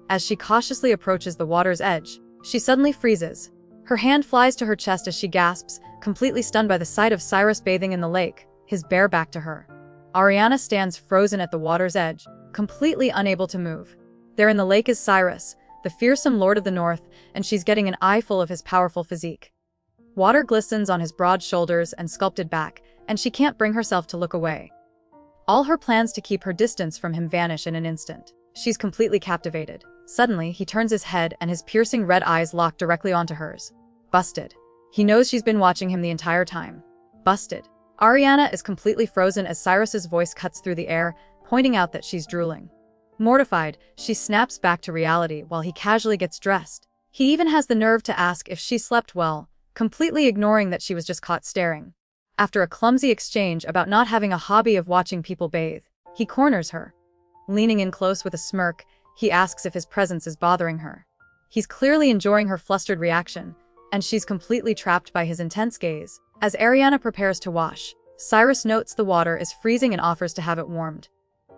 As she cautiously approaches the water's edge, she suddenly freezes. Her hand flies to her chest as she gasps, completely stunned by the sight of Cyrus bathing in the lake, his bare back to her. Ariana stands frozen at the water's edge, completely unable to move. There in the lake is Cyrus, the fearsome Lord of the North, and she's getting an eyeful of his powerful physique. Water glistens on his broad shoulders and sculpted back, and she can't bring herself to look away. All her plans to keep her distance from him vanish in an instant. She's completely captivated. Suddenly, he turns his head and his piercing red eyes lock directly onto hers. Busted. He knows she's been watching him the entire time. Busted. Ariana is completely frozen as Cyrus's voice cuts through the air, pointing out that she's drooling. Mortified, she snaps back to reality while he casually gets dressed. He even has the nerve to ask if she slept well, completely ignoring that she was just caught staring. After a clumsy exchange about not having a hobby of watching people bathe, he corners her. Leaning in close with a smirk, he asks if his presence is bothering her. He's clearly enjoying her flustered reaction, and she's completely trapped by his intense gaze. As Ariana prepares to wash, Cyrus notes the water is freezing and offers to have it warmed.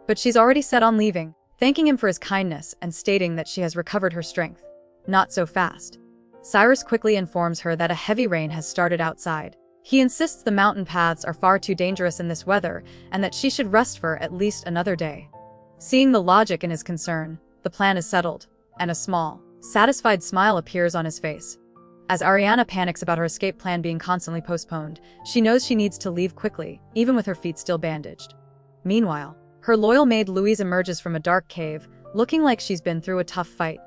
But she's already set on leaving, thanking him for his kindness and stating that she has recovered her strength. Not so fast. Cyrus quickly informs her that a heavy rain has started outside. He insists the mountain paths are far too dangerous in this weather and that she should rest for at least another day. Seeing the logic in his concern, the plan is settled, and a small, satisfied smile appears on his face. As Ariana panics about her escape plan being constantly postponed, she knows she needs to leave quickly, even with her feet still bandaged. Meanwhile, her loyal maid Louise emerges from a dark cave, looking like she's been through a tough fight.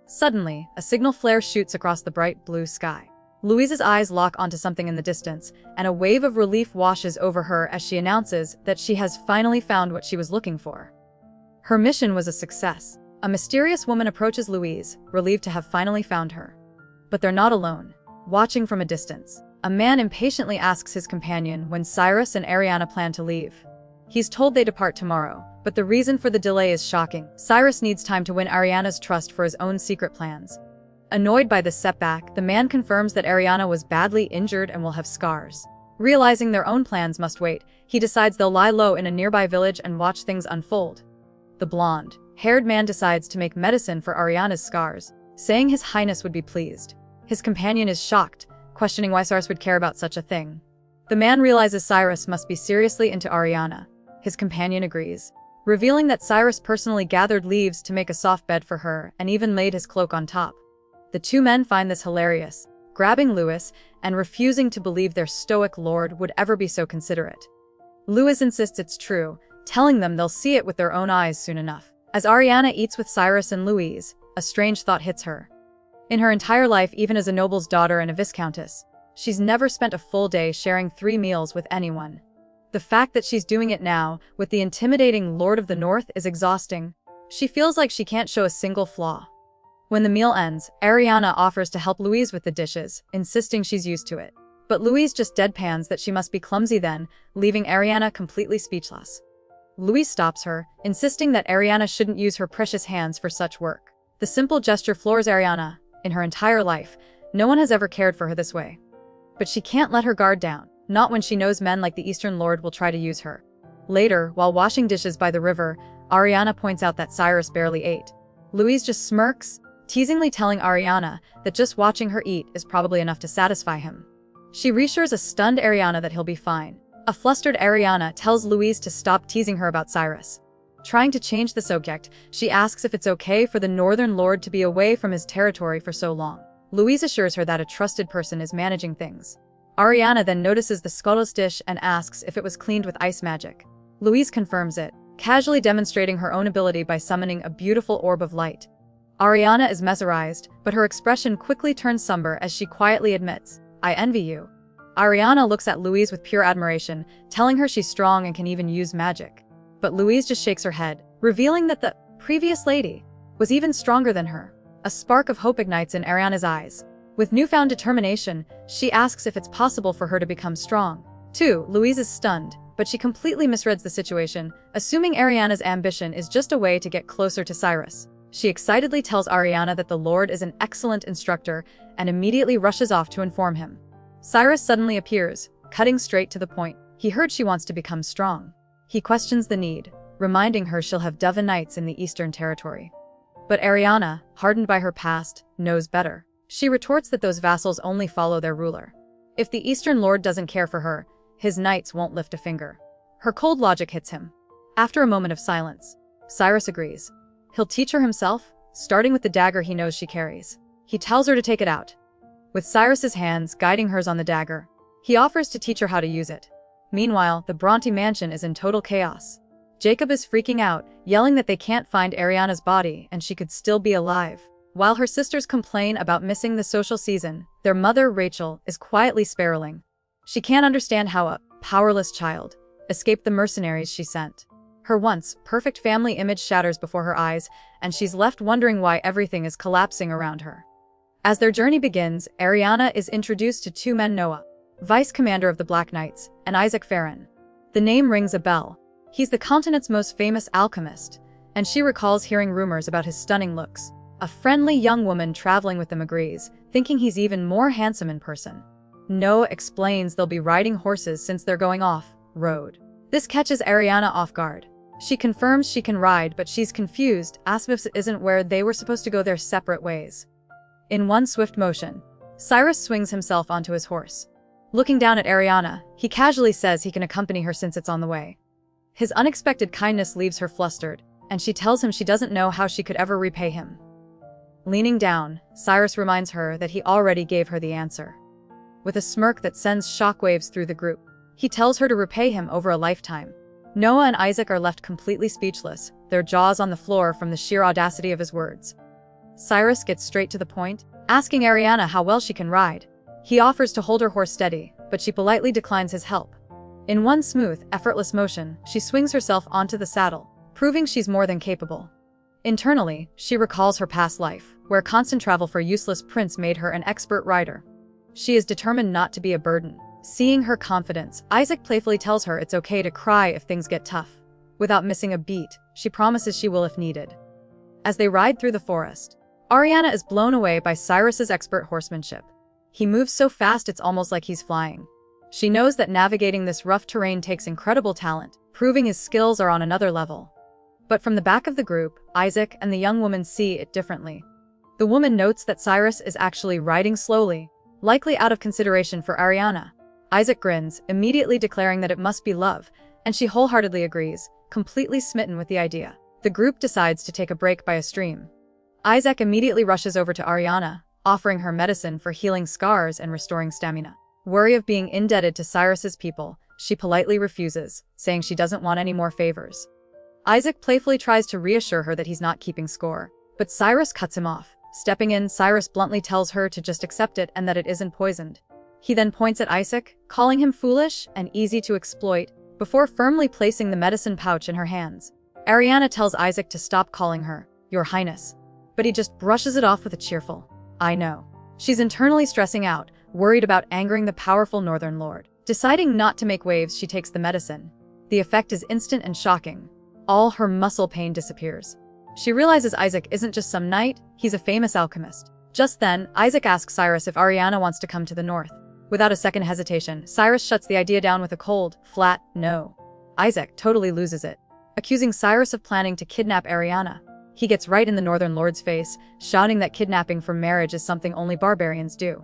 Suddenly, a signal flare shoots across the bright blue sky. Louise's eyes lock onto something in the distance, and a wave of relief washes over her as she announces that she has finally found what she was looking for. Her mission was a success. A mysterious woman approaches Louise, relieved to have finally found her. But they're not alone. Watching from a distance, a man impatiently asks his companion when Cyrus and Ariana plan to leave. He's told they depart tomorrow, but the reason for the delay is shocking. Cyrus needs time to win Ariana's trust for his own secret plans. Annoyed by this setback, the man confirms that Ariana was badly injured and will have scars. Realizing their own plans must wait, he decides they'll lie low in a nearby village and watch things unfold. The blonde-haired man decides to make medicine for Ariana's scars, saying His Highness would be pleased. His companion is shocked, questioning why Cyrus would care about such a thing. The man realizes Cyrus must be seriously into Ariana. His companion agrees, revealing that Cyrus personally gathered leaves to make a soft bed for her and even laid his cloak on top. The two men find this hilarious, grabbing Louis and refusing to believe their stoic lord would ever be so considerate. Louis insists it's true, telling them they'll see it with their own eyes soon enough. As Ariana eats with Cyrus and Louise, a strange thought hits her. In her entire life, even as a noble's daughter and a viscountess, she's never spent a full day sharing 3 meals with anyone. The fact that she's doing it now, with the intimidating Lord of the North, is exhausting. She feels like she can't show a single flaw. When the meal ends, Ariana offers to help Louise with the dishes, insisting she's used to it. But Louise just deadpans that she must be clumsy then, leaving Ariana completely speechless. Louise stops her, insisting that Ariana shouldn't use her precious hands for such work. The simple gesture floors Ariana. In her entire life, no one has ever cared for her this way. But she can't let her guard down, not when she knows men like the Eastern Lord will try to use her. Later, while washing dishes by the river, Ariana points out that Cyrus barely ate. Louise just smirks, teasingly telling Ariana that just watching her eat is probably enough to satisfy him. She reassures a stunned Ariana that he'll be fine. A flustered Ariana tells Louise to stop teasing her about Cyrus. Trying to change the subject, she asks if it's okay for the Northern Lord to be away from his territory for so long. Louise assures her that a trusted person is managing things. Ariana then notices the scuttless dish and asks if it was cleaned with ice magic. Louise confirms it, casually demonstrating her own ability by summoning a beautiful orb of light. Ariana is mesmerized, but her expression quickly turns somber as she quietly admits, "I envy you." Ariana looks at Louise with pure admiration, telling her she's strong and can even use magic. But Louise just shakes her head, revealing that the previous lady was even stronger than her. A spark of hope ignites in Ariana's eyes. With newfound determination, she asks if it's possible for her to become strong. Too, Louise is stunned, but she completely misreads the situation, assuming Ariana's ambition is just a way to get closer to Cyrus. She excitedly tells Ariana that the Lord is an excellent instructor and immediately rushes off to inform him. Cyrus suddenly appears, cutting straight to the point. He heard she wants to become strong. He questions the need, reminding her she'll have Devon Knights in the Eastern Territory. But Ariana, hardened by her past, knows better. She retorts that those vassals only follow their ruler. If the Eastern Lord doesn't care for her, his knights won't lift a finger. Her cold logic hits him. After a moment of silence, Cyrus agrees. He'll teach her himself, starting with the dagger he knows she carries. He tells her to take it out. With Cyrus's hands guiding hers on the dagger, he offers to teach her how to use it. Meanwhile, the Bronte mansion is in total chaos. Jacob is freaking out, yelling that they can't find Ariana's body and she could still be alive. While her sisters complain about missing the social season, their mother, Rachel, is quietly spiraling. She can't understand how a powerless child escaped the mercenaries she sent. Her once perfect family image shatters before her eyes, and she's left wondering why everything is collapsing around her. As their journey begins, Ariana is introduced to 2 men: Noah, Vice Commander of the Black Knights, and Isaac Farron. The name rings a bell. He's the continent's most famous alchemist, and she recalls hearing rumors about his stunning looks. A friendly young woman traveling with them agrees, thinking he's even more handsome in person. Noah explains they'll be riding horses since they're going off-road. This catches Ariana off guard. She confirms she can ride, but she's confused, asking if it isn't where they were supposed to go their separate ways. In one swift motion, Cyrus swings himself onto his horse. Looking down at Ariana, he casually says he can accompany her since it's on the way. His unexpected kindness leaves her flustered, and she tells him she doesn't know how she could ever repay him. Leaning down, Cyrus reminds her that he already gave her the answer. With a smirk that sends shockwaves through the group, he tells her to repay him over a lifetime. Noah and Isaac are left completely speechless, their jaws on the floor from the sheer audacity of his words. Cyrus gets straight to the point, asking Ariana how well she can ride. He offers to hold her horse steady, but she politely declines his help. In one smooth, effortless motion, she swings herself onto the saddle, proving she's more than capable. Internally, she recalls her past life, where constant travel for a useless prince made her an expert rider. She is determined not to be a burden. Seeing her confidence, Isaac playfully tells her it's okay to cry if things get tough. Without missing a beat, she promises she will if needed. As they ride through the forest, Ariana is blown away by Cyrus's expert horsemanship. He moves so fast it's almost like he's flying. She knows that navigating this rough terrain takes incredible talent, proving his skills are on another level. But from the back of the group, Isaac and the young woman see it differently. The woman notes that Cyrus is actually riding slowly, likely out of consideration for Ariana. Isaac grins, immediately declaring that it must be love, and she wholeheartedly agrees, completely smitten with the idea. The group decides to take a break by a stream. Isaac immediately rushes over to Ariana, offering her medicine for healing scars and restoring stamina. Worry of being indebted to Cyrus's people, she politely refuses, saying she doesn't want any more favors. Isaac playfully tries to reassure her that he's not keeping score, but Cyrus cuts him off. Stepping in, Cyrus bluntly tells her to just accept it and that it isn't poisoned. He then points at Isaac, calling him foolish and easy to exploit, before firmly placing the medicine pouch in her hands. Ariana tells Isaac to stop calling her, Your Highness, but he just brushes it off with a cheerful, I know. She's internally stressing out, worried about angering the powerful Northern Lord. Deciding not to make waves, she takes the medicine. The effect is instant and shocking. All her muscle pain disappears. She realizes Isaac isn't just some knight, he's a famous alchemist. Just then, Isaac asks Cyrus if Ariana wants to come to the north. Without a second hesitation, Cyrus shuts the idea down with a cold, flat no. Isaac totally loses it, accusing Cyrus of planning to kidnap Ariana. He gets right in the Northern Lord's face, shouting that kidnapping for marriage is something only barbarians do.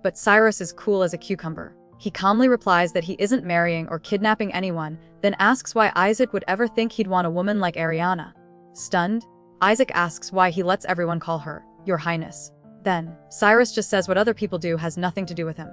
But Cyrus is cool as a cucumber. He calmly replies that he isn't marrying or kidnapping anyone, then asks why Isaac would ever think he'd want a woman like Ariana. Stunned, Isaac asks why he lets everyone call her, Your Highness. Then, Cyrus just says what other people do has nothing to do with him.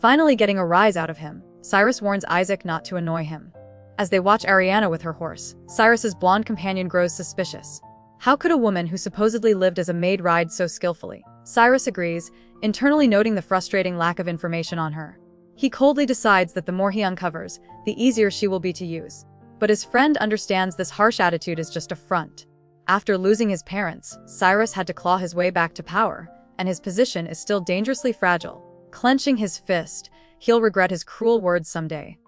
Finally getting a rise out of him, Cyrus warns Isaac not to annoy him. As they watch Ariana with her horse, Cyrus's blonde companion grows suspicious. How could a woman who supposedly lived as a maid ride so skillfully? Cyrus agrees, internally noting the frustrating lack of information on her. He coldly decides that the more he uncovers, the easier she will be to use. But his friend understands this harsh attitude is just a front. After losing his parents, Cyrus had to claw his way back to power, and his position is still dangerously fragile. Clenching his fist, he'll regret his cruel words someday.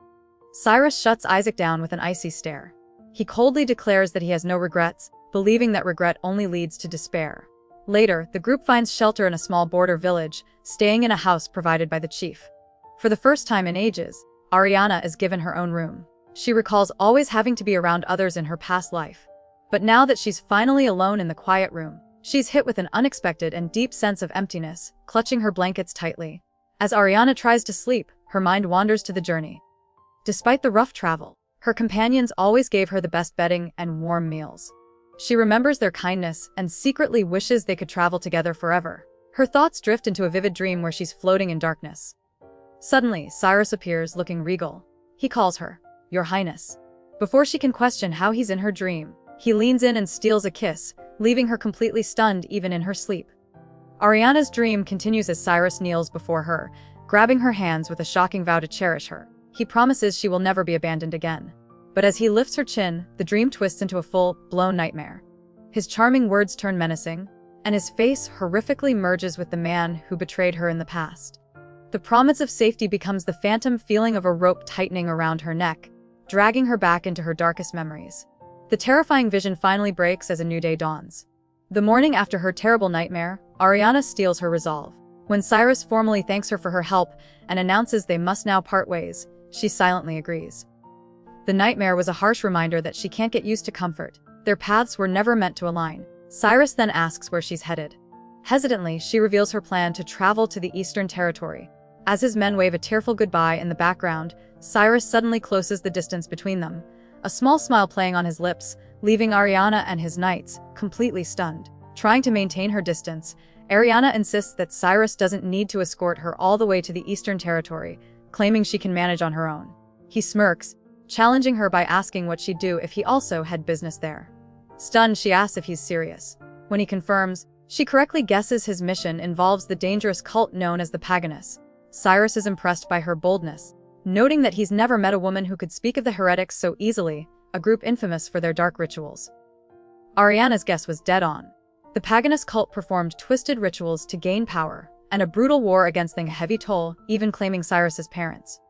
Cyrus shuts Isaac down with an icy stare. He coldly declares that he has no regrets, believing that regret only leads to despair. Later, the group finds shelter in a small border village, staying in a house provided by the chief. For the first time in ages, Ariana is given her own room. She recalls always having to be around others in her past life. But now that she's finally alone in the quiet room, she's hit with an unexpected and deep sense of emptiness, clutching her blankets tightly. As Ariana tries to sleep, her mind wanders to the journey. Despite the rough travel, her companions always gave her the best bedding and warm meals. She remembers their kindness and secretly wishes they could travel together forever. Her thoughts drift into a vivid dream where she's floating in darkness. Suddenly, Cyrus appears looking regal. He calls her, Your Highness. Before she can question how he's in her dream, he leans in and steals a kiss, leaving her completely stunned even in her sleep. Ariana's dream continues as Cyrus kneels before her, grabbing her hands with a shocking vow to cherish her. He promises she will never be abandoned again. But as he lifts her chin, the dream twists into a full-blown nightmare. His charming words turn menacing, and his face horrifically merges with the man who betrayed her in the past. The promise of safety becomes the phantom feeling of a rope tightening around her neck, dragging her back into her darkest memories. The terrifying vision finally breaks as a new day dawns. The morning after her terrible nightmare, Ariana steals her resolve. When Cyrus formally thanks her for her help and announces they must now part ways, she silently agrees. The nightmare was a harsh reminder that she can't get used to comfort. Their paths were never meant to align. Cyrus then asks where she's headed. Hesitantly, she reveals her plan to travel to the Eastern Territory, As his men wave a tearful goodbye in the background, Cyrus suddenly closes the distance between them, a small smile playing on his lips, leaving Ariana and his knights completely stunned. Trying to maintain her distance, Ariana insists that Cyrus doesn't need to escort her all the way to the Eastern Territory, claiming she can manage on her own. He smirks, challenging her by asking what she'd do if he also had business there. Stunned, she asks if he's serious. When he confirms, she correctly guesses his mission involves the dangerous cult known as the Paganus. Cyrus is impressed by her boldness, noting that he's never met a woman who could speak of the heretics so easily, a group infamous for their dark rituals. Ariana's guess was dead on. The Paganus cult performed twisted rituals to gain power, and a brutal war against them a heavy toll, even claiming Cyrus's parents.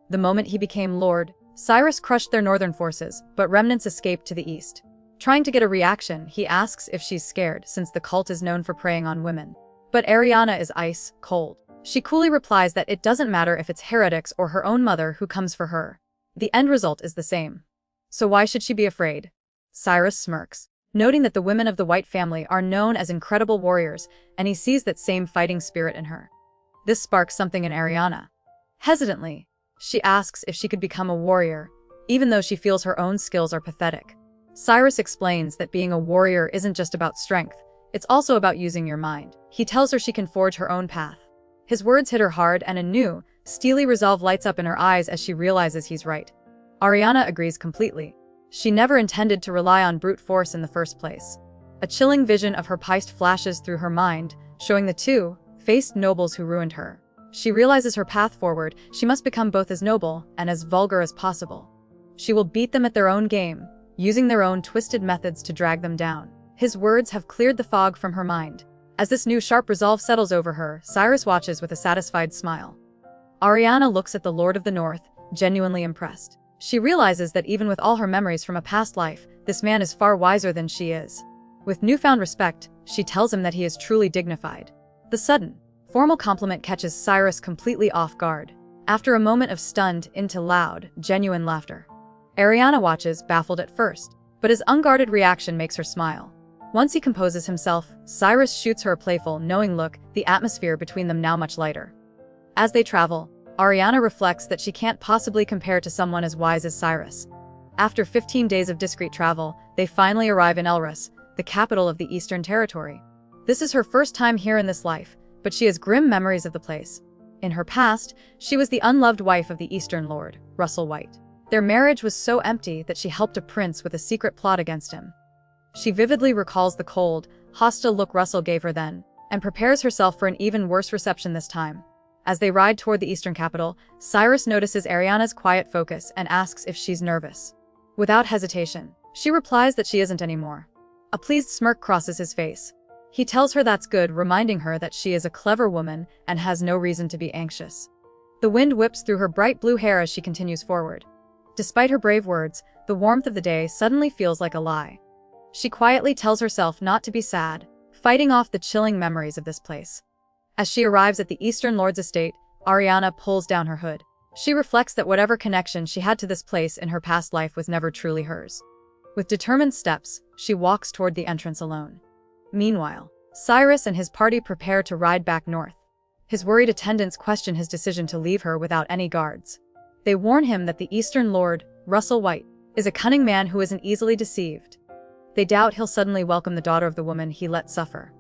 The moment he became lord, Cyrus crushed their northern forces, but remnants escaped to the east. Trying to get a reaction, he asks if she's scared, since the cult is known for preying on women. But Ariana is ice cold. She coolly replies that it doesn't matter if it's heretics or her own mother who comes for her. The end result is the same. So why should she be afraid? Cyrus smirks, noting that the women of the White family are known as incredible warriors, and he sees that same fighting spirit in her. This sparks something in Ariana. Hesitantly, she asks if she could become a warrior, even though she feels her own skills are pathetic. Cyrus explains that being a warrior isn't just about strength, it's also about using your mind. He tells her she can forge her own path. His words hit her hard, and a new, steely resolve lights up in her eyes as she realizes he's right. Ariana agrees completely. She never intended to rely on brute force in the first place. A chilling vision of her past flashes through her mind, showing the two-faced nobles who ruined her. She realizes her path forward, she must become both as noble and as vulgar as possible. She will beat them at their own game, using their own twisted methods to drag them down. His words have cleared the fog from her mind. As this new sharp resolve settles over her, Cyrus watches with a satisfied smile. Ariana looks at the Lord of the North, genuinely impressed. She realizes that even with all her memories from a past life, this man is far wiser than she is. With newfound respect, she tells him that he is truly dignified. The sudden, formal compliment catches Cyrus completely off guard. After a moment of stunned into loud, genuine laughter. Ariana watches, baffled at first, but his unguarded reaction makes her smile. Once he composes himself, Cyrus shoots her a playful, knowing look, the atmosphere between them now much lighter. As they travel, Ariana reflects that she can't possibly compare to someone as wise as Cyrus. After 15 days of discreet travel, they finally arrive in Elrus, the capital of the Eastern Territory. This is her first time here in this life, but she has grim memories of the place. In her past, she was the unloved wife of the Eastern Lord, Russell White. Their marriage was so empty that she helped a prince with a secret plot against him. She vividly recalls the cold, hostile look Russell gave her then, and prepares herself for an even worse reception this time. As they ride toward the eastern capital, Cyrus notices Ariana's quiet focus and asks if she's nervous. Without hesitation, she replies that she isn't anymore. A pleased smirk crosses his face. He tells her that's good, reminding her that she is a clever woman and has no reason to be anxious. The wind whips through her bright blue hair as she continues forward. Despite her brave words, the warmth of the day suddenly feels like a lie. She quietly tells herself not to be sad, fighting off the chilling memories of this place. As she arrives at the Eastern Lord's estate, Ariana pulls down her hood. She reflects that whatever connection she had to this place in her past life was never truly hers. With determined steps, she walks toward the entrance alone. Meanwhile, Cyrus and his party prepare to ride back north. His worried attendants question his decision to leave her without any guards. They warn him that the Eastern Lord, Russell White, is a cunning man who isn't easily deceived. They doubt he'll suddenly welcome the daughter of the woman he let suffer.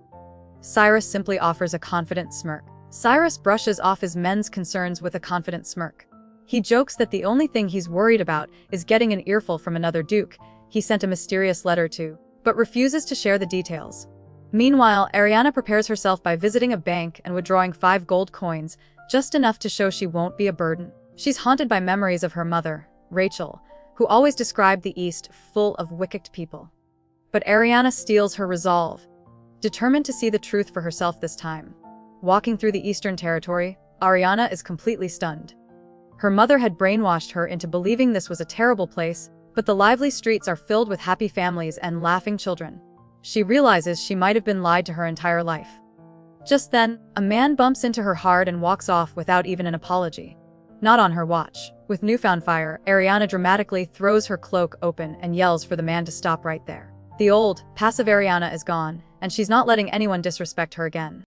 Cyrus simply offers a confident smirk. Cyrus brushes off his men's concerns with a confident smirk. He jokes that the only thing he's worried about is getting an earful from another duke he sent a mysterious letter to, but refuses to share the details. Meanwhile, Ariana prepares herself by visiting a bank and withdrawing 5 gold coins, just enough to show she won't be a burden. She's haunted by memories of her mother, Rachel, who always described the East full of wicked people. But Ariana steels her resolve, determined to see the truth for herself this time. Walking through the Eastern Territory, Ariana is completely stunned. Her mother had brainwashed her into believing this was a terrible place, but the lively streets are filled with happy families and laughing children. She realizes she might have been lied to her entire life. Just then, a man bumps into her hard and walks off without even an apology. Not on her watch. With newfound fire, Ariana dramatically throws her cloak open and yells for the man to stop right there. The old, passive Ariana is gone, and she's not letting anyone disrespect her again.